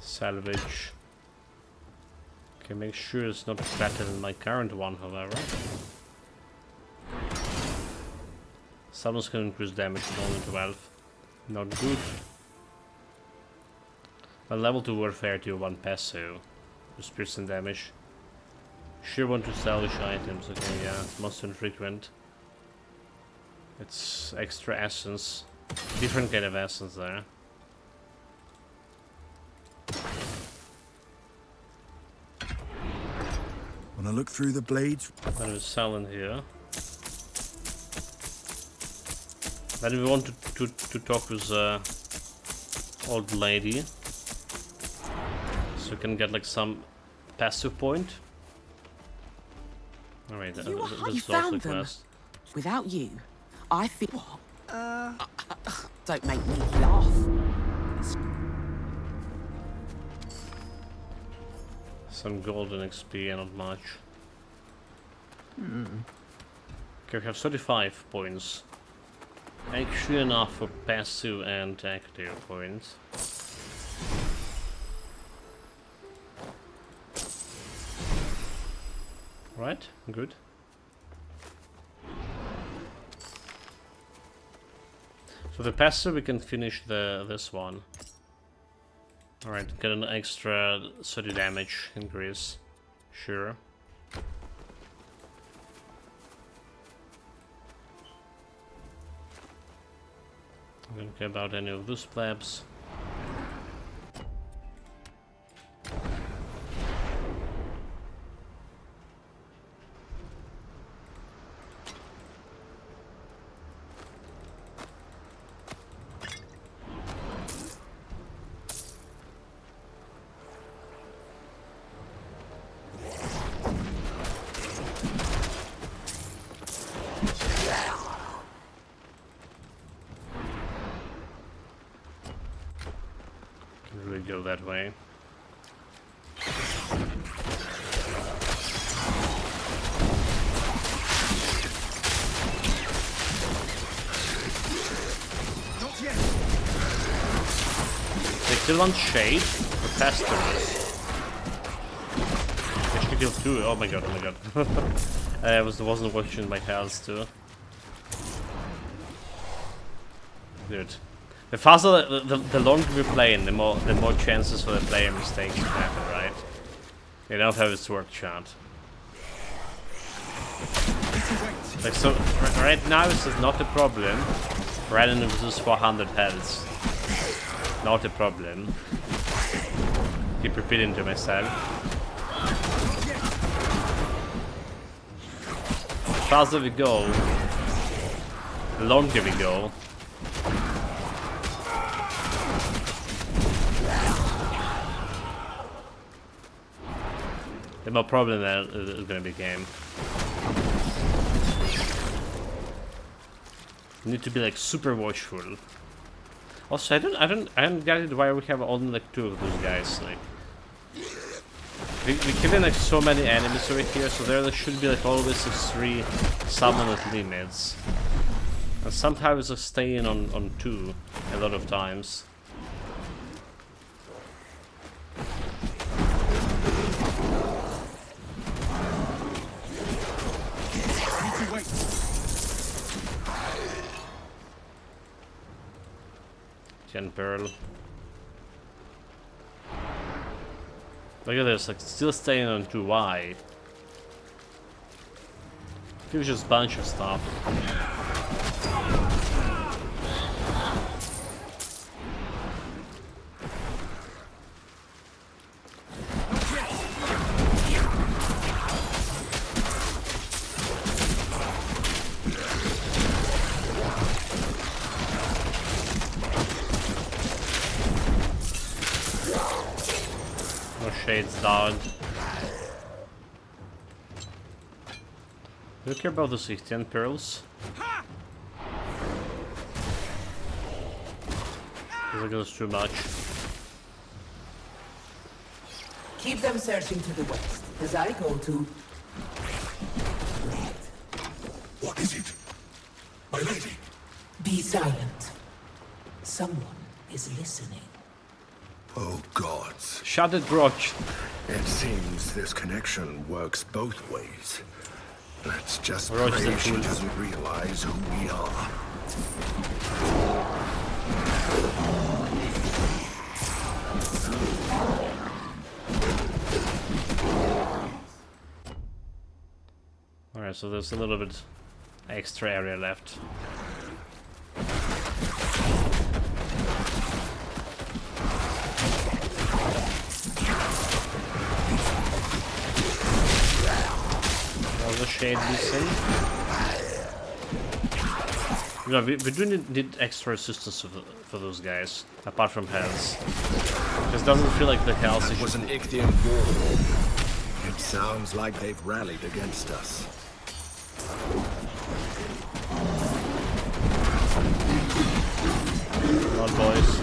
Salvage. Okay, make sure it's not better than my current one, however. Someone's gonna increase damage to only 12. Not good. A level 2 warfare to 1 peso. Just piercing damage. Sure want to salvage items. Okay, yeah, it's most infrequent. It's extra essence. Different kind of essence there. Wanna look through the blades? Then we sell in here. Then we want to talk with old lady. So we can get like some passive point. Alright, this is also quest. Without you, I feel... Don't make me laugh. Some golden XP, not much. Okay, we have 35 points. Actually enough for passive and active points. Right, good. So the passive we can finish this one. Alright, get an extra 30 damage increase. Sure. I don't care about any of those plebs. Go that way. They still want shade for pestilence. Actually killed 2. Oh my god, oh my god. I wasn't watching my health too. Good. The faster, the longer we play, the more chances for the player mistakes to happen, right? You know how this works, chat. Like so, right now this is not a problem. Raiden versus 400 health, not a problem. Keep repeating to myself. The faster we go, the longer we go. The more problem that is going to be game. You need to be like super watchful. Also, I don't get it why we have only like 2 of those guys. Like, we kill like so many enemies over here, so there should be like always 3 summoned limits. And sometimes I stay in on 2 a lot of times. Gen Pearl. Look at this, like still staying on 2. Why? It was just a bunch of stuff. Shades down. Do you care about the 16 pearls? Because it goes too much. Keep them searching to the west, as I go to... What is it? My lady? Be silent. Someone is listening. Oh gods. Shut it, Grotch. It seems this connection works both ways. Let's just Roach pray the she fool. doesn't realize who we are. Alright, so there's a little bit extra area left. The shade missing. No, we do need extra assistance for those guys, apart from health. Just doesn't feel like the health That was an Ichthian war. It sounds like they've rallied against us. Come on, boys.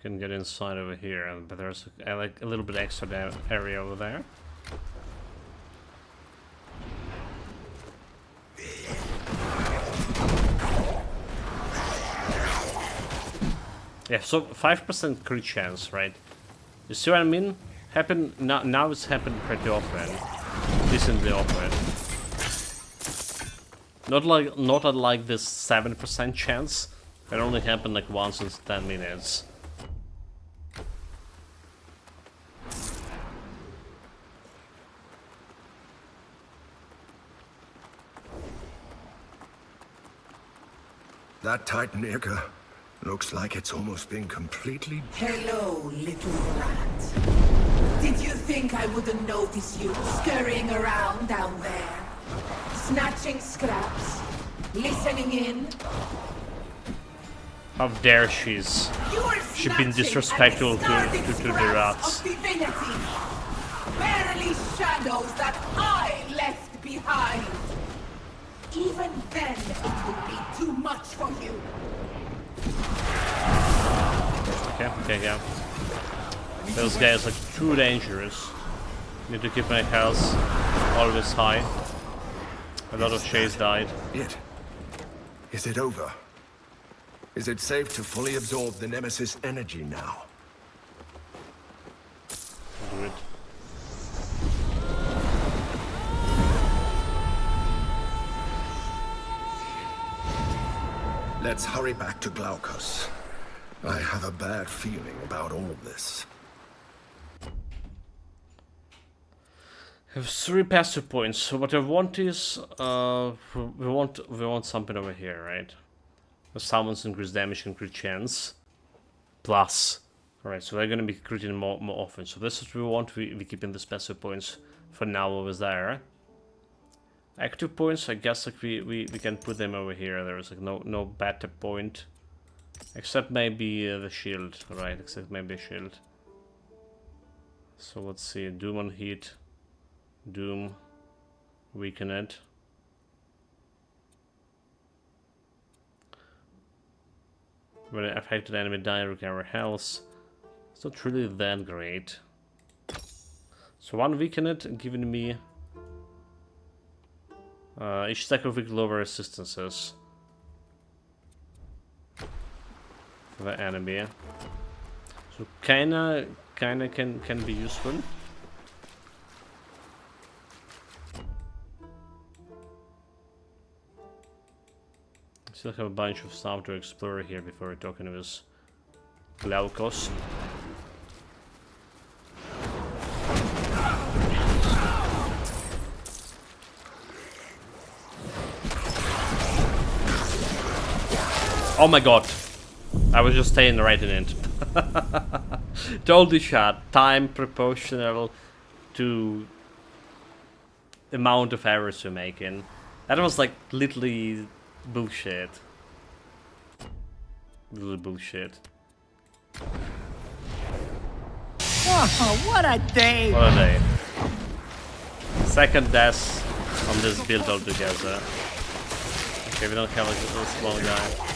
Can get inside over here, but there's like a little bit extra area over there. Yeah, so 5% crit chance, right? You see what I mean? Now it's happened pretty often, decently often. Not like this 7% chance. It only happened like once in 10 minutes. That Titanica looks like it's almost been completely... Hello, little rat. Did you think I wouldn't notice you scurrying around down there? Snatching scraps? Listening in? How dare she's been disrespectful to the rats. Barely shadows that I left behind. Even then, it would be too much for you. Okay, yeah. Those guys are too dangerous. Need to keep my health always high. A lot of Shays died. Is it over? Is it safe to fully absorb the Nemesis energy now? Do it. Let's hurry back to Glaukos. I have a bad feeling about all this. I have 3 passive points. So what I want is we want something over here, right? The summons increase damage and crit chance. Plus. Alright, so we're gonna be critting more often. So this is what we want. We keep in the passive points for now over there. Active points, I guess like we can put them over here. There's like no better point. Except maybe the shield, right? Except maybe a shield. So let's see, Doom on Heat, Doom, weaken it. When an affected enemy die, recover health. It's not really that great. So one weaken it, giving me each stack of weak lower resistances for the enemy. So kinda can be useful. Still have a bunch of stuff to explore here before we're talking with Glaukos. Oh my god, I was just staying right in it. Totally shot. Time proportional to amount of errors you're making. That was like literally bullshit. Literally bullshit. Oh, what a day! What a day. Second death on this build altogether. Okay, we don't have a little small guy.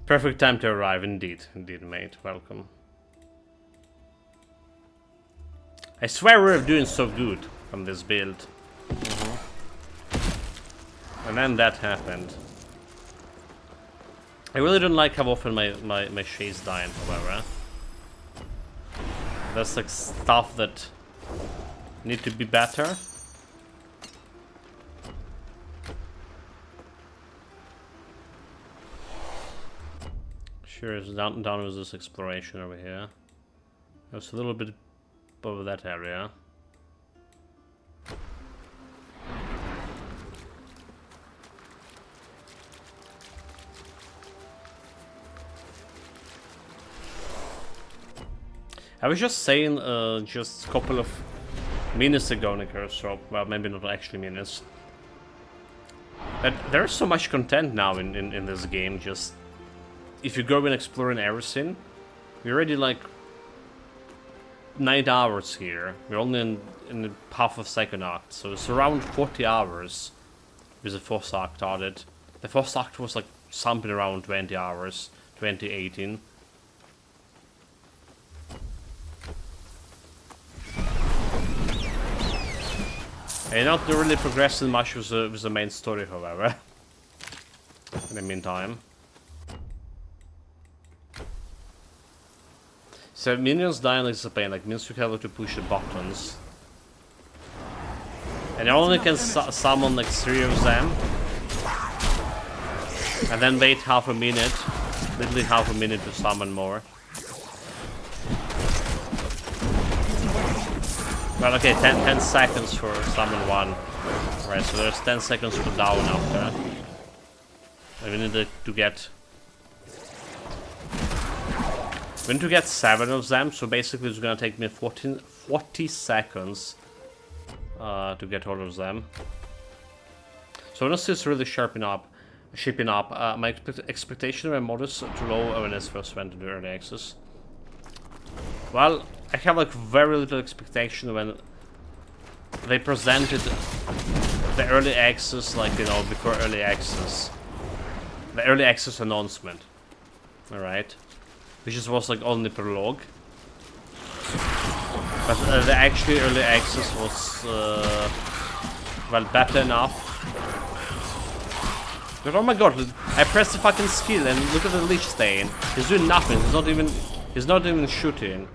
Perfect time to arrive, indeed. Indeed, mate. Welcome. I swear we're doing so good on this build. And then that happened. I really don't like how often my shades die, however. That's like stuff that need to be better. Sure, it's down with this exploration over here. There's a little bit over that area. I was just saying just a couple of minutes ago, Nicholas, or well, maybe not actually minutes, that there's so much content now in this game. Just if you go and exploring everything, we're already like 9 hours here. We're only in the half of second act, so it's around 40 hours with the first act added. The first act was like something around 20 hours, 2018. And not really progressing much with the main story, however. In the meantime. So minions dying is a pain, like means you have to push the buttons. And you only can summon like 3 of them. And then wait half a minute, literally half a minute to summon more. Well, okay, 10 seconds for summon 1. Right, so there's 10 seconds to down after. And we need to get... We need to get 7 of them, so basically it's gonna take me 40 seconds to get all of them. So once it's really shipping up, my expectation were modest to low when it first went to the early access. Well, I have like very little expectation when they presented the early access, like, you know, before early access. The early access announcement. Alright. Which was like only prologue. But the actually early access was, well, better enough. But oh my god, I pressed the fucking skill and look at the Lich Stain. He's doing nothing, he's not even shooting.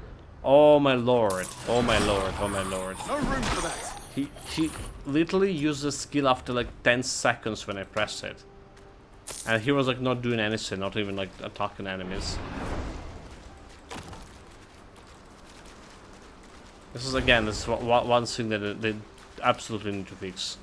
Oh my lord, oh my lord, oh my lord. No room for that. He literally used the skill after like 10 seconds when I pressed it. And he was like not doing anything, not even like attacking enemies. This is again, this is one thing that they absolutely need to fix.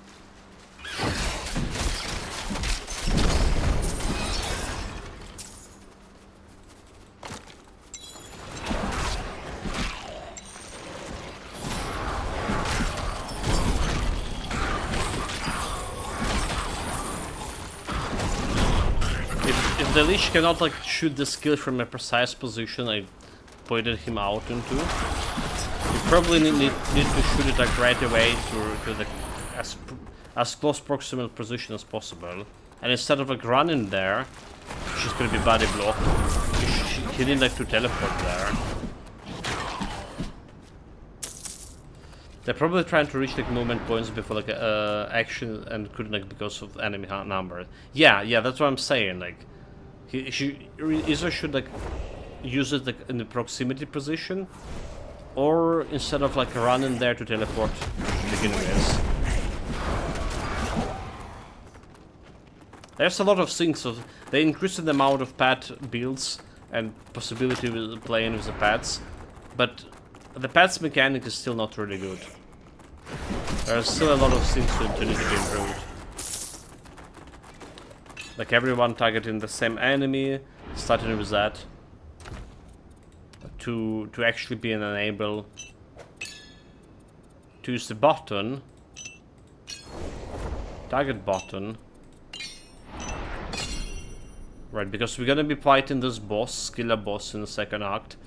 the Lich cannot like shoot the skill from a precise position I pointed him out into. You probably need to shoot it like right away to the as close proximal position as possible. And instead of like running there, she's gonna be body blocked. He didn't like to teleport there. They're probably trying to reach like movement points before like action and couldn't like because of enemy number. Yeah, that's what I'm saying. Like, she either should like use it like in the proximity position, or instead of like running there to teleport to begin with. There's a lot of things. So they increased the amount of pet builds and possibility with playing with the pets, but the pets mechanic is still not really good. There's still a lot of things to need to be improved. Like everyone targeting the same enemy, starting with that. To actually be unable to use the button, target button. Right, because we're gonna be fighting this boss, killer boss in the second act.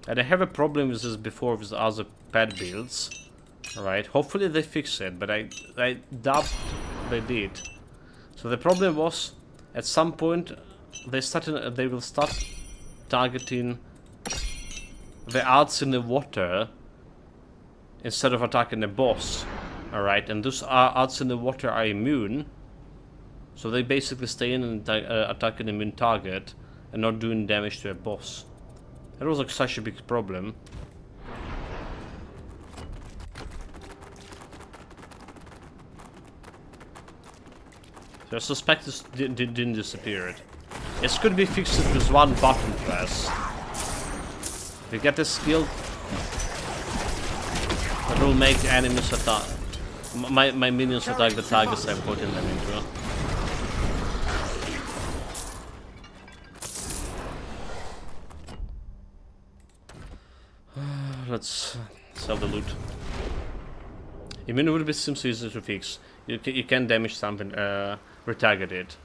And I have a problem with this before with other pet builds. Alright, hopefully they fix it, but I doubt they did. So the problem was, at some point, they will start targeting the arts in the water instead of attacking the boss. Alright, and those arts in the water are immune. So they basically stay in and attack an immune target and not doing damage to a boss. That was like such a big problem. So I suspect this didn't disappear. It could be fixed with one button press. If you get a skill that will make enemies attack, my minions attack the targets I'm putting them into. Let's sell the loot. Immune would be seems easy to fix. You can damage something, retarget it.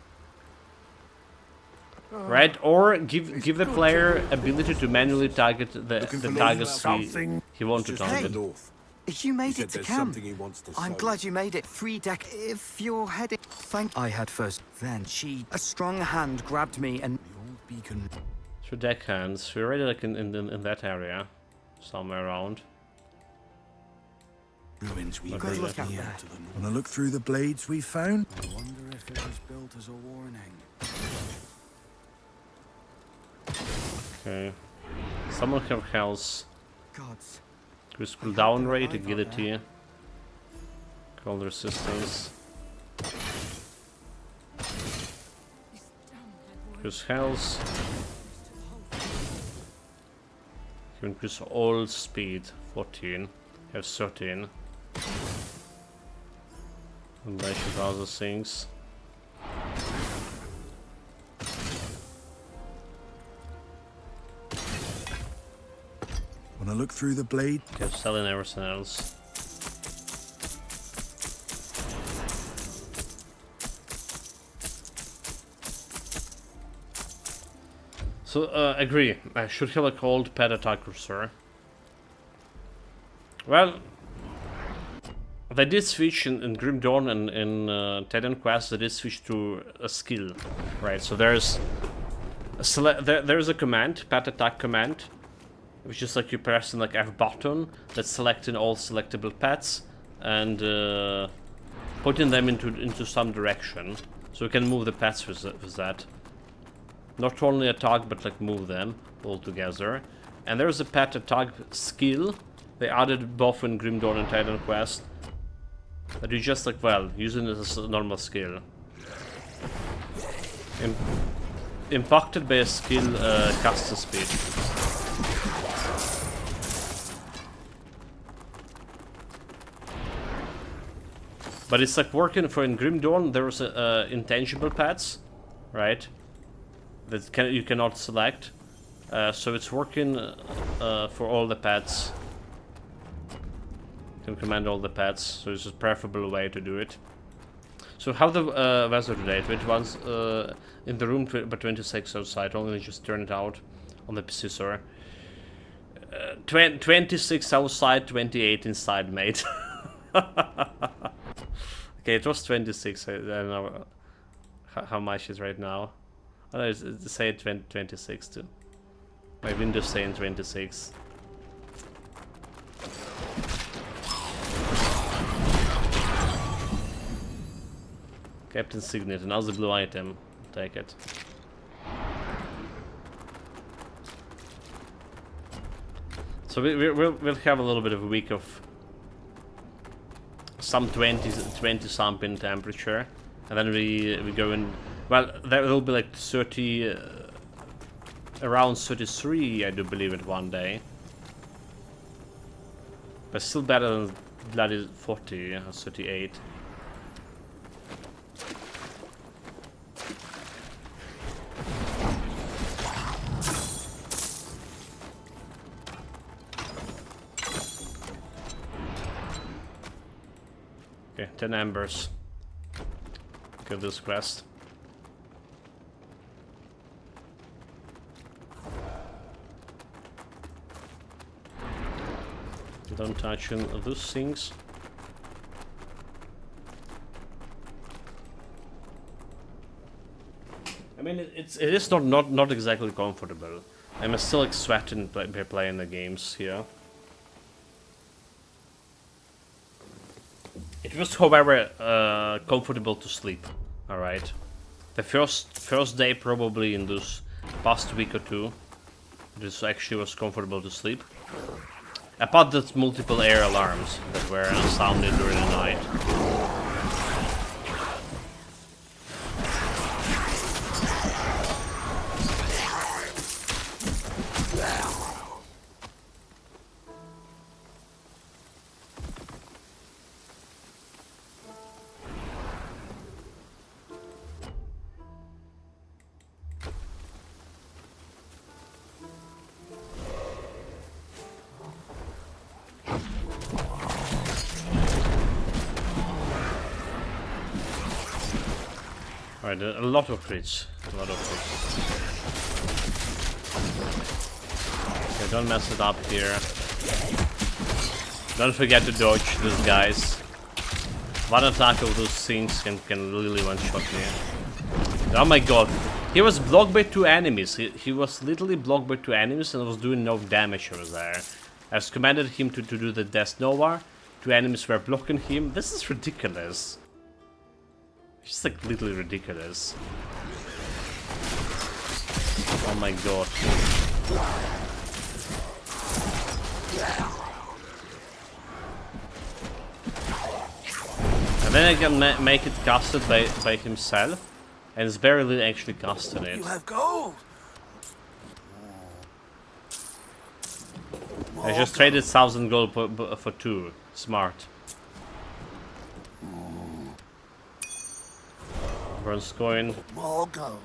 Right? Or give the player ability to manually target the targets he wants to target. You made it to camp. I'm glad you made it. Free deck. If you're heading, I had first. Then a strong hand grabbed me and beacon. Through deck hands. We're already like in that area, somewhere around. Ruins we Good look out there. Wanna look through the blades we found? I wonder if it was built as a warning. Okay. Someone have health. Gods. Increase cooldown rate, agility, cold resistance. Increase health. You increase all speed, 14. Have 13. Combination of other things. Wanna look through the blade? Kept selling everything else. So, agree. I should have a cold pet attacker, sir. Well, they did switch in Grim Dawn and in Titan Quest. They did switch to a skill, right? So there's a command, pet attack command, which is like you pressing like F button that's selecting all selectable pets and putting them into some direction, so you can move the pets with that. Not only attack, but like move them all together. And there's a pet attack skill. They added both in Grim Dawn and Titan Quest. That you just like, well, using it as a normal skill. Impacted by a skill caster speed. But it's like working for in Grim Dawn. There's intangible pets, right? That you cannot select. So it's working for all the pets. You can command all the pets, so it's a preferable way to do it. So how the weather today? 21 in the room, but 26 outside. Only just turn it out on the PC server. 26 outside, 28 inside, mate. Okay, it was 26. I don't know how much is right now. Oh, it's say 26 too. My Windows saying 26. Captain Signet, another blue item. Take it. So we'll have a little bit of a week of some 20 something temperature, and then we go in. Well, there will be like 30, around 33, I do believe it one day. But still better than bloody 40 or 38. Okay, 10 embers. Kill this quest. Don't touch those things. I mean, it is not exactly comfortable. I'm still like sweating playing the games here. It was, however, comfortable to sleep. All right, the first day probably in this past week or two, this actually was comfortable to sleep. Apart that multiple air alarms that were sounded during the night. Alright, a lot of crits. A lot of crits. Okay, don't mess it up here. Don't forget to dodge these guys. One attack of those things can really one-shot me. Oh my god. He was blocked by 2 enemies. He was literally blocked by 2 enemies and was doing no damage over there. I was commanded him to do the Death Nova. 2 enemies were blocking him. This is ridiculous. It's just like literally ridiculous. Oh my god. And then I can make it casted by himself, and it's barely actually casting it. You have gold. I just traded 1,000 gold for 2. Smart. Bronze coin. More gold.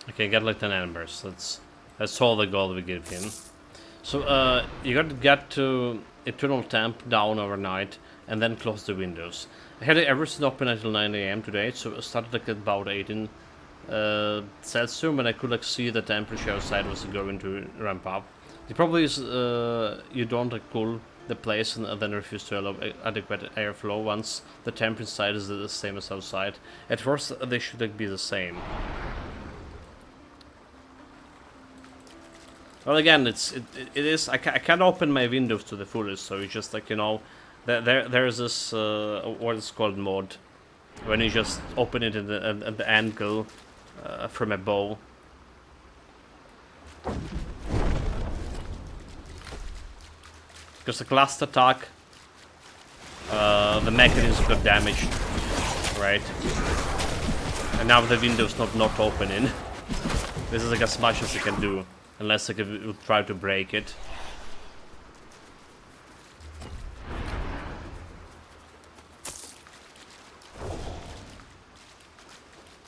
Okay, get like 10 embers. That's all the gold we give him. So you got to get to Eternal Temp down overnight and then close the windows. I had everything open until 9 AM today, so I started like at about 18 Celsius, and I could like see the temperature outside was going to ramp up. The problem is you don't like cool the place and then refuse to allow adequate airflow once the temp inside is the same as outside. At first they should like be the same. Well, again, it is. I can't open my windows to the fullest, so it's just like, you know, there's this what is called mod, when you just open it at the angle from above. Because the last attack, the mechanism got damaged, right? And now the window's not opening. This is like as much as you can do, unless I could try to break it.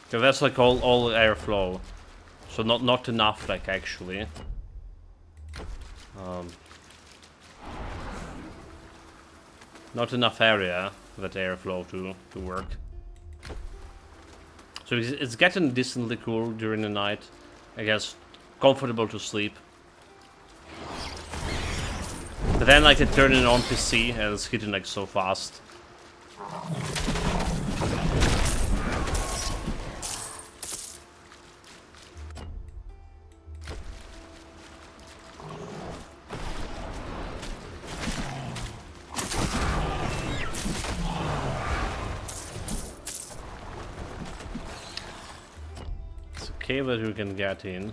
So that's like all airflow, so not enough, like, actually. Not enough area that airflow to work. So it's getting decently cool during the night. I guess comfortable to sleep. But then I can turn it on PC and it's hitting like so fast. Cave that we can get in.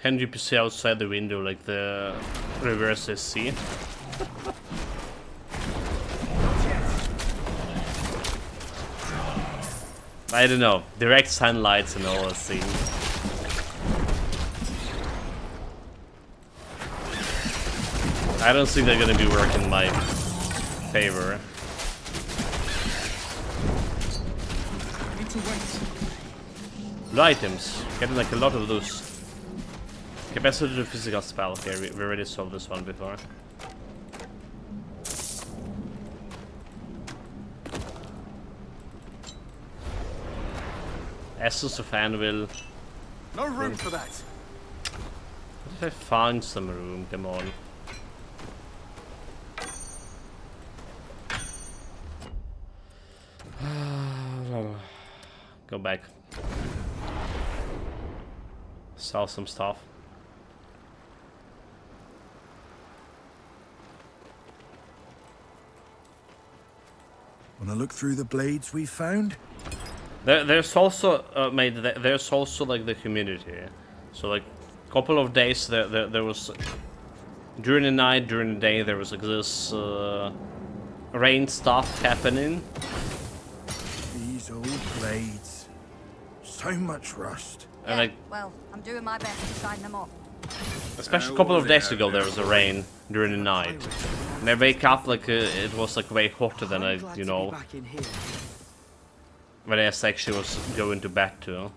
Can you see outside the window like the reverse SC? I don't know. Direct sunlights and all that thing. I don't think they're gonna be working in my favor. Blue items. Getting like a lot of those. Capacity to physical spell. Okay, we already solved this one before. Essence of Anvil. No room for that. What if I find some room? Come on. Go back. Sell some stuff. Wanna look through the blades we found? There's also there's also like the community. So like a couple of days there was during the night, during the day there was like this rain stuff happening. These old blades. So much rust. And like, well, I'm doing my best to shine them off. especially a couple of days ago there was a rain during the night. And I wake up like it was like way hotter than I, you know, when I actually was going to bed too.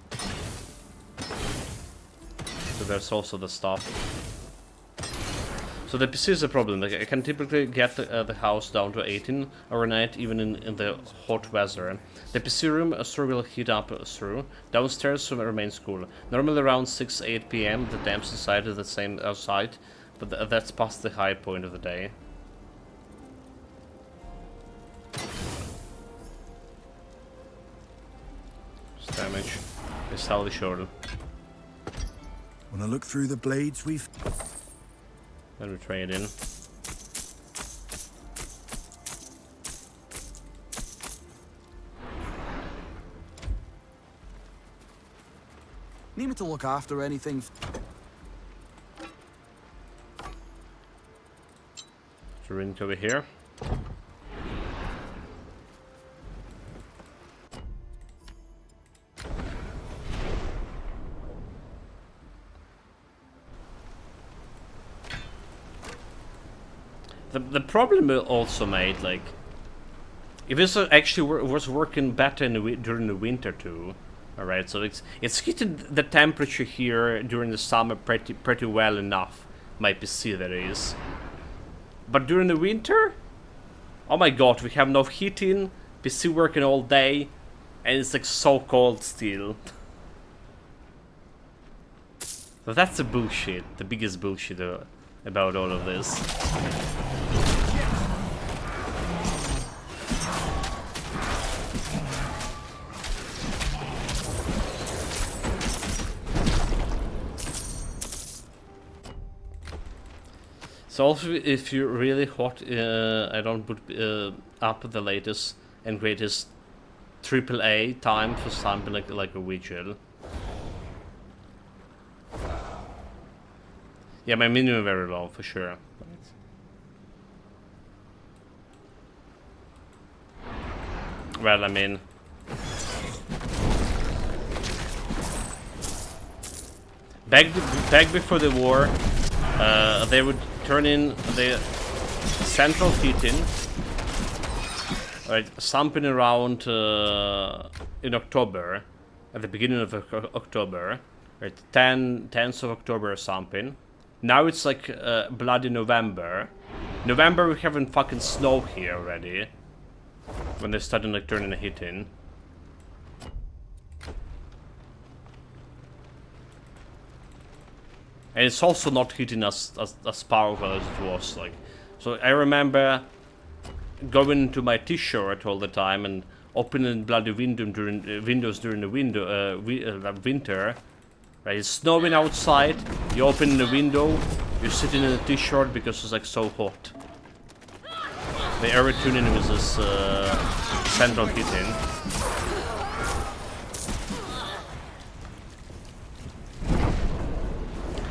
So there's also the stuff. So the PC is a problem. Like I can typically get the house down to 18 overnight, even in the hot weather. The PC room will heat up through. Downstairs remains cool. Normally around 6-8 PM, the temps inside is the same outside, but that's past the high point of the day. Just damage. It's slightly shorter. Wanna look through the blades we've... Then we trade in. Need me to look after anything? Drink over here. The problem also made, like, if this actually was working better during the winter too, alright, so it's hitting the temperature here during the summer pretty well enough, my PC that is. But during the winter, oh my god, we have no heating, PC working all day, and it's like so cold still. So that's the bullshit, the biggest bullshit about all of this. So also, if you're really hot, I don't put up the latest and greatest AAA time for something like a Witcher. Yeah, my minimum very low for sure. Well, I mean, back before the war, they would turn in the central heating, right, something around in October, at the beginning of October, right, 10th of October or something. Now it's like bloody November, November we're having fucking snow here already. When they're starting like turning a hit in. And it's also not hitting us as powerful as it was, like. So I remember going into my t-shirt all the time and opening bloody windows during the winter. Right, it's snowing outside, you open the window, you're sitting in a t-shirt because it's like so hot. The air tuning with this central heating.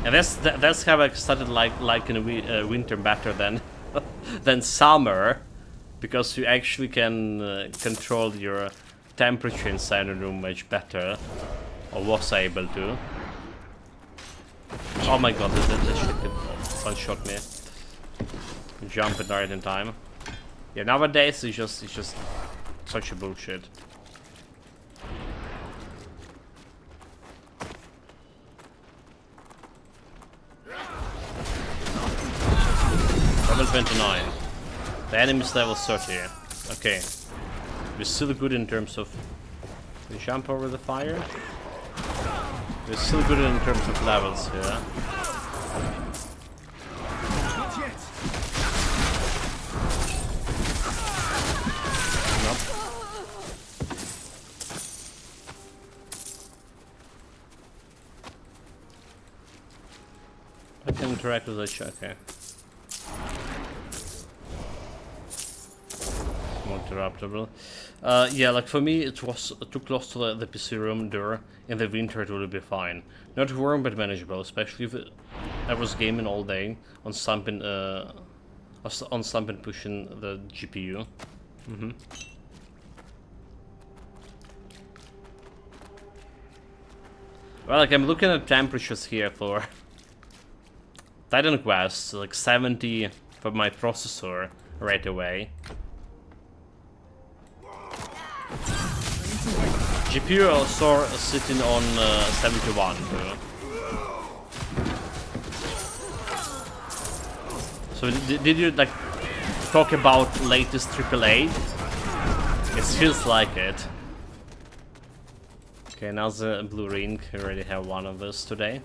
And that's how I started like in winter better than than summer, because you actually can control your temperature inside the room much better, or was able to. Oh my god, that shit did one-shot me. Jumping right in time. Yeah, nowadays it's just such a bullshit. Level 29. The enemy's level 30. Okay. We're still good in terms of... We jump over the fire? We're still good in terms of levels here. I can interact with each other. Okay. More interruptible. Yeah, like for me, it was too close to the PC room door. In the winter, it would be fine. Not warm, but manageable, especially if I was gaming all day on slumping pushing the GPU. Well, like I'm looking at temperatures here for Titan Quest, like 70 for my processor right away. GPU also sitting on 71 too. So did you like talk about latest AAA? It feels like it. Okay, now the blue ring. We already have one of those today.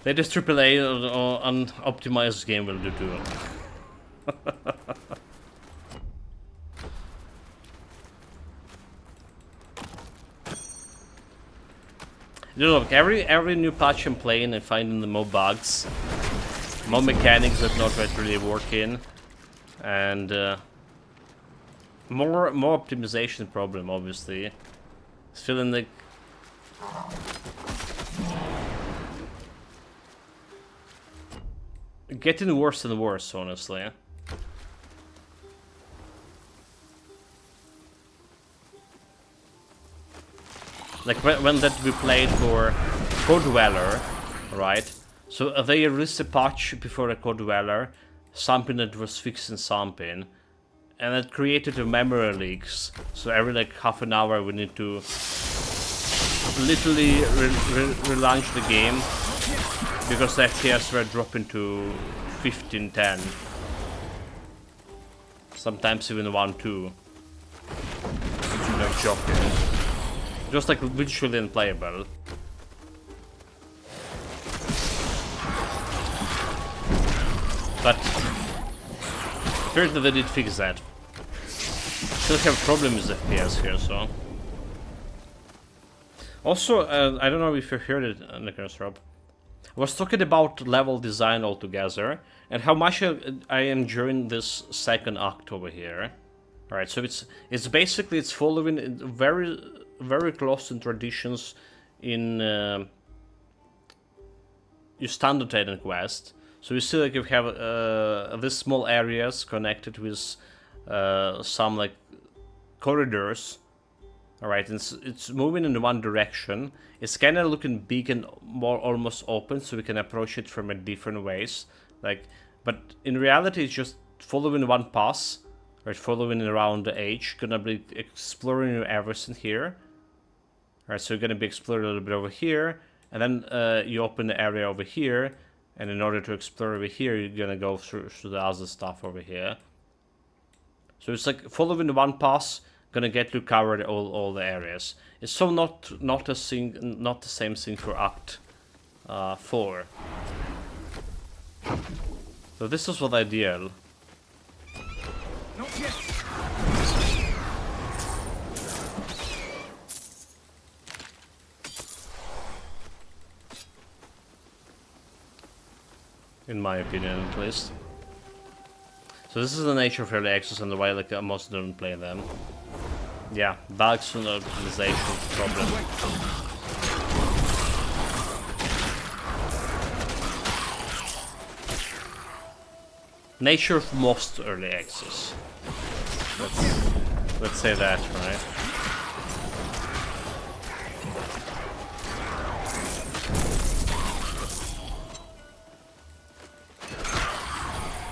Latest AAA or unoptimized game will do too. Look, every new patch I'm playing and finding the more bugs, more mechanics that not really working, and more optimization problem. Obviously, it's feeling like getting worse and worse, honestly. Like when that we played for Code Dweller, right? So they released a patch before the Code Dweller, something that was fixing something, and it created a memory leaks. So every like half an hour we need to literally relaunch the game because the FPS were dropping to 1510, sometimes even 1.2. No joking. Just like visually unplayable. But apparently they did fix that. Still have problems with FPS here, so. Also, I don't know if you heard it, Nicholas Rob. I was talking about level design altogether and how much I am enjoying this second act over here. Alright, so it's basically it's following very close in traditions in your standard Titan Quest. So you see like you have these small areas connected with some like corridors. Alright, it's moving in one direction. It's kind of looking big and more almost open, so we can approach it from a different ways. Like But in reality, it's just following one path, right? Following around the edge. Gonna be exploring everything here. Alright, so you're gonna be exploring a little bit over here, and then you open the area over here, and in order to explore over here, you're gonna go through the other stuff over here. So it's like following the one path, gonna get you covered all the areas. It's so not the same thing for Act 4. So this is what ideal. Not yet. In my opinion, at least. So this is the nature of early access and the way like most don't play them. Yeah, bugs and optimization problem. Nature of most early access. Let's say that, right?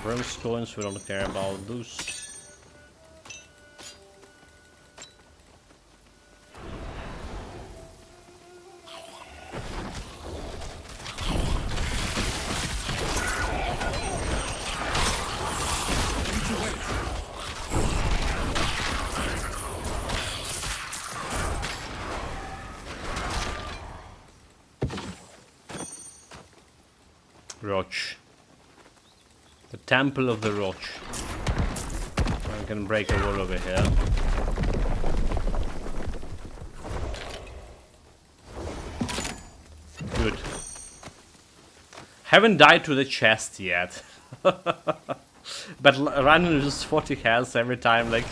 Bronze coins, we don't care about those. Roach. The Temple of the Roach. I can break a wall over here. Good. Haven't died to the chest yet. But running with this 40 health every time like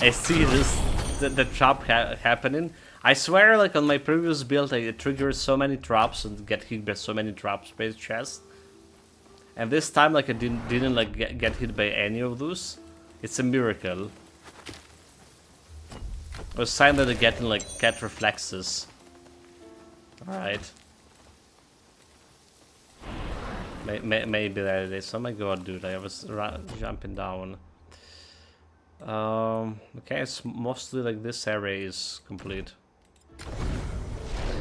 I see this the trap happening. I swear like on my previous build I triggered so many traps and get hit by so many traps by the chest. And this time, like, I didn't like get hit by any of those. It's a miracle. A sign that they're getting like cat reflexes. All right. Maybe that it is. Oh my god, dude! I was jumping down. Okay, it's mostly like this area is complete.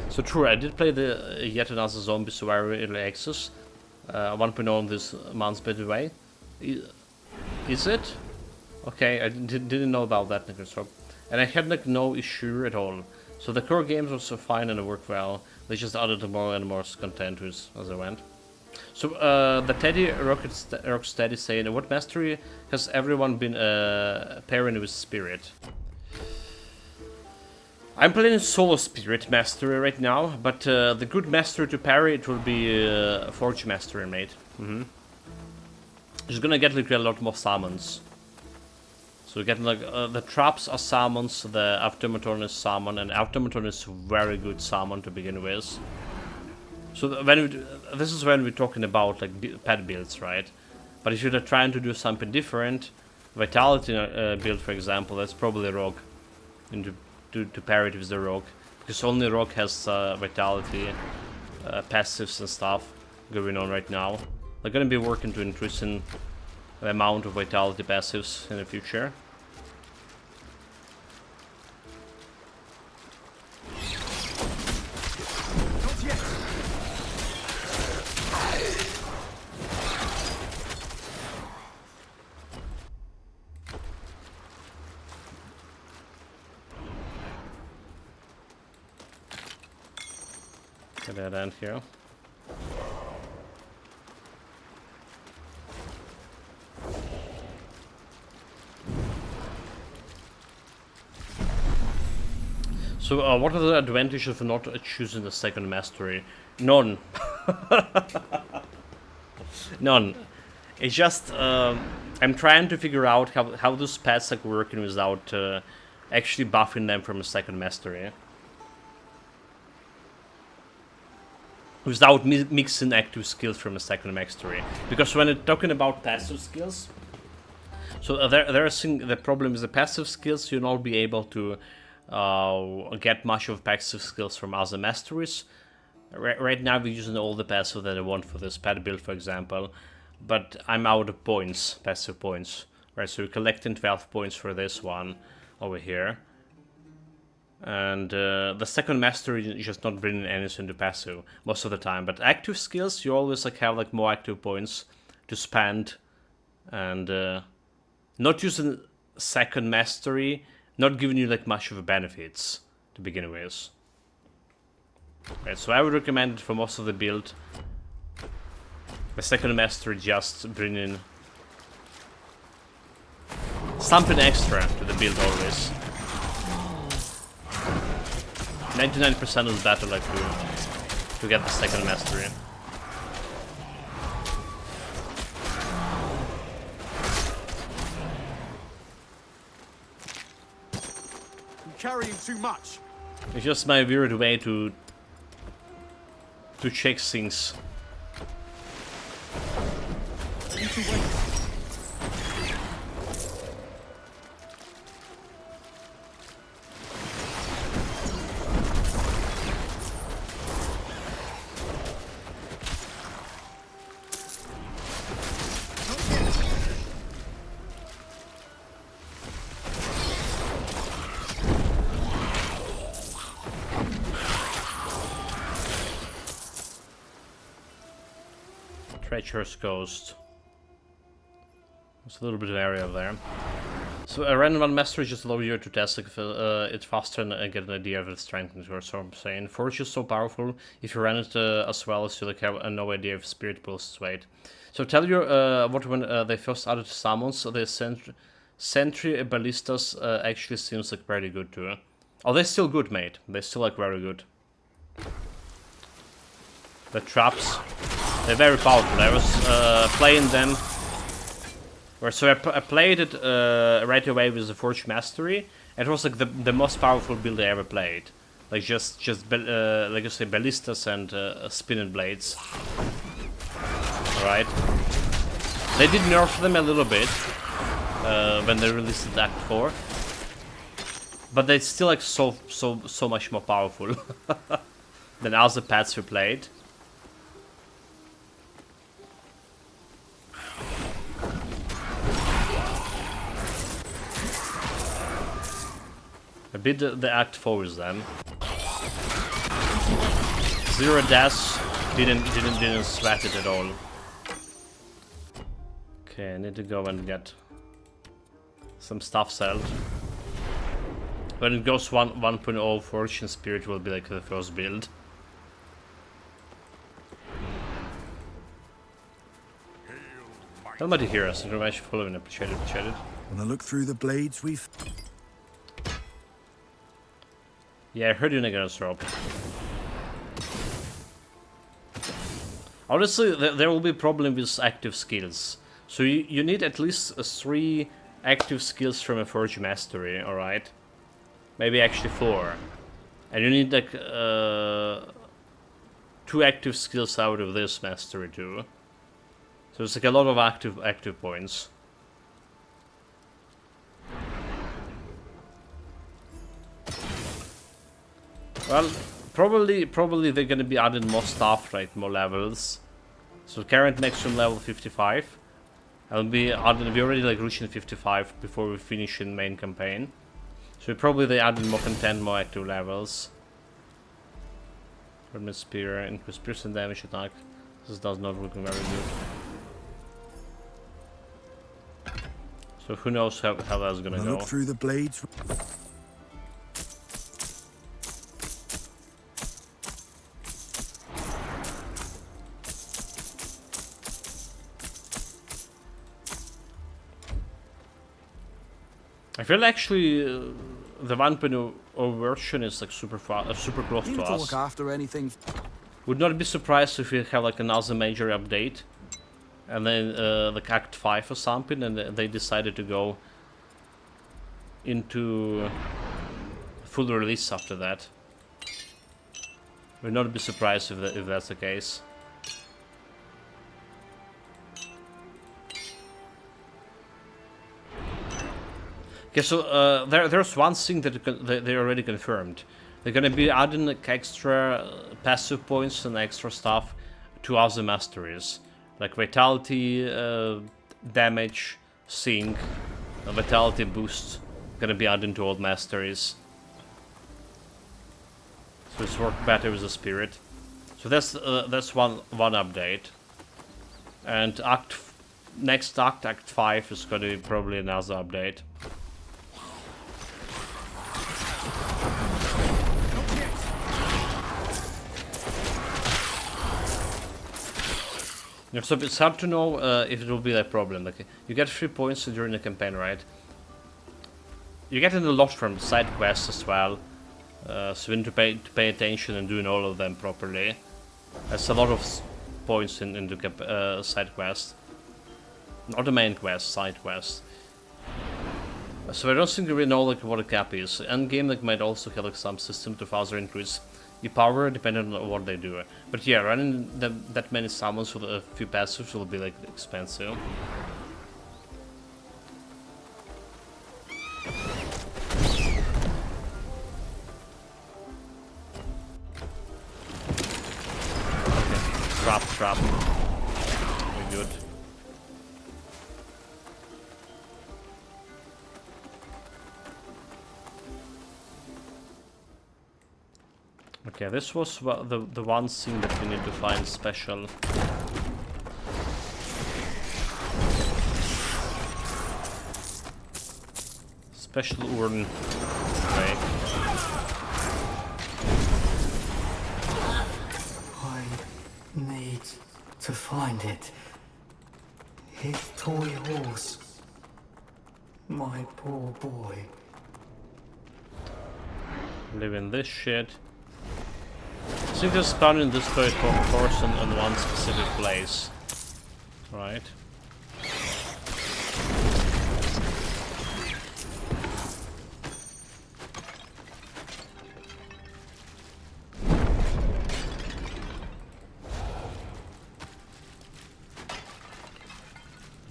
So true, I did play the yet another zombie survivor early access. 1.0 on this month, by the way. Is it? Okay, I didn't know about that, Necroscope. And I had like no issue at all. So the core games were so fine and worked well. They just added more and more content as I went. So the Teddy Rocksteady saying, what mastery has everyone been pairing with Spirit? I'm playing Solo Spirit Mastery right now, but the good mastery to parry it will be Forge Mastery, mate. It's gonna get like a lot more summons. So getting like the traps are summons, the Automaton is summon, and Automaton is very good summon to begin with. So when this is when we're talking about like pet builds, right? But if you're trying to do something different, Vitality build, for example, that's probably Rogue. To pair it with the Rogue, because only Rogue has Vitality passives and stuff going on right now. They're gonna be working to increasing the amount of Vitality passives in the future. Get that end here. So, what are the advantages of not choosing the second mastery? None. None. It's just I'm trying to figure out how those pets are working without actually buffing them from a second mastery. Without mixing active skills from a second mastery. Because when you're talking about passive skills, so the problem is the passive skills, you'll not be able to get much of passive skills from other masteries. Right now we're using all the passive that I want for this pet build, for example. but I'm out of points, passive points. Right, so we're collecting 12 points for this one over here. And the second mastery is just not bringing anything to passive most of the time. But active skills, you always like have like more active points to spend. And not using second mastery, not giving you like much of a benefits to begin with. Right, so I would recommend it for most of the build. The second mastery just bringing something extra to the build always. 99% of the battle like to get the second mastery. I'm carrying too much. It's just my weird way to check things. Treacherous Ghost. There's a little bit of area there. So a random one mastery just allows you to test it faster and get an idea of its strength, so I'm saying. Forge is so powerful, if you run it as well as you like have no idea if Spirit pulls its weight. So tell you what when they first added summons, the Sentry Ballistas actually seems like pretty good too. Oh, they're still good, mate. They're still like very good. The traps, they're very powerful. I was playing them. So I played it right away with the Forge Mastery. It was like the most powerful build I ever played. Like just like I say, ballistas and spinning blades. Alright. They did nerf them a little bit when they released the Act 4. But they're still like so much more powerful than other paths we played. I beat the Act 4 with them. Zero deaths, didn't sweat it at all. Okay, I need to go and get some stuff sold. When it goes 1.0, Fortune Spirit will be like the first build. Helmet Heroes, thank you very much for following, appreciate it. When I look through the blades we've... Yeah, I heard you're not gonna drop. Honestly, there will be a problem with active skills. So you need at least 3 active skills from a Forge Mastery, alright? Maybe actually 4. And you need like 2 active skills out of this Mastery too. So it's like a lot of active points. Well, probably they're gonna be adding more stuff, right? More levels. So current maximum level 55. I'll be adding. We already like reaching 55 before we finish in main campaign. So probably they added more content, more active levels. Hermit Spear, increase piercing damage attack. This does not look very good. So who knows how that's gonna go. Look through the blades. I feel actually the 1.0 version is like super close to us. Look after anything. Would not be surprised if we have like another major update, and then like Act 5 or something, and they decided to go into full release after that. Would not be surprised if that's the case. Okay, so there's one thing that they already confirmed. They're gonna be adding like extra passive points and extra stuff to other masteries. like vitality damage, sync, a vitality boost, gonna be added into Old Masteries. So it's work better with the spirit. So that's one update. And next Act 5 is gonna be probably another update. Yeah, so it's hard to know if it will be a problem. Like, you get 3 points during the campaign, right? You get a lot from side quests as well, so you need to pay attention and doing all of them properly. There's a lot of points into side quests, not the main quest, side quests. So I don't think we really know like what a cap is. Endgame like might also have like some system to further increase the power depending on what they do. But yeah, running that many summons with a few passives will be like expensive. Okay, trap. Very good. Okay, this was the one thing that we need to find special. Special urn. Okay. I need to find it. His toy horse. My poor boy. Live in this shit. I think they're spawning this toy horse in one specific place. Right.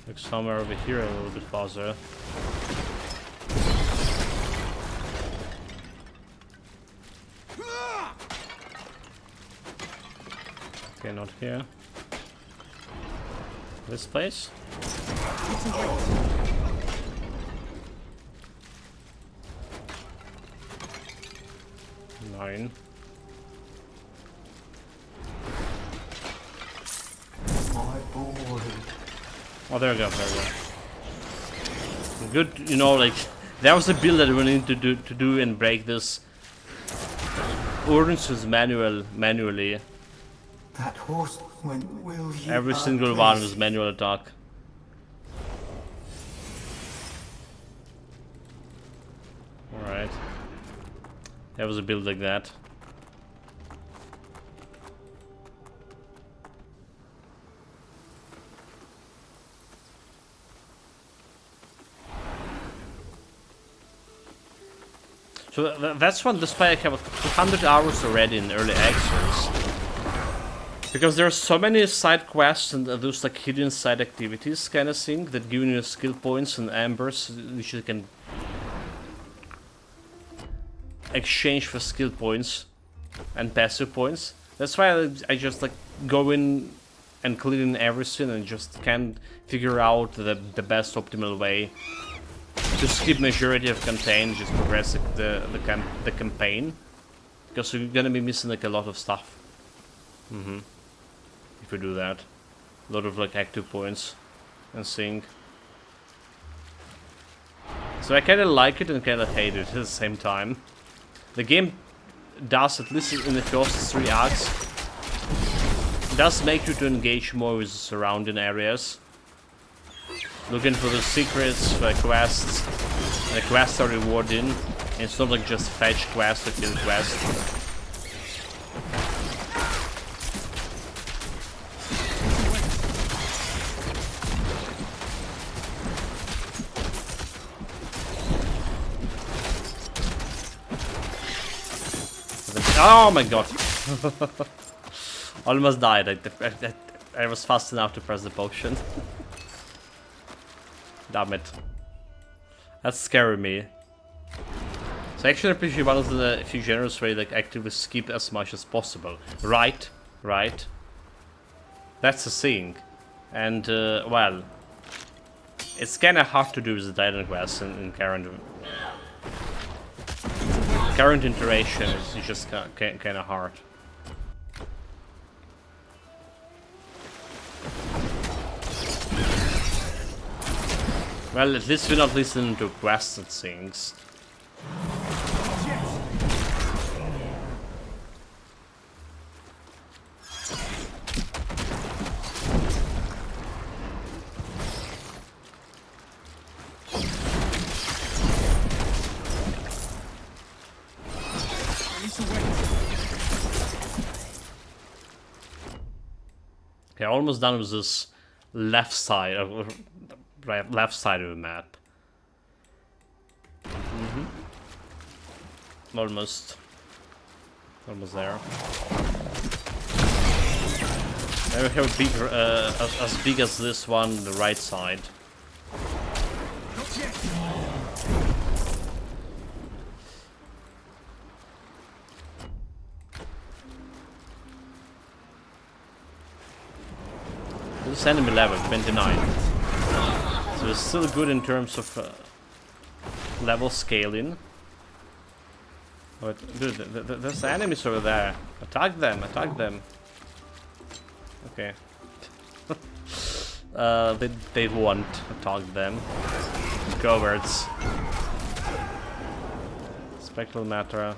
Like somewhere over here a little bit farther. Okay, not here. This place? 9. Oh, there we go, Good, you know, like, that was a build that we need to do and break this. Urns was manually. That horse, when will you Every single one was manual attack. Alright. That was a build like that. So that's one, despite I have 200 hours already in early access. Because there are so many side quests and those like hidden side activities kind of thing that give you skill points and embers which you can exchange for skill points and passive points. That's why I just like go in and clean everything and just can't figure out the best optimal way to skip majority of campaign, just progress the campaign, because you're gonna be missing like a lot of stuff. If you do that, a lot of like active points and thing. So I kind of like it and kind of hate it at the same time. The game does, at least in the first 3 acts, does make you to engage more with the surrounding areas. Looking for the secrets, for quests. The quests are rewarding. And it's not like just fetch quests or kill quests. Oh my god! Almost died. I was fast enough to press the potion. Damn it. That's scaring me. So actually I appreciate one of the few genres where you like actively skip as much as possible. Right? Right? That's the thing. And, well, it's kinda hard to do with the Titan quest in current iteration. It's just kinda hard. Well, at least we're not listening to quests and things. Okay, almost done with this left side of left side of the map. Almost there. Maybe we have a big, as big as this one, the right side. This enemy level 29, so it's still good in terms of level scaling. But dude, there's enemies over there. Attack them! Attack them! Okay. They won't attack them. Cowards. Spectral matter.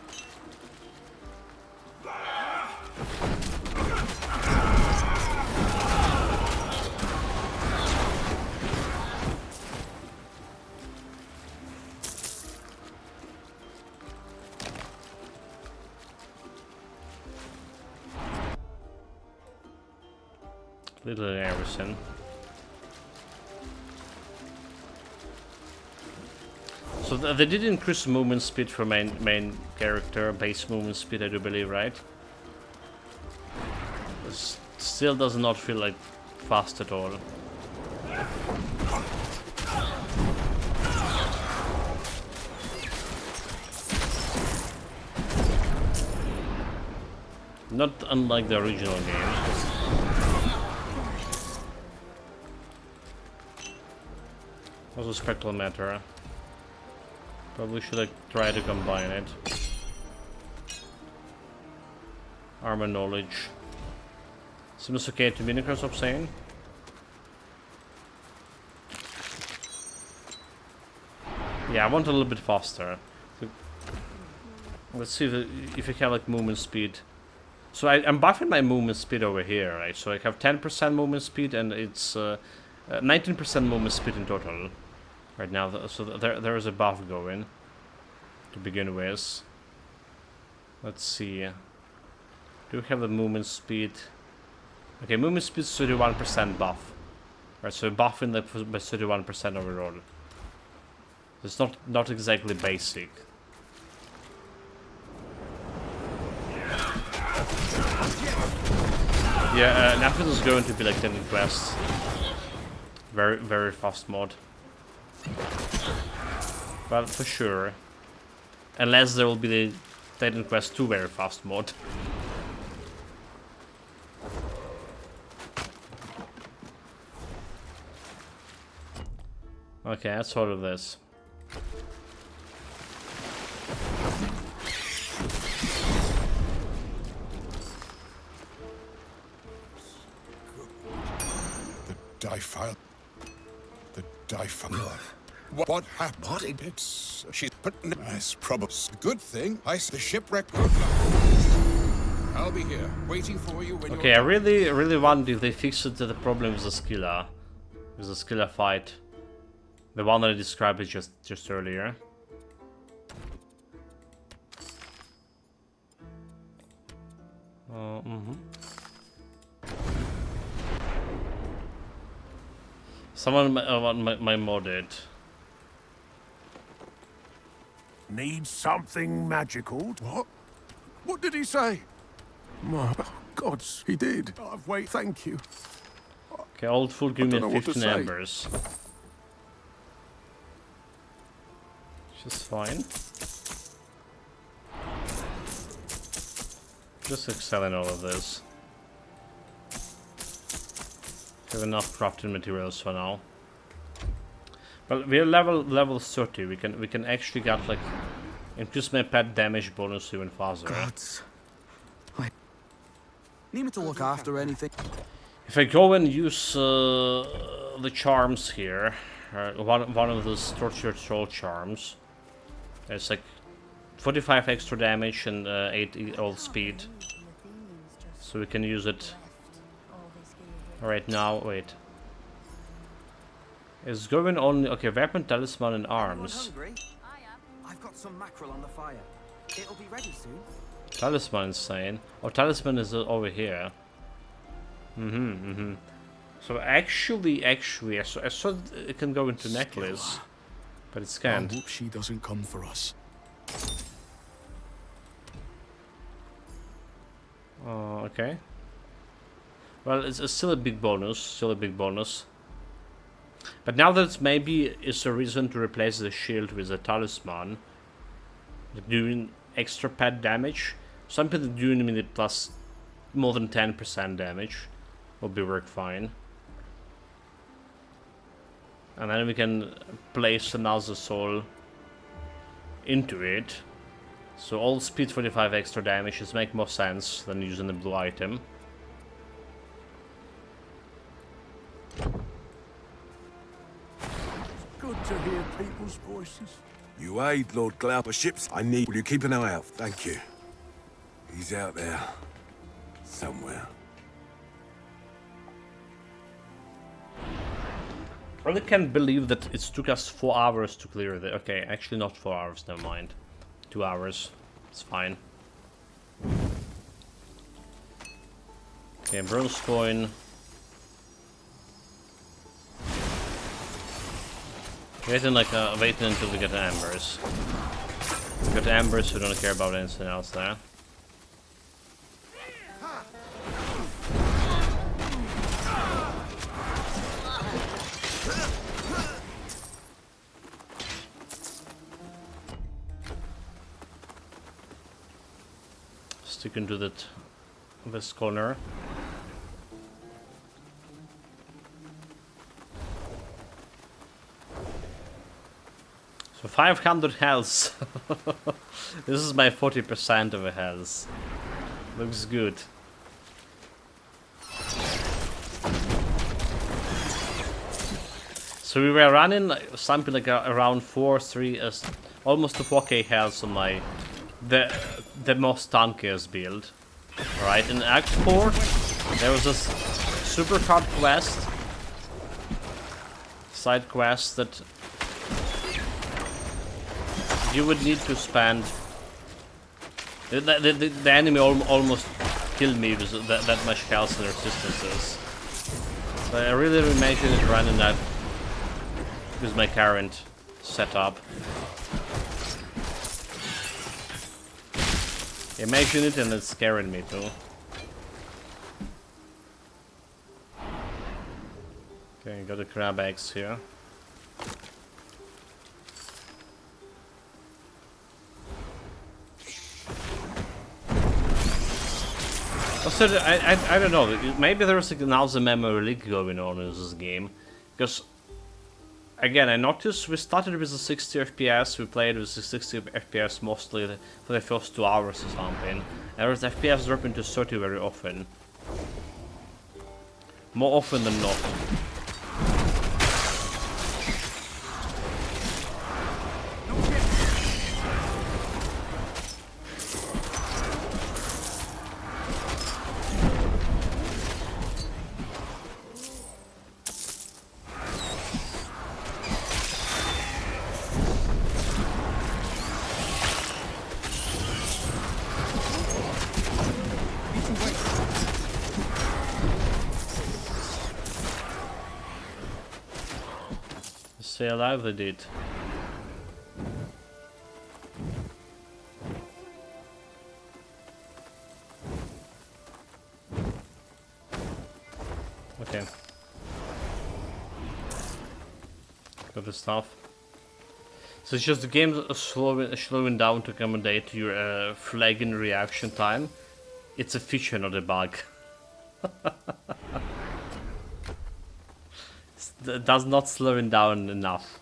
Little Harrison. So they did increase movement speed for main character, base movement speed, I do believe, right? It still does not feel like fast at all. Not unlike the original game. Also spectral matter. Probably should have tried to combine it. Armor knowledge. Seems okay to me, Nicholas, I'm saying. Yeah, I want a little bit faster. So let's see if I have like movement speed. So I'm buffing my movement speed over here, right? So I have 10% movement speed and it's 19% movement speed in total right now. So there is a buff going to begin with. Let's see. Do we have the movement speed? Okay, movement speed is 31% buff. Right, so buffing the by 31% overall. It's not exactly basic. Yeah, Naphtha is going to be like Titan Quest. Very, very fast mod. But for sure. Unless there will be the Titan Quest 2 very fast mod. Okay, let's sort of this. Difile. The Difile. What happened? What? It's... She's put... Nice, probably. Good thing. The shipwreck... I'll be here, waiting for you when okay, I really wonder if they fixed the problem with the Scylla. With the Scylla fight. The one that I described it just earlier. Someone my modded. Need something magical? What? What did he say? Oh, gods, he did. Wait, thank you. Okay, old fool, give me 15 embers. Just fine. Just excelling all of this. have enough crafting materials for now. But we're level 30. We can actually get like increase my pet damage bonus even faster. Gods. Need me to look after anything? If I go and use the charms here, one of those torture troll charms, it's like 45 extra damage and 8 all speed. So we can use it right now. Wait. It's going only... Okay, weapon, talisman, and arms. I've got some mackerel on the fire. It'll be ready soon. Talisman is saying. Oh, talisman is over here. So actually, I saw it can go into necklace, but it can't. I hope she doesn't come for us. Oh, okay. Well, it's still a big bonus. But now that maybe it's a reason to replace the shield with a talisman, doing extra pet damage. Something doing me plus more than 10% damage will be work fine. And then we can place another soul into it. So all speed 45 extra damage is make more sense than using the blue item. Good to hear people's voices. You aid Lord Glauber's ships. I need... Will you keep an eye out? Thank you. He's out there. Somewhere. I really can't believe that it took us 4 hours to clear the... Okay, actually not 4 hours, never mind. 2 hours. It's fine. Okay, bronze coin. Waiting until we get the embers. We got the embers, we don't care about anything else there. Sticking to this corner. So 500 health. This is my 40% of a health. Looks good. So we were running something like around 4-3, almost to 4k health on my the most tankiest build. Alright, in Act 4 there was this super hard quest, side quest that you would need to spend. The enemy almost killed me with that much health and resistances. So I really imagine it running that with my current setup. Imagine it, and it's scaring me too. Okay, got a crab eggs here. Also, I don't know, maybe there's like now the memory leak going on in this game, because again, I noticed we started with the 60 FPS, we played with the 60 FPS mostly for the first 2 hours or something, and the FPS dropping to 30 very often. More often than not. Stay alive, they did. Okay. Got the stuff. So it's just the game slowing down to accommodate your flagging reaction time. It's a feature, not a bug. does not slow him down enough.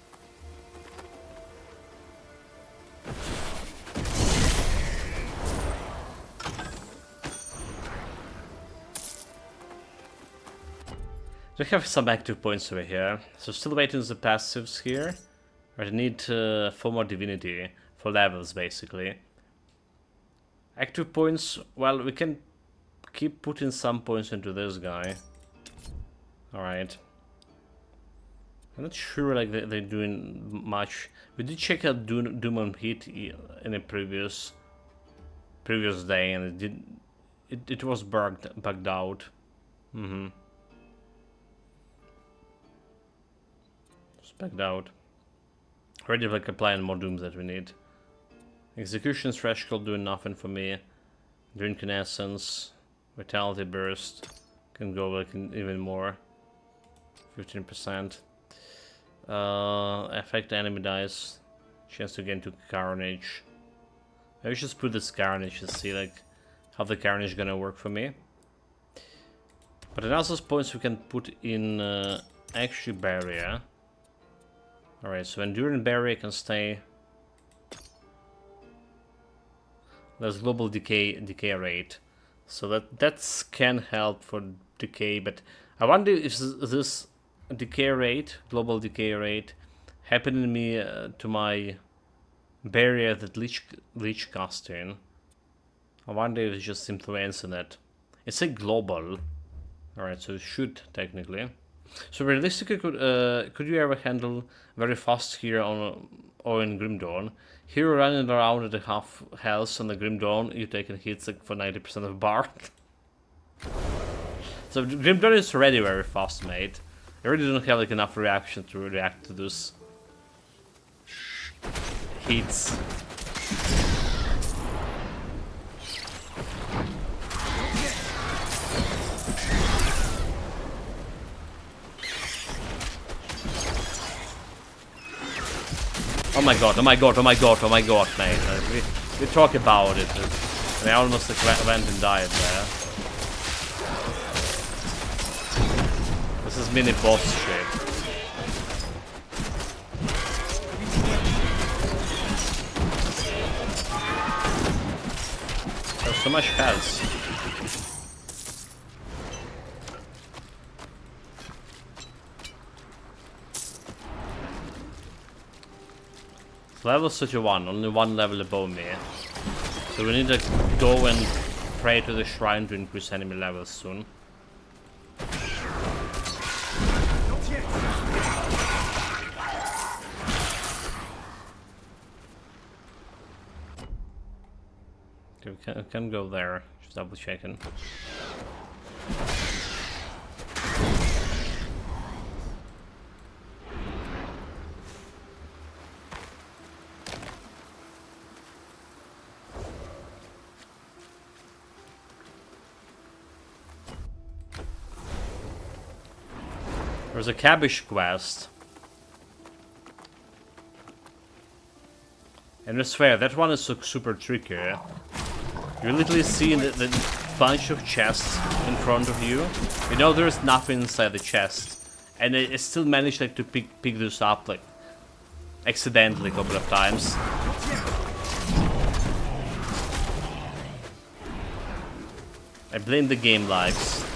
We have some active points over here, so still waiting on the passives here. I need 4 more divinity for levels, basically. Active points, well, we can keep putting some points into this guy. Alright. I'm not sure like they're doing much. We did check out Doom on Heat in a previous day, and it was bugged out. Bugged out. Already like applying more dooms that we need. Execution threshold doing nothing for me. Drink in essence. Vitality burst. Can go like even more. 15%. Affect enemy dice. Chance to gain 2 carnage. Maybe just put this carnage and see like how the carnage is gonna work for me. But in those points we can put in actually barrier. Alright, so Enduring Barrier can stay. There's global decay rate. So that can help for decay, but I wonder if this decay rate, global decay rate, happened to me to my barrier that Lich casting. I wonder if it's just influencing it. It's a global. Alright, so it should technically. So realistically, could you ever handle very fast here or in Grim Dawn? Here running around at the half health on the Grim Dawn, you're taking hits like for 90% of bar. So Grim Dawn is already very fast, mate. I really don't have like enough reaction to react to those hits. Oh my god, oh my god, oh my god, oh my god, mate. We talk about it. And I almost went and died there. This is mini boss shit. There's so much health. Level 31, only 1 level above me. So we need to go and pray to the shrine to increase enemy levels soon. Okay, we can go there, just double checking. There's a cabbage quest. And I swear, that one is super tricky. You literally see the bunch of chests in front of you. You know there's nothing inside the chest. And I still managed like to pick this up like accidentally a couple of times. I blame the game lags.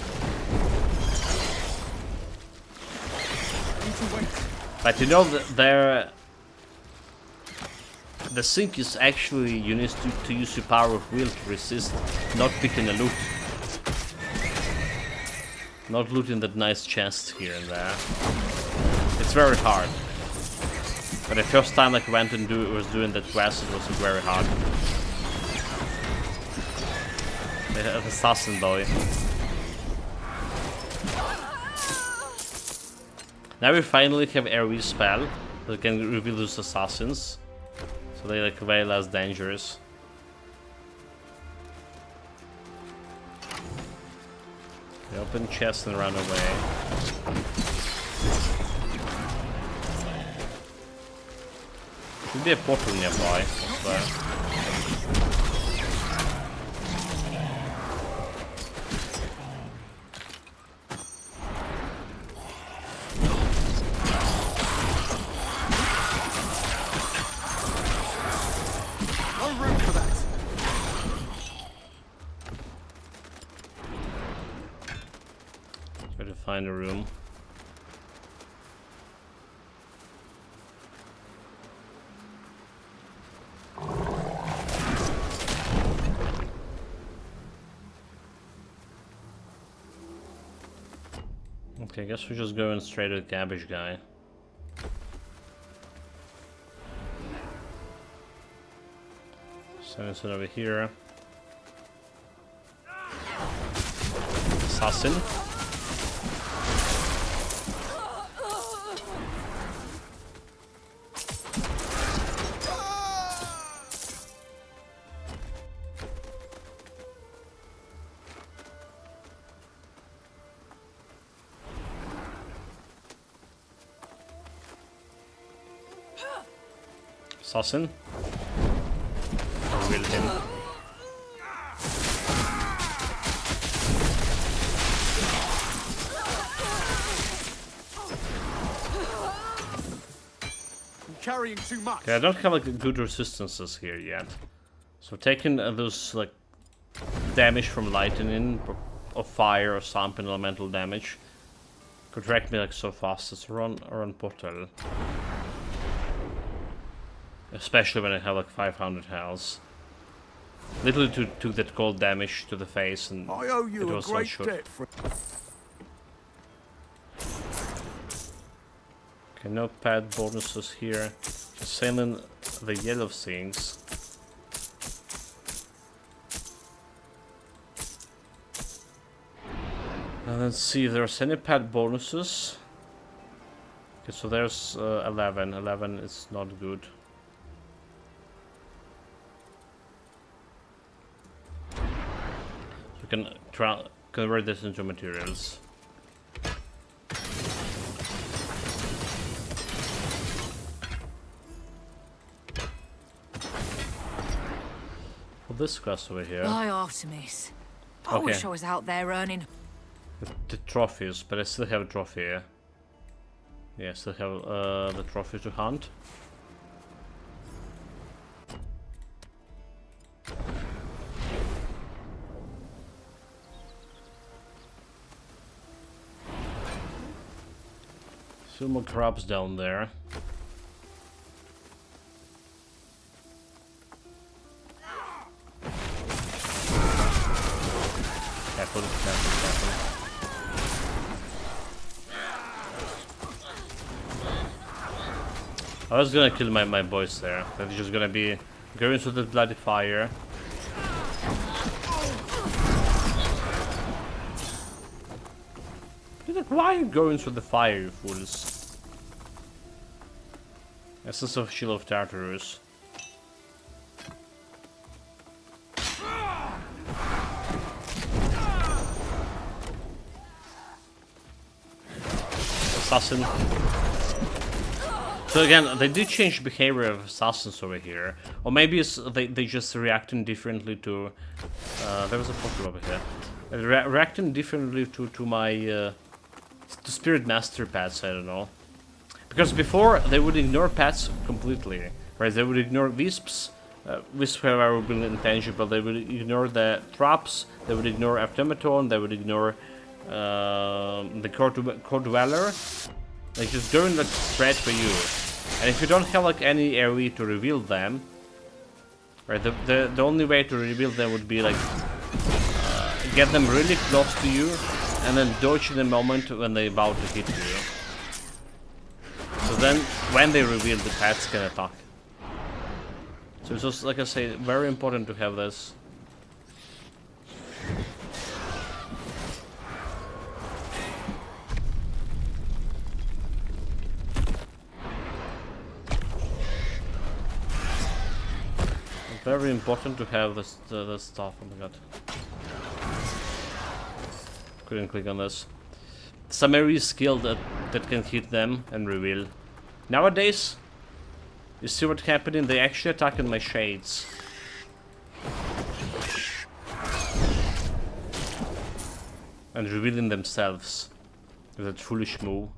But you know that the sync is actually you need to use your power of will to resist not picking a loot. Not looting that nice chest here and there. It's very hard. But the first time I went and was doing that quest, it was very hard. The assassin boy. Now we finally have AoE spell that can reveal those assassins. So they're like way less dangerous. They open chest and run away. Should be a portal nearby, I swear. find a room. Okay, I guess we're just going straight to the cabbage guy. Send it over here. Assassin. Assassin. Will him. I'm carrying too much. Okay, I don't have like good resistances here yet. So taking those like damage from lightning or fire or something elemental damage could wreck me like so fast. It's run portal. Especially when I have like 500 health. Literally took that cold damage to the face and I owe you it was a great so debt for... Okay, no pad bonuses here. Sailing the yellow things. And let's see if there's any pad bonuses. Okay, so there's 11. 11 is not good. We can convert this into materials. Well, this quest over here. By Artemis. I wish I was out there earning. The trophies, but I still have a trophy here. Yeah, I still have the trophy to hunt. Still more crabs down there. Careful, careful, careful. I was gonna kill my boys there. They're just gonna be going through the bloody fire. Why are you going through the fire, you fools? Essence of Shield of Tartarus. Assassin. So again, they did change behavior of assassins over here. Or maybe it's they just reacting differently to... there was a portal over here. Reacting differently to my... to Spirit Master pets, I don't know. Because before, they would ignore pets completely. Right, they would ignore wisps. Wisps, however, would be intangible. They would ignore the traps. They would ignore Automaton. They would ignore the Core Dweller. Like, just going like straight for you. And if you don't have like any area to reveal them, right, the only way to reveal them would be like get them really close to you and then dodge in the moment when they're about to hit you. So then, when they reveal, the pets can attack. So it's just, like I say, very important to have this. Very important to have this stuff. Oh my god. Couldn't click on this. Some area skill that can hit them and reveal. Nowadays, you see what's happening? They actually attack in my shades. And revealing themselves. With that foolish move.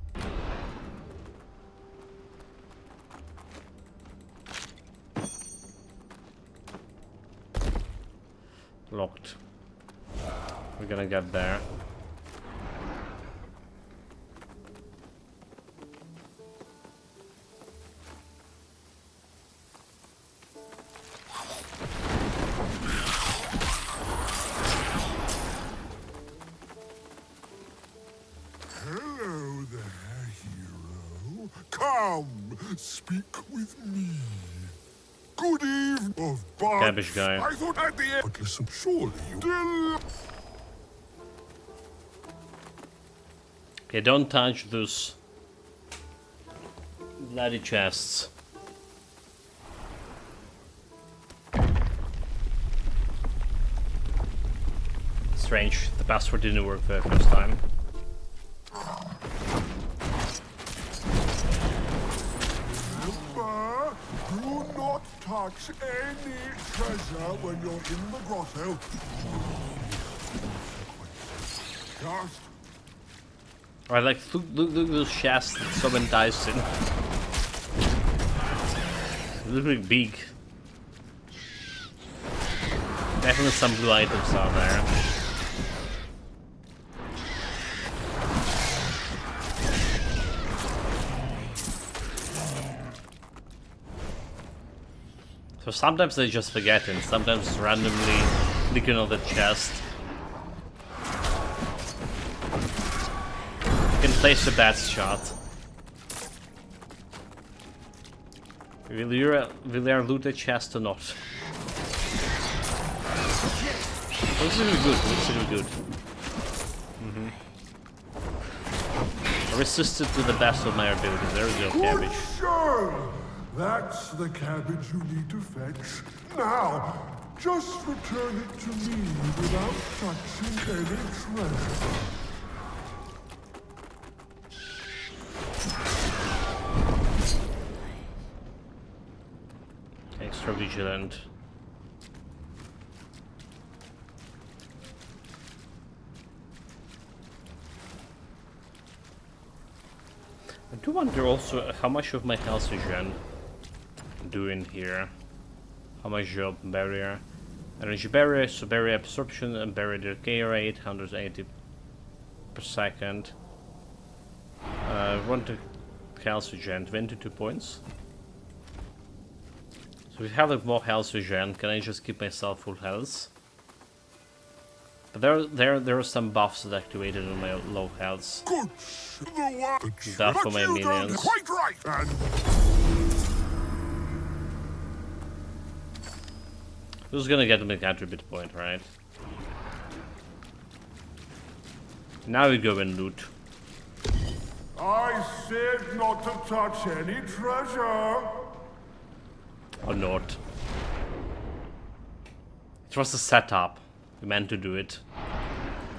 Locked. We're gonna get there. speak with me. Good evening, of Bart. Cabbage guy. I thought at the end. But listen, surely you. Okay, don't touch those bloody chests. Strange, the password didn't work for the first time. Remember, do not touch any treasure when you're in the grotto. Just Alright, like, look at those chests that someone dies in. They look really big. Definitely some blue items are there. So sometimes I just forget it, sometimes randomly clicking on the chest. You can place a bad shot. Will you loot a chest or not? Looks really good, looks really good. I resisted to the best of my abilities. There we go, cabbage. sure. That's the cabbage you need to fetch. Now, just return it to me without touching any treasure. Extra vigilant. I do wonder also how much of my health regen doing here. How much job barrier? Energy barrier, so barrier absorption and barrier decay rate, 180 per second. Want to health regen, 22 points. So if I have like more health regen, can I just keep myself full health? But there are some buffs that activated on my low health. Good. Buff for my minions. Quite right. And Who's gonna get me an attribute point, right? Now we go and loot. I said not to touch any treasure. Or not. It was a setup. We meant to do it.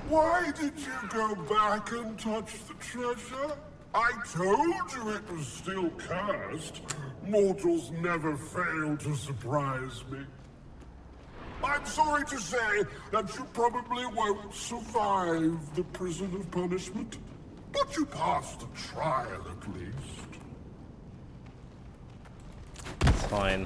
Why did you go back and touch the treasure? I told you it was still cursed. Mortals never fail to surprise me. I'm sorry to say that you probably won't survive the prison of punishment, but you passed the trial at least. It's fine.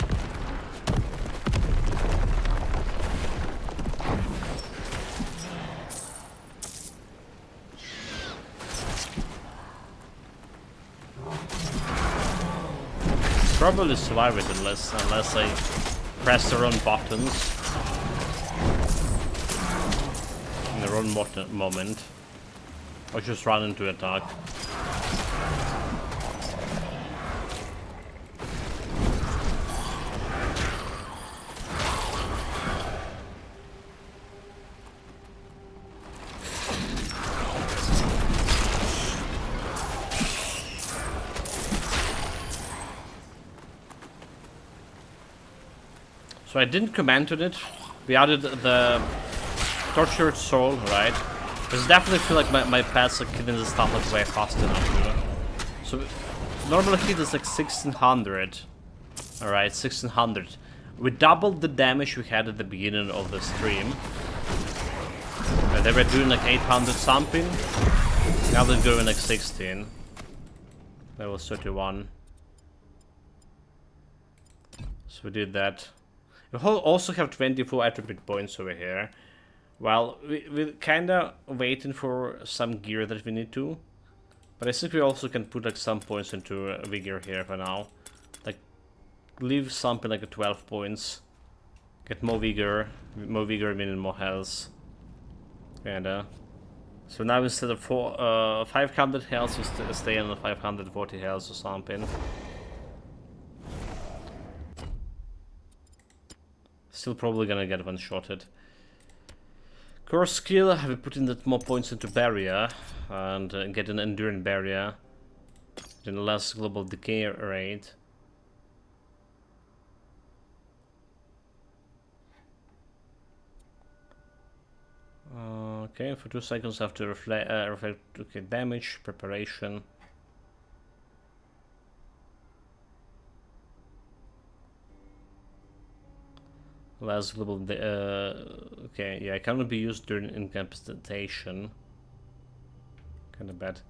Probably survive it unless I press the wrong buttons in the wrong moment, or just run into attack. So I didn't comment on it. We added the tortured soul, right? I definitely feel like my pets are killing the stuff like way fast enough, you know? So normal hit is like 1600. Alright, 1600. We doubled the damage we had at the beginning of the stream. They were doing like 800 something. Now they're going like 16. That was 31. So we did that. We also have 24 attribute points over here. Well, we're kinda waiting for some gear that we need to. But I think we also can put like some points into vigor here for now. Like, leave something like a 12 points. Get more vigor meaning more health. Kinda. So now instead of 500 health, we stay on the 540 health or something. Still probably gonna get one-shotted. Core skill, have we put in that more points into barrier and get an enduring barrier. Then less global decay rate. Okay, for 2 seconds after reflect okay, damage, preparation. Less global okay, yeah, it cannot be used during incapacitation. Kinda bad.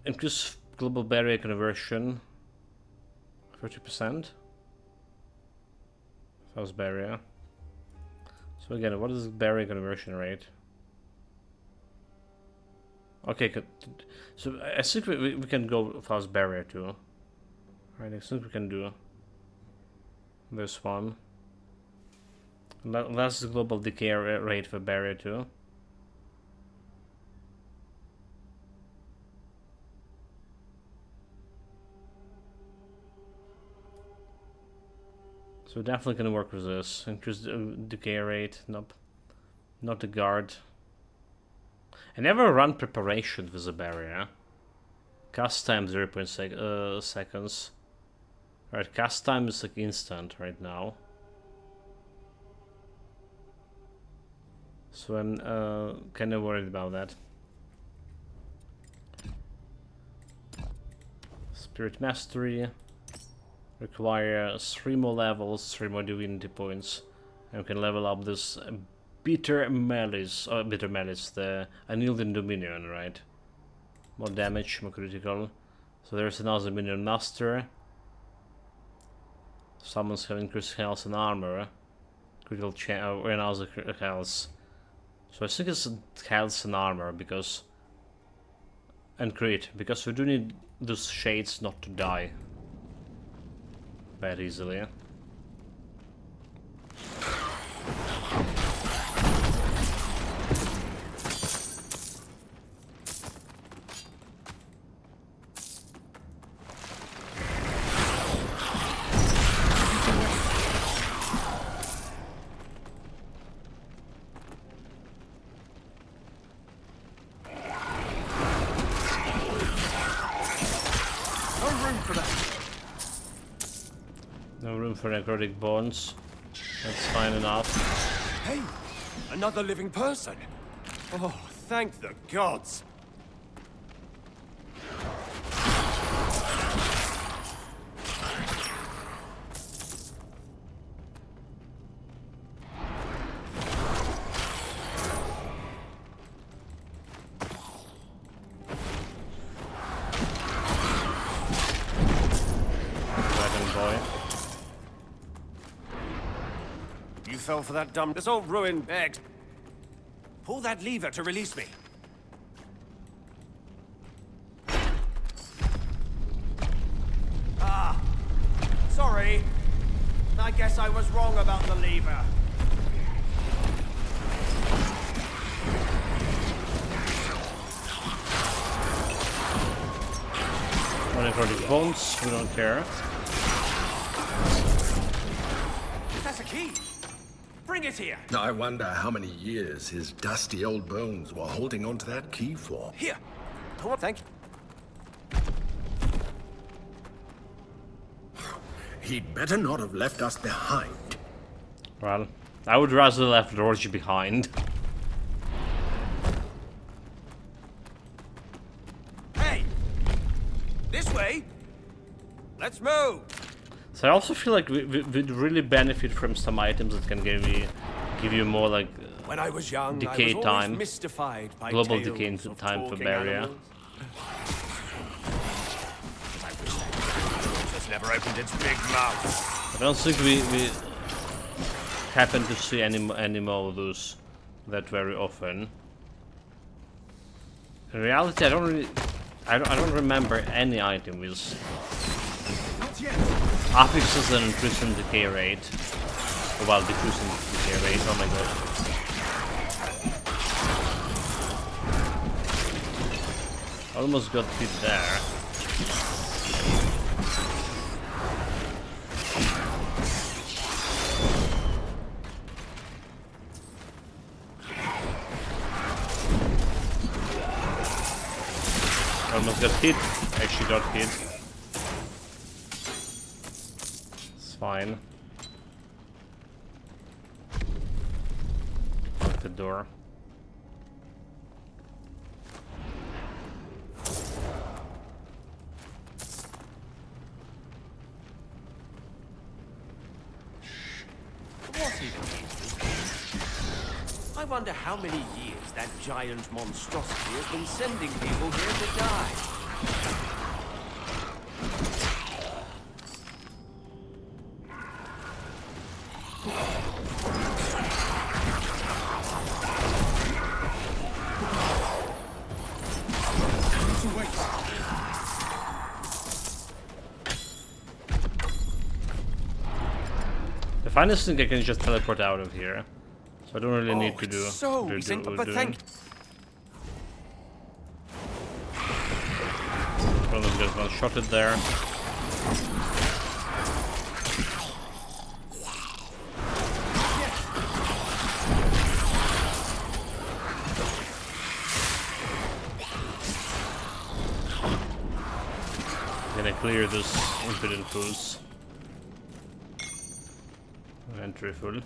Increase global barrier conversion 30%. House barrier. So again, what is the barrier conversion rate? Okay, so I think we can go fast barrier too. Right, I think we can do this one. Less global decay rate for barrier too. So definitely gonna work with this. Increase the decay rate. Nope. Not the guard. I never run preparation with a barrier. Cast time 0.6 seconds. Right, cast time is like instant right now. So I'm kind of worried about that. Spirit Mastery. Requires 3 more levels, 3 more divinity points. And we can level up this Bitter Malice, the Unyielding Dominion, right? More damage, more critical. So there's another Minion Master. Summons have increased health and armor. Critical or another health. So I think it's health and armor because... and crit, because we do need those shades not to die that easily. For necrotic bones. That's fine enough. Hey! Another living person! Oh, thank the gods! Dragon boy. Fell for that dumb... This old ruined egg. Pull that lever to release me. Ah. Sorry. I guess I was wrong about the lever. Necrotic bones, we don't care. That's a key. Bring it here. I wonder how many years his dusty old bones were holding onto that key for. Here. Oh, thank you. He'd better not have left us behind. Well, I would rather left Roger behind. Hey! This way! Let's move! So I also feel like we'd really benefit from some items that can give you more like when I was young, decay I was time, mystified by global decay time for barrier. Animals. I wish that just never opened its big mouth. I don't think we happen to see any more of those that very often. In reality, I don't remember any item with affixes an increasing decay rate. While decreasing decay rate, oh my god. Almost got hit there. almost got hit. Actually got hit. It's fine. Lock the door. What is this? I wonder how many years that giant monstrosity has been sending people here to die. The finest thing I can just teleport out of here. So I don't really need to do... thank One of those guys one-shotted there. Gonna clear this impudent fools. Entry full.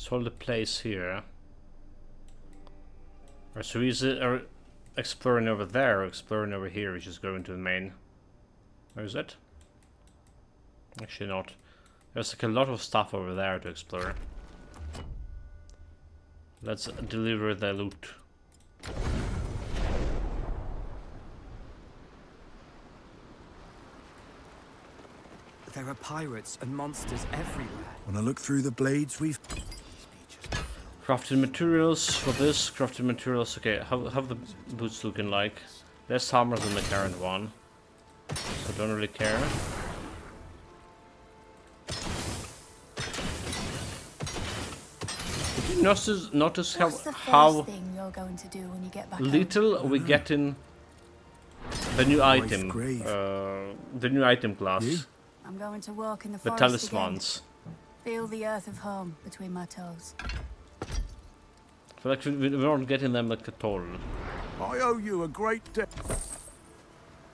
Hold the place here. Or so is it exploring over there or exploring over here, which is going to the main. Where is it? Actually not. There's like a lot of stuff over there to explore. Let's deliver the loot. There are pirates and monsters everywhere. When I look through the blades we've... Crafted materials for this. Crafted materials. Okay, how the boots looking like? Less armor than the current one. So don't really care. Did you notice how thing you're going to do when you get back little home? we get in the new item, the new item class, I'm going to walk in the the forest talismans. again. Feel the earth of home between my toes. I feel like we aren't getting them like at all. I owe you a great debt.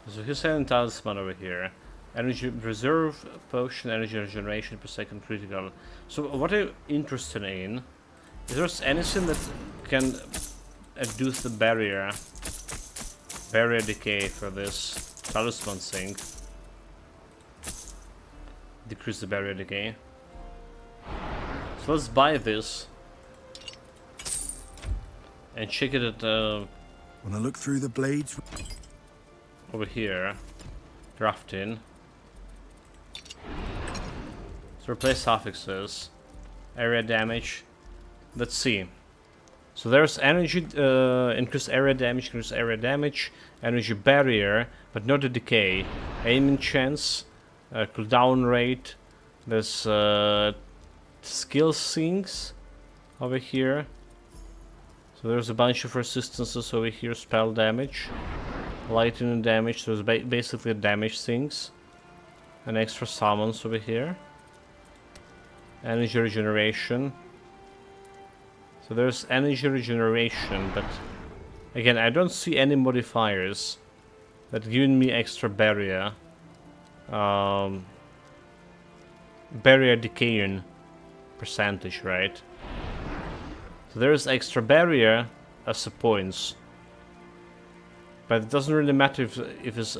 So here's an talisman over here. Energy reserve, potion, energy regeneration per second, critical. So what I'm interested in is there anything that can reduce the barrier decay for this talisman thing. Decrease the barrier decay. So let's buy this and check it at when I look through the blades over here. Drafting. So replace suffixes. Area damage. Let's see. So there's energy, increase area damage, energy barrier, but not the decay. Aiming chance, cooldown rate. There's skill sinks over here. So there's a bunch of resistances over here. Spell damage, lightning damage. So it's basically damage things. And extra summons over here. Energy regeneration. So there's energy regeneration, but again, I don't see any modifiers that giving me extra barrier. Barrier decaying percentage, right? So there's extra barrier as the points. But it doesn't really matter if it's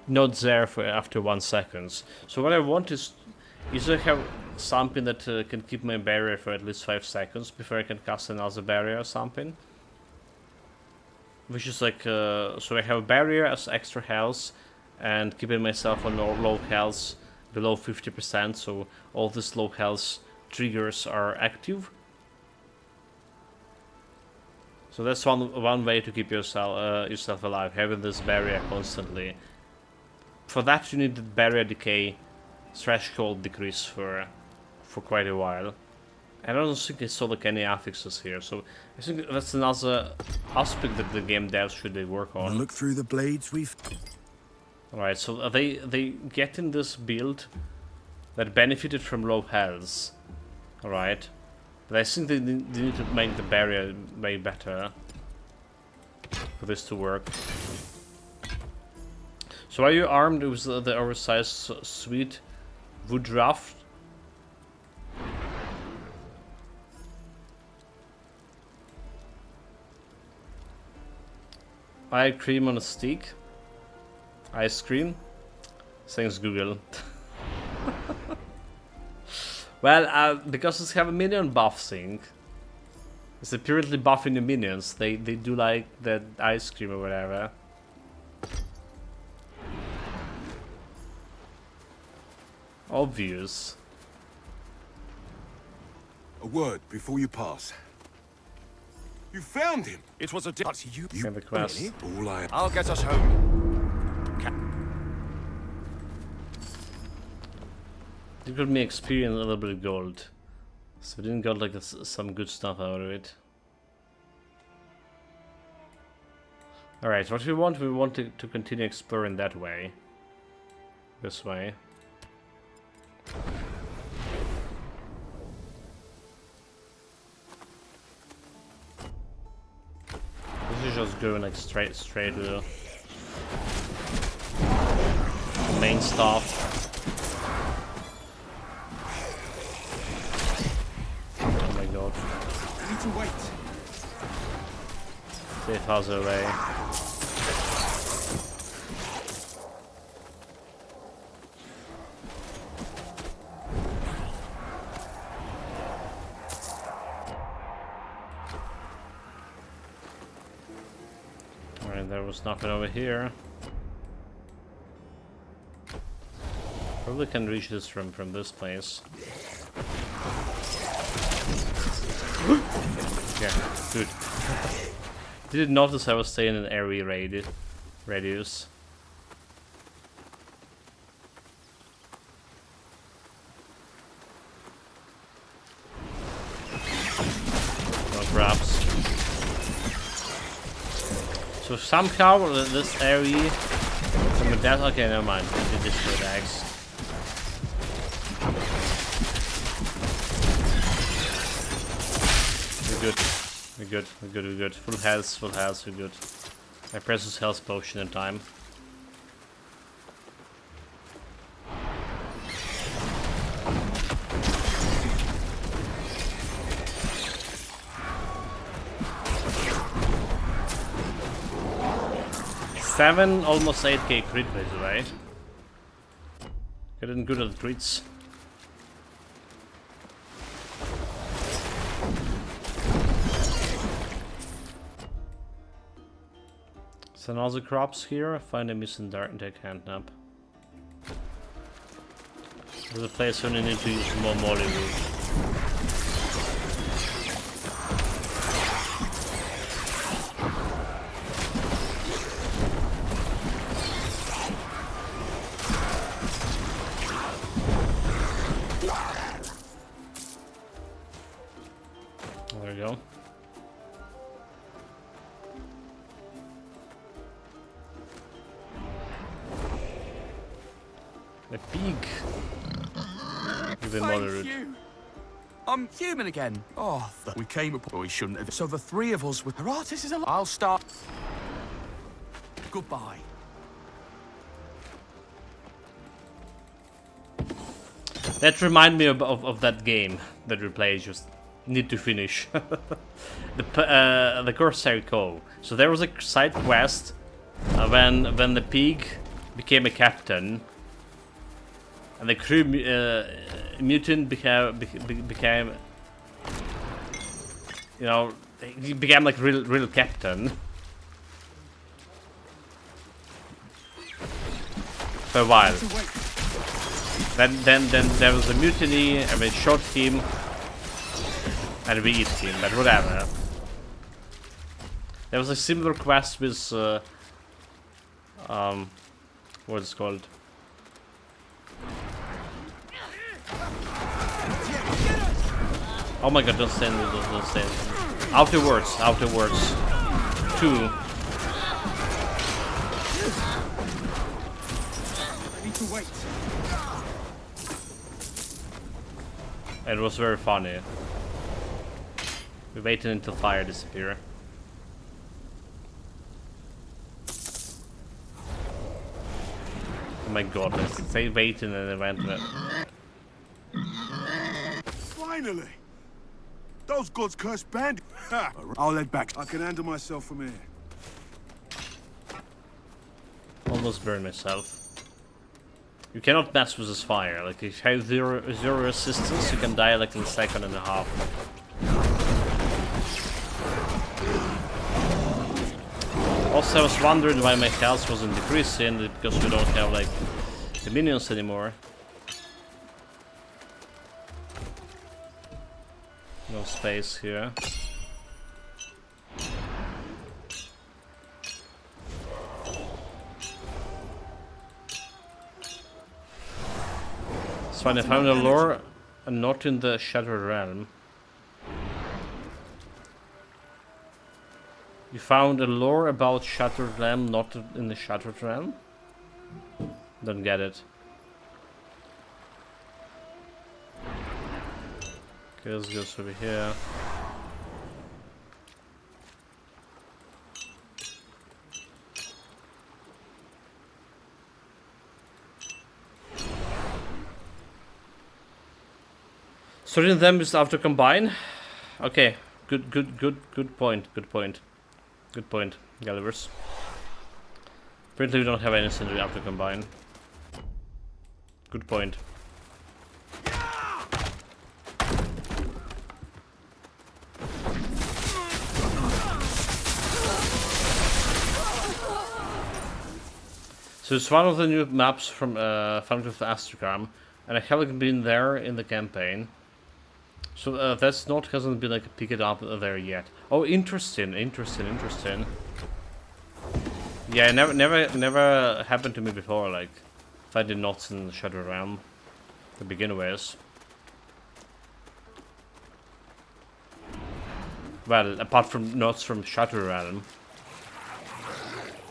not there for after 1 second. So what I want is I have something that can keep my barrier for at least 5 seconds before I can cast another barrier or something. Which is like, so I have a barrier as extra health and keeping myself on low health below 50%, so all these low health triggers are active. So that's one way to keep yourself alive, having this barrier constantly. For that you need the barrier decay threshold decrease for quite a while. I don't think I saw like any affixes here, so I think that's another aspect that the game devs should work on. Look through the blades we've. Alright, so are they getting this build that benefited from low health. Alright. But I think they need to make the barrier way better for this to work. So are you armed with the oversized sweet wood raft? Eye cream on a stick. Ice cream. Thanks Google. Well, because it's have a minion buff thing. It's apparently buffing the minions. They do like that ice cream or whatever. Obvious. A word before you pass. You found him. It was a but you have a quest. Really? All I'll get us home. It could me experience a little bit of gold. So we didn't got like some good stuff out of it. Alright, what we want to continue exploring that way. This way. This is just going like straight to the main stuff. Oh my god. I need to wait. Safe house away. Alright, there was nothing over here. Probably can reach this from this place. Yeah, good. Didn't notice I was staying in area radius. No grabs. So somehow this area from the death. Okay, never mind. I did this with axe. We're good. Full health, we're good. I press this health potion in time. Seven, almost 8k crit rate, right? Getting good at crits. So another crops here. Find a missing dark deck hand nap. There's a place where you need to use more molly wood. There we go. A pig. Give him all the root. I'm human again. Oh, we came up. We shouldn't have. So the three of us with Aratus is alive. I'll start. Goodbye. That reminds me of that game that we played. Just need to finish the Corsair Cove. So there was a side quest when the pig became a captain. And the crew mutant became, you know, he became like real captain for a while. Then there was a mutiny, and we shot him, and we eat him. But whatever. There was a similar quest with what's it called? Oh my god, don't stand, don't stand. Afterwards. 2. I need to wait. It was very funny. We waited until fire disappeared. Oh my god, let's say waiting and then went with Finally! Those gods cursed bandits. I'll head back. I can handle myself from here. Almost burned myself. You cannot mess with this fire. Like, if you have zero resistance, you can die like in a second and a half. Also, I was wondering why my health wasn't decreasing, because we don't have like the minions anymore. No space here. It's fine, I found a lore and not in the Shattered Realm. You found a lore about Shattered Realm, not in the Shattered Realm? Don't get it. Okay, let's go over here. Sorting them is after combine. Okay, good point. Good point, Gallivers. Apparently we don't have anything to after combine. Good point. So it's one of the new maps from Found with Astrocam, and I haven't been there in the campaign. So that's not hasn't been like picked up there yet. Oh, interesting. Yeah, never happened to me before. Like finding knots in the Shadow Realm to begin with. Well, apart from knots from Shadow Realm,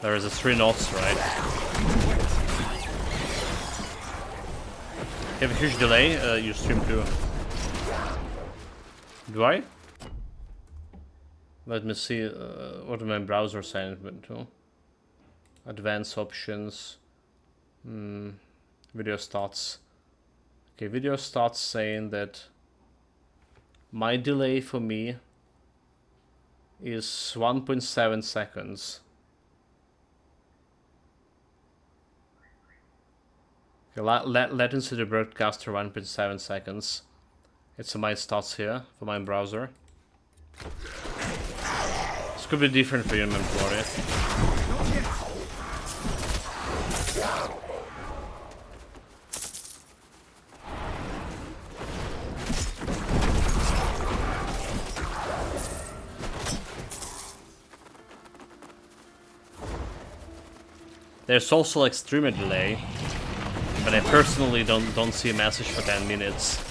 there is a 3 knots, right? You have a huge delay. You stream too. Do I? Let me see what my browser saying to. Advanced options. Video stats. Okay, video stats saying that my delay for me is 1.7 seconds. Okay, latency to the broadcaster 1.7 seconds. It's my stats here for my browser. This could be different for you, Memplori. There's also like streamer delay, but I personally don't see a message for 10 minutes.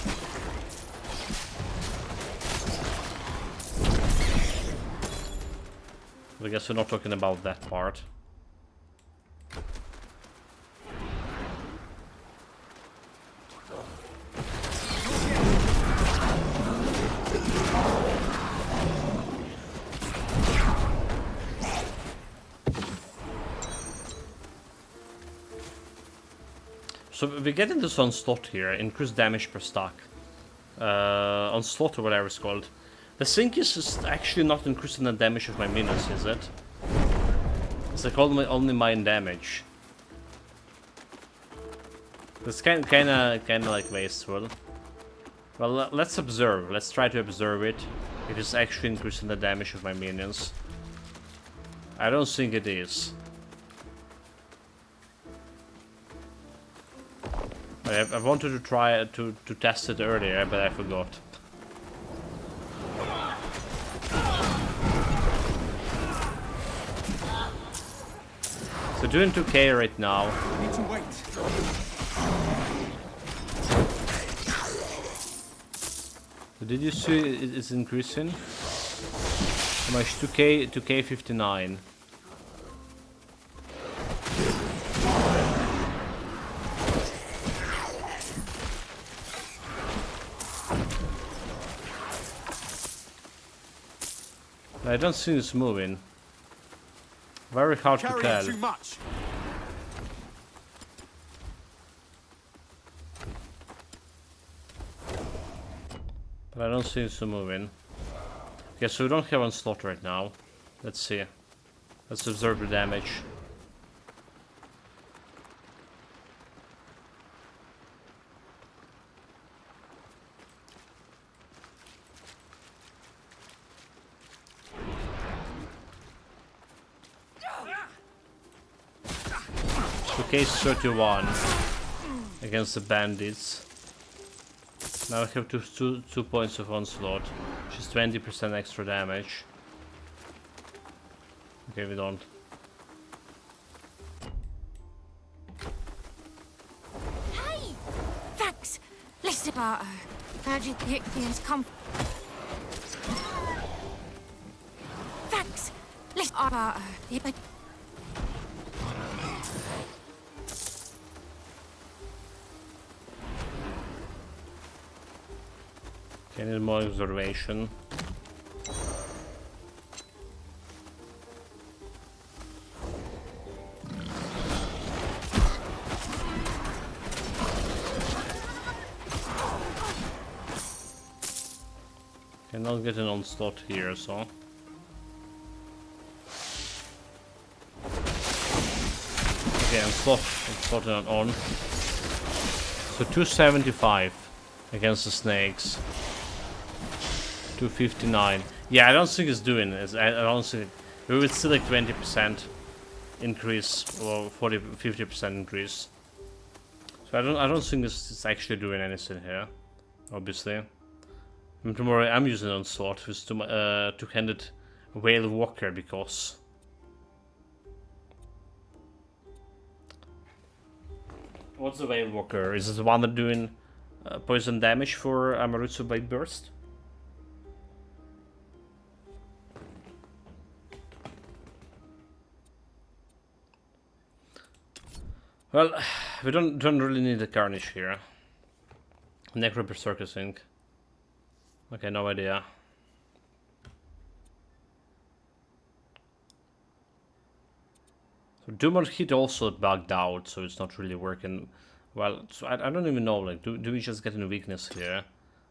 I guess we're not talking about that part. So we get into this on slot here, increased damage per stack. On slot or whatever it's called. The sync is actually not increasing the damage of my minions, is it? It's like only mine damage. It's kinda like wasteful. Well, let's observe. Let's try to observe it. If it's actually increasing the damage of my minions. I don't think it is. I wanted to try to test it earlier, but I forgot. So doing 2k right now. I need to wait. Did you see it's increasing? How much? 2k 59. I don't see it's moving. Very hard to tell. Too much. But I don't see it's moving. Okay, so we don't have onslaught right now. Let's see. Let's observe the damage. Case 31 against the bandits. Now I have two points of onslaught, which is 20% extra damage. Okay, we don't. Hey! Thanks! Listen, Barto. How did the Ichthians come? Thanks! Listen, Barto. I need more observation. Cannot get an onslaught here, so. Okay, onslaught not on. So 275 against the snakes. 259. Yeah, I don't think it's doing it. I don't think we would still like 20% increase or 50% increase. So I don't think it's actually doing anything here. Obviously. And tomorrow I'm using onslaught with two-handed whale walker because. What's the whale walker? Is it the one that doing poison damage for Amarutsu Blade Burst? Well, we don't really need a Carnage here. Necro Berserker Sync. Okay, no idea. So Doom Hit also bugged out, so it's not really working well. So I don't even know, like, do we just get a weakness here?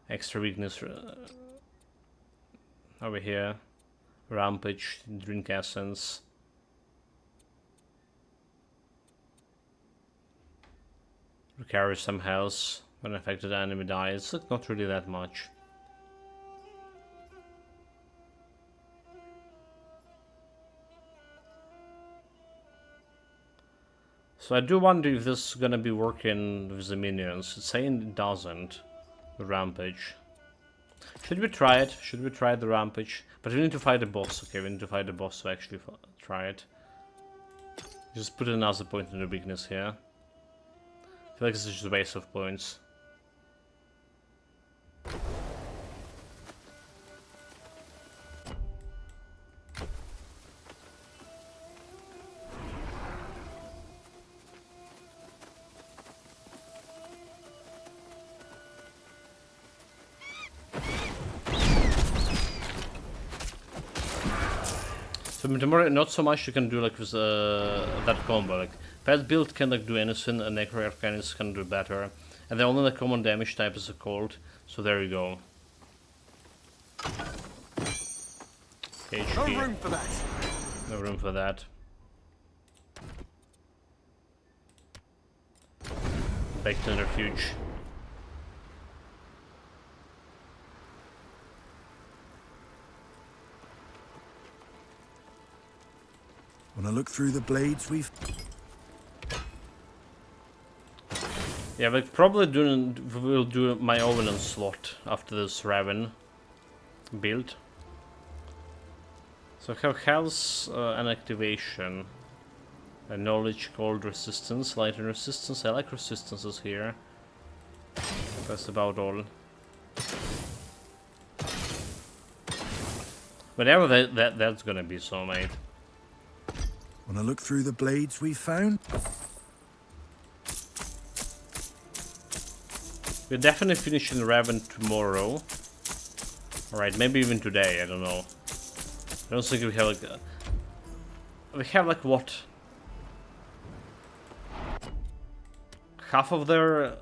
Extra weakness over here. Rampage, Drink Essence. Recover some health when affected enemy dies. It's not really that much. So I do wonder if this is gonna be working with the minions. It's saying it doesn't. The Rampage. Should we try it? Should we try the Rampage? But we need to fight the boss. Okay, we need to fight the boss to actually try it. Just put another point in the weakness here. I feel like this is just a waste of points. So tomorrow, not so much you can do like with that combo. Like pet build can like do anything, and Necro Arcanist can do better. And the only common damage type is a cold. So there you go. HP. No room for that. No room for that. Back to the refuge. When I look through the blades we've... Yeah, but probably we'll do my own onslaught after this Raven build. So I have health and activation. Knowledge, cold resistance, light and resistance. I like resistances here. That's about all. Whatever that's gonna be, soulmate. Wanna look through the blades we found? We're definitely finishing Raven tomorrow. Alright, maybe even today, I don't know. I don't think we have like... we have like what? Half of their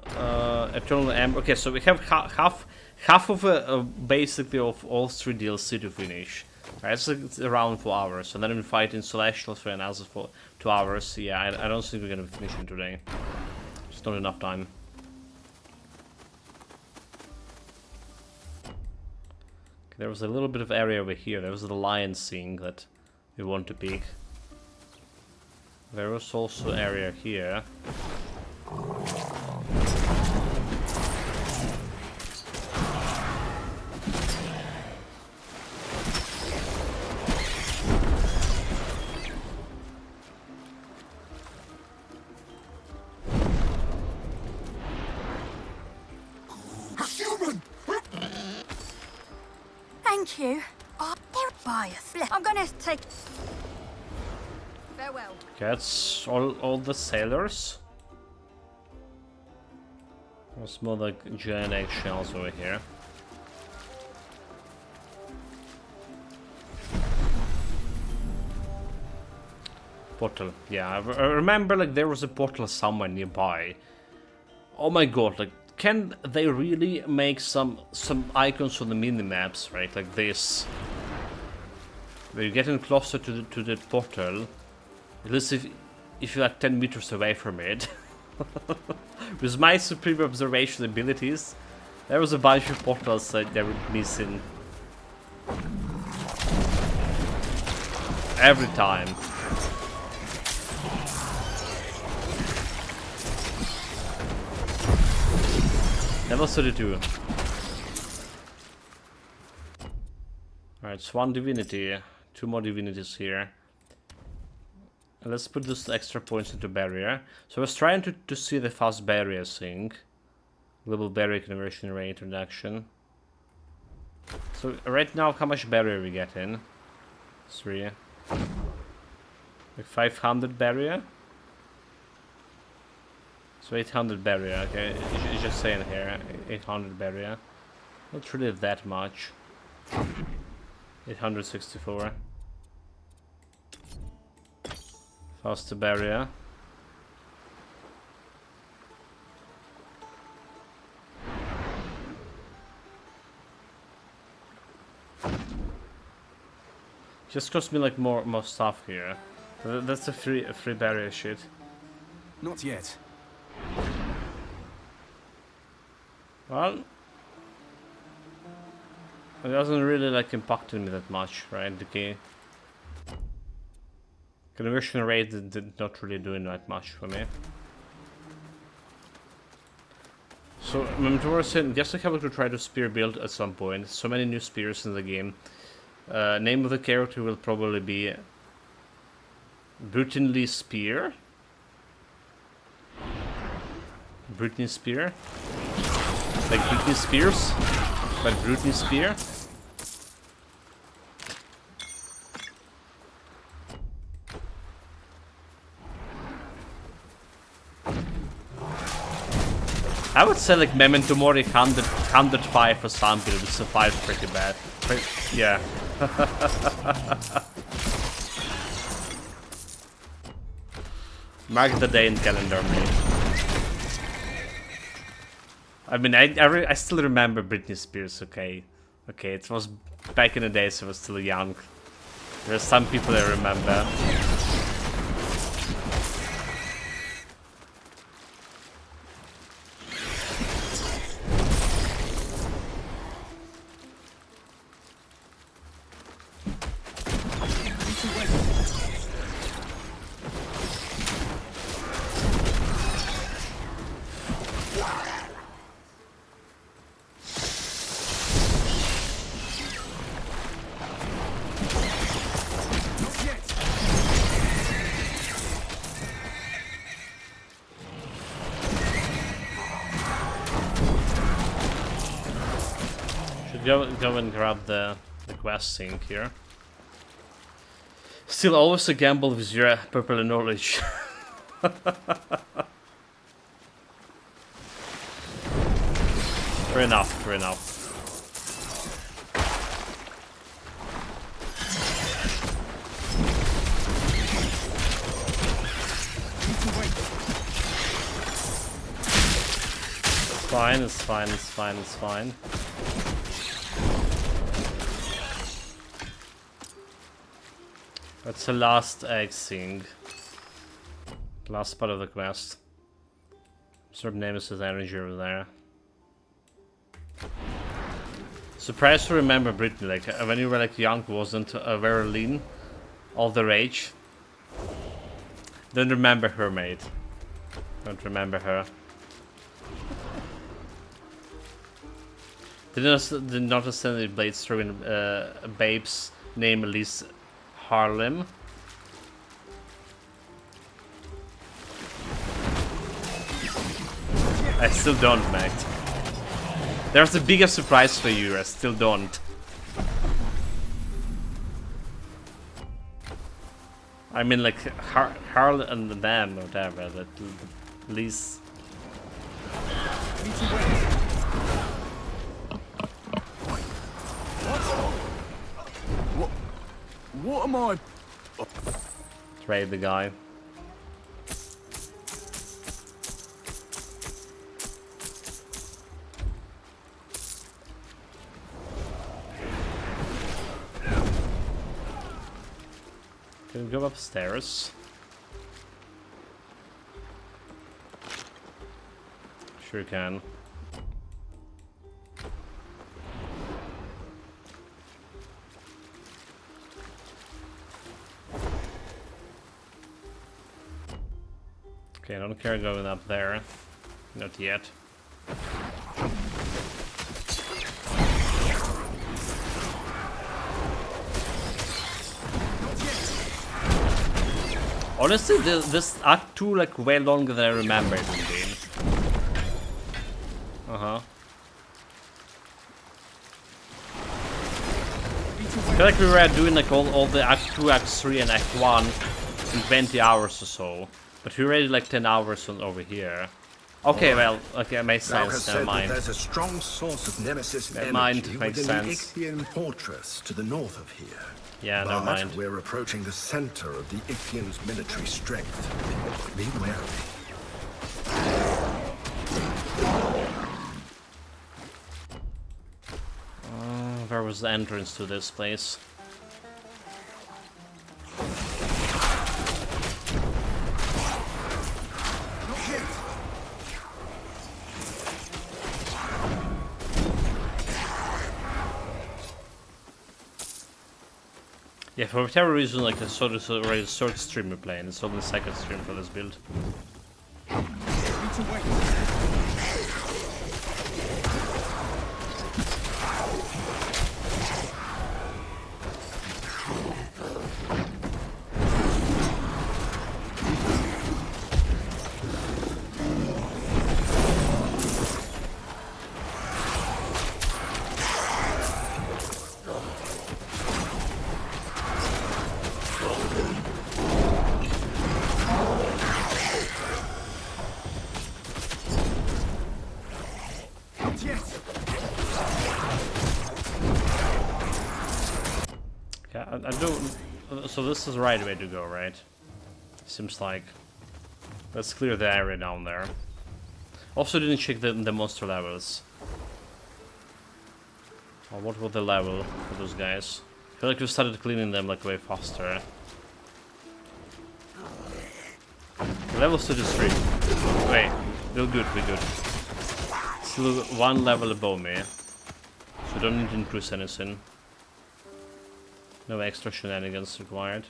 Eternal Ember. Okay, so we have half of basically of all 3 DLC to finish. Right, it's around 4 hours, and then we fight in Celestials for another 2 hours. Yeah, I don't think we're gonna finish it today. Just not enough time. Okay, there was a little bit of area over here. There was the lion scene that we want to pick. There was also area here. Thank you. Oh, they're by a flip. I'm gonna take... Farewell. Okay, that's all the sailors. There's more like giant eggshells over here. Portal. Yeah, I remember like there was a portal somewhere nearby. Oh my god, like can they really make some icons on the mini-maps, right? Like this. Where you're getting closer to the portal. At least if you're like 10 meters away from it. With my superior observation abilities, there was a bunch of portals that were missing. Every time. Level 32. Alright, it's 1 divinity. 2 more divinities here. And let's put those extra points into barrier. So I was trying to see the fast barrier thing. Global barrier conversion rate reduction. So right now, how much barrier we get in? 3. Like 500 barrier? So 800 barrier, okay, it's just saying here, 800 barrier. Not really that much. 864. Faster barrier. Just cost me like more stuff here. That's a free barrier shit. Not yet. Well, it doesn't really like impacted me that much, right? The conversion rate did not really doing that much for me. So I'm saying, guess I have to try to spear build at some point. So many new spears in the game. Name of the character will probably be Brittany Spear. Britney Spear. Like Britney Spears, but Britney Spear. I would say like Memento Mori 105 or something would survive pretty bad. Yeah. Mark the day in calendar, mate. I mean, I still remember Britney Spears, okay. Okay, it was back in the days I was still young. There are some people I remember. Go and grab the quest sync here. Still always a gamble with your popular knowledge. Fair enough, fair enough. Fine, it's fine, it's fine, it's fine. That's the last egg thing. Last part of the quest. Certain Nemesis energy over there. Surprised to remember Brittany, like when you were like young, wasn't very lean. All the rage. Don't remember her, mate. Don't remember her. Did not understand the blades through in Babe's name, Elise Harlem. I still don't, mate. There's the biggest surprise for you, I still don't. I mean, like, Harl and them, or whatever, that Elise. What am I? Trade the guy. Can we go upstairs? Sure can. Okay, I don't care going up there. Not yet. Honestly, this Act 2 like way longer than I remember it being. I feel like we were doing like all the Act 2, Act 3 and Act 1 in 20 hours or so. But we already like 10 hours over here. Okay, well, okay, it makes sense. Never mind. There's a strong source of Nemesis Never energy mind, makes within sense. the Ichthian fortress to the north of here. Yeah, never mind. We're approaching the center of the Ichthians' military strength. Be wary. Where was the entrance to this place? Yeah, for whatever reason, like I saw this already the third stream we're playing. It's only the second stream for this build. I do. So this is the right way to go, right? Seems like. Let's clear the area down there. Also, didn't check the monster levels. Or what was the level for those guys? I feel like we started cleaning them like way faster. Level 33. Wait, we're good, we're good. Still one level above me. So don't need to increase anything. No extra shenanigans required.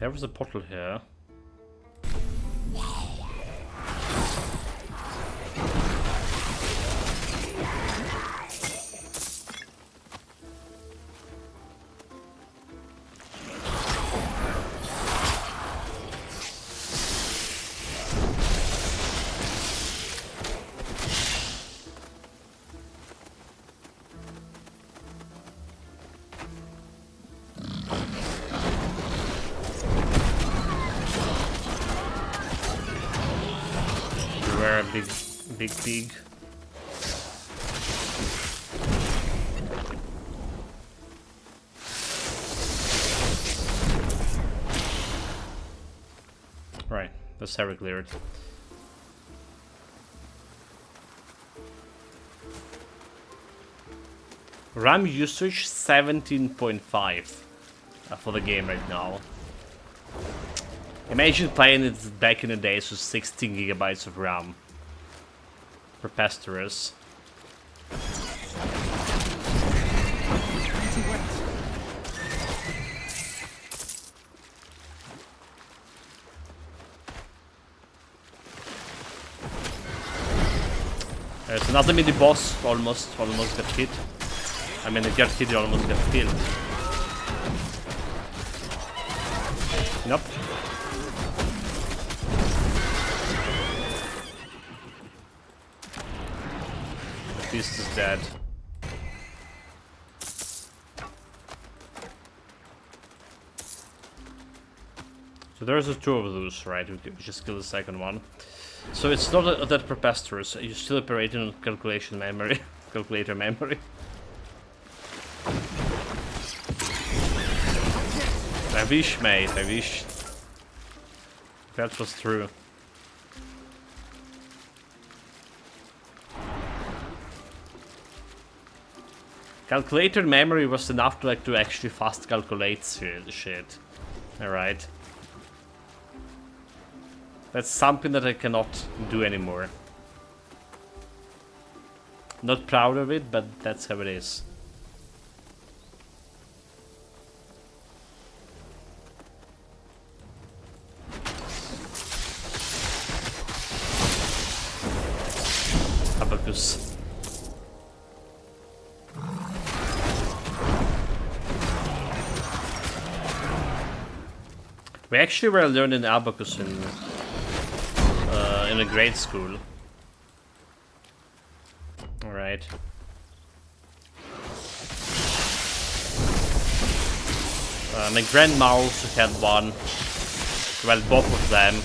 There was a portal here. big pig. Right, that's area cleared. RAM usage 17.5 for the game right now. Imagine playing it back in the days with 16 gigabytes of RAM. Preposterous. There's another mini boss, almost got hit. I mean, it got hit, it almost got killed. Nope. The beast is dead. So there's a two of those, right? We just kill the second one. So it's not that preposterous. You still operate on calculation memory, calculator memory. I wish, mate. I wish that was true. Calculator memory was enough to actually fast calculate shit. All right. That's something that I cannot do anymore. Not proud of it, but that's how it is. Abacus. We actually were learning abacus in a grade school. All right. My grandma also had one. Well, both of them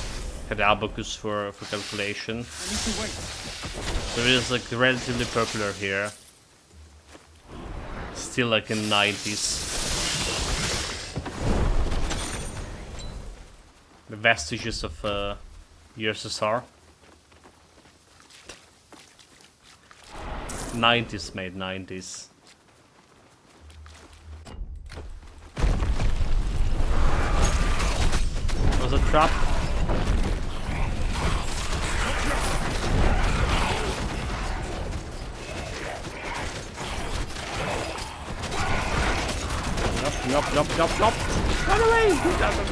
had abacus for calculation. So it is like relatively popular here. Still like in the 90s. The vestiges of USSR. 90s, mate, 90s. Was a trap? Nope. Run away! Who doesn't?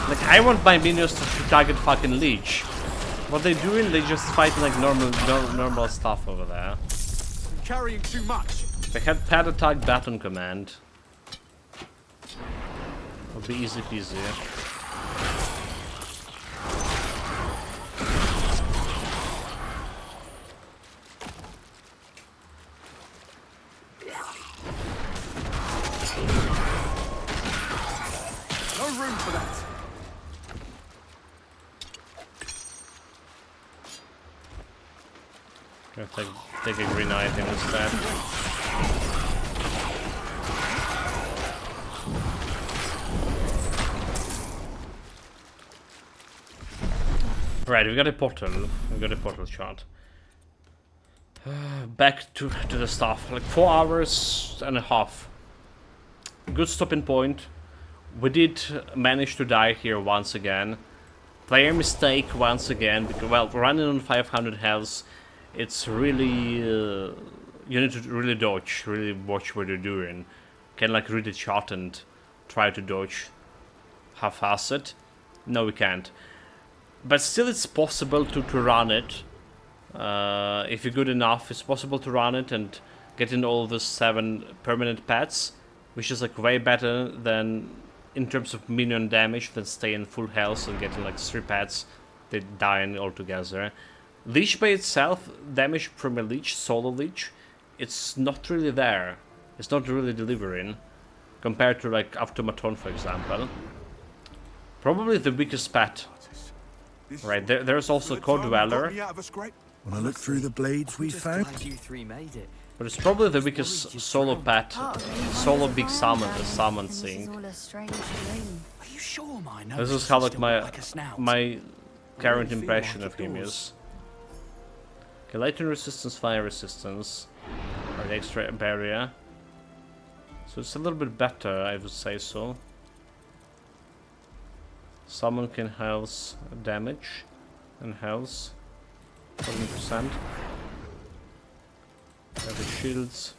Like, I want my minions to target fucking Leech. What they doing? They just fighting like normal stuff over there. Carrying too much. They had pad attack baton command. It'll be easy peasy. No room for that. Take a green item instead. Right, we got a portal. We got a portal shot. Back to the stuff. Like 4 hours and a half. Good stopping point. We did manage to die here once again. Player mistake once again. Because, well, running on 500 health, it's really you need to really dodge, really watch what you're doing. Can like read the shot and try to dodge half-assed. No, we can't. But still, it's possible to run it. If you're good enough, it's possible to run it and get in all the 7 permanent pets, which is like way better than in terms of minion damage than staying full health and getting like 3 pets. They dying altogether. Leech by itself, damage from a leech, solo leech, it's not really there. It's not really delivering compared to like Automaton, for example. Probably the weakest pet Right, there's also Cold Dweller. When I look through the blades we found. You three made it. But it's probably the weakest solo pet, solo big summon, the summon thing. All a strange dream. Are you sure my This is how like my current impression of him is. Okay, lightning resistance, fire resistance, or the extra barrier. So it's a little bit better, I would say so. Summon can health damage and health 7%. Got the shields.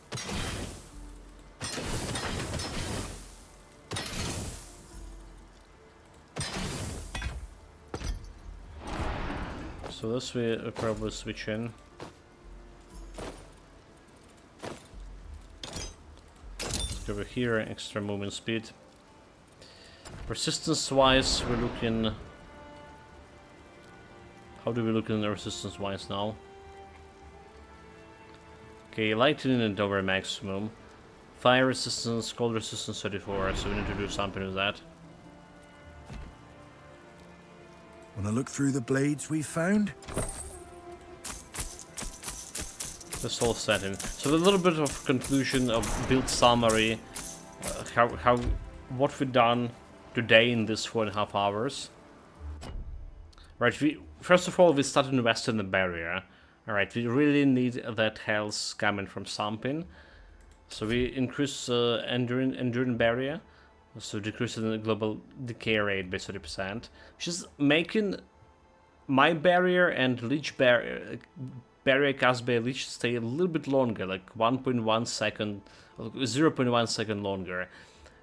So this we'll probably switch in. Let's go over here, extra movement speed. Resistance wise, we're looking. How do we look in the resistance wise now? Okay, lightning and over maximum. Fire resistance, cold resistance 34, so we need to do something with that. When I look through the blades we found. This whole setting. So a little bit of conclusion of build summary. What we've done today in this 4.5 hours. Right, first of all we started investing in the barrier. Alright, we really need that health coming from something. So we increase enduring barrier. So decreasing the global decay rate by 30%. Which is making my barrier and leech barrier cast by leech stay a little bit longer, like 1.1 second, 0.1 second longer.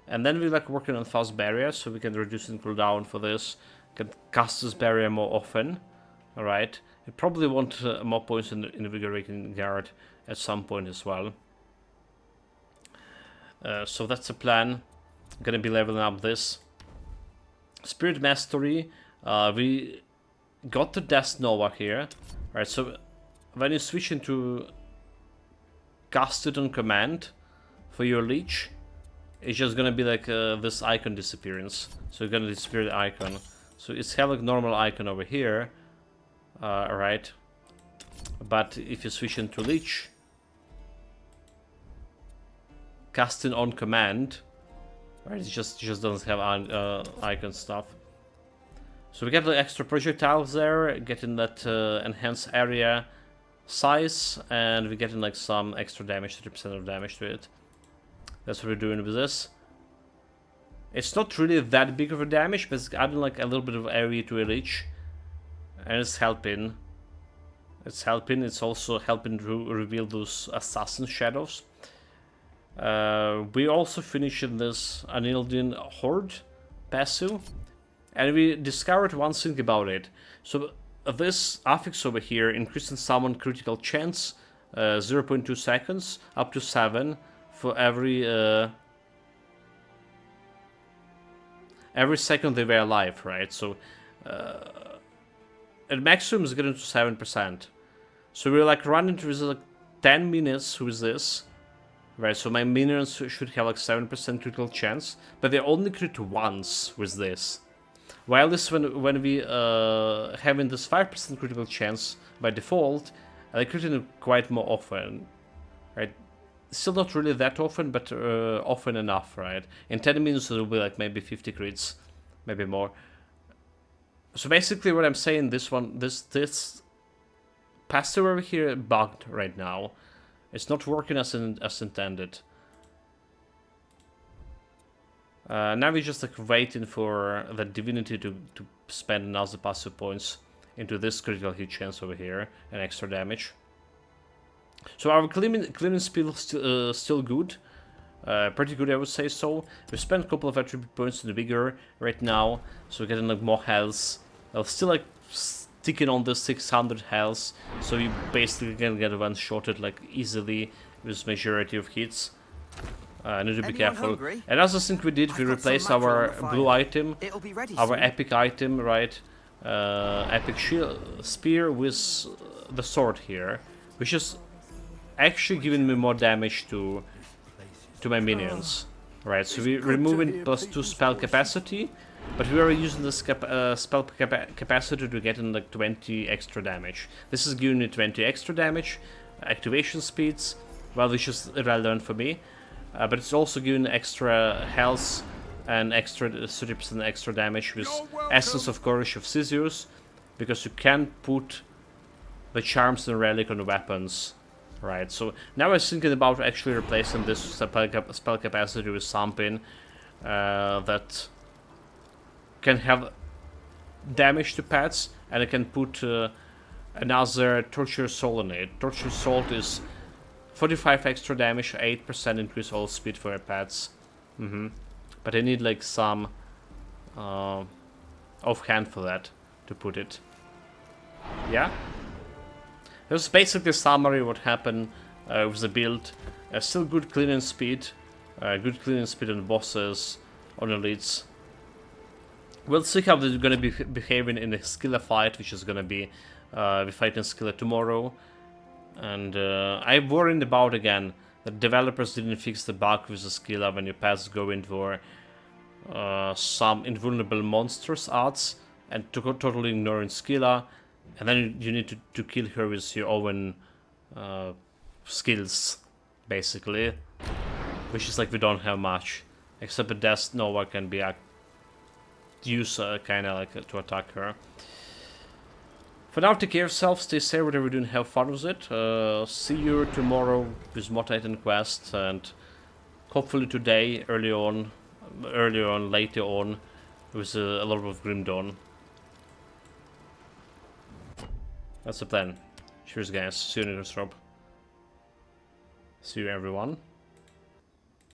And then we like working on fast barrier, so we can reduce the cooldown for this. Can cast this barrier more often. Alright. You probably want more points in the Invigorating Guard at some point as well. So that's the plan. I'm gonna be leveling up this. Spirit Mastery. We got the Death Nova here. Right, so when you switch into cast it on command for your leech, it's just gonna be like this icon disappearance. So you're gonna disappear the icon. So it's have like normal icon over here. Alright. But if you switch into leech, casting on command, right, it just doesn't have icon stuff. So we get the extra projectiles there, getting that enhanced area size, and we're getting like some extra damage, 30% of damage to it. That's what we're doing with this. It's not really that big of a damage, but it's adding like a little bit of area to a leech. And it's helping. It's helping. It's also helping to reveal those assassin shadows. We also finished this Anildin Horde passive, and we discovered one thing about it. So this affix over here, increasing summon critical chance, 0.2 seconds up to 7 for every second they were alive, right? So at maximum is getting to 7%. So we're like running through like 10 minutes with this. Right, so my minions should have like 7% critical chance, but they only crit once with this. While this, when we having this 5% critical chance by default, they crit quite more often. Right, still not really that often, but often enough. Right, in 10 minutes it'll be like maybe 50 crits, maybe more. So basically, what I'm saying, this passive over here bugged right now. It's not working as intended. Now we're just like waiting for the divinity to spend another passive points into this critical hit chance over here and extra damage. So our cleaning speed is still good. Pretty good, I would say so. We spent a couple of attribute points in the vigor right now, so we're getting like more health. I'll still like sticking on the 600 health, so you basically can get one-shotted like easily with majority of hits. I need to be careful. Hungry? Another thing we did, we replaced our blue item, It'll be ready our soon. epic item, right? Epic shield spear with the sword here, which is actually giving me more damage to my minions. Right, so we're removing +2 spell capacity, but we are using the spell capacity to get in like 20 extra damage. This is giving me 20 extra damage, activation speeds, well, which is irrelevant for me, but it's also giving extra health and extra 30% extra damage with Essence of Courage of Sisyphus, because you can put the Charms and Relic on the weapons. Right, so now I was thinking about actually replacing this spell capacity with something that can have damage to pets, and I can put another Torture Soul in it. Torture Soul is 45 extra damage, 8% increase all speed for your pets. But I need like some offhand for that to put it. Yeah? That's basically a summary of what happened with the build. Still good cleaning speed. Good cleaning speed on bosses, on elites. We'll see how they're going to be behaving in the Skilla fight, which is going to be we fighting Skilla tomorrow. And I'm worried about, again, that developers didn't fix the bug with the Skilla when your pets go into some invulnerable monsters arts and totally ignoring Skilla. And then you need to kill her with your own skills, basically. Which is like we don't have much. Except that Death Nova can be used kind of like to attack her. For now, take care of yourself, stay safe, whatever you're doing, have fun with it. See you tomorrow with more Titan Quest, and hopefully today, later on, with a lot of Grim Dawn. That's the plan. Cheers, guys. See you in the next drop. See you, everyone.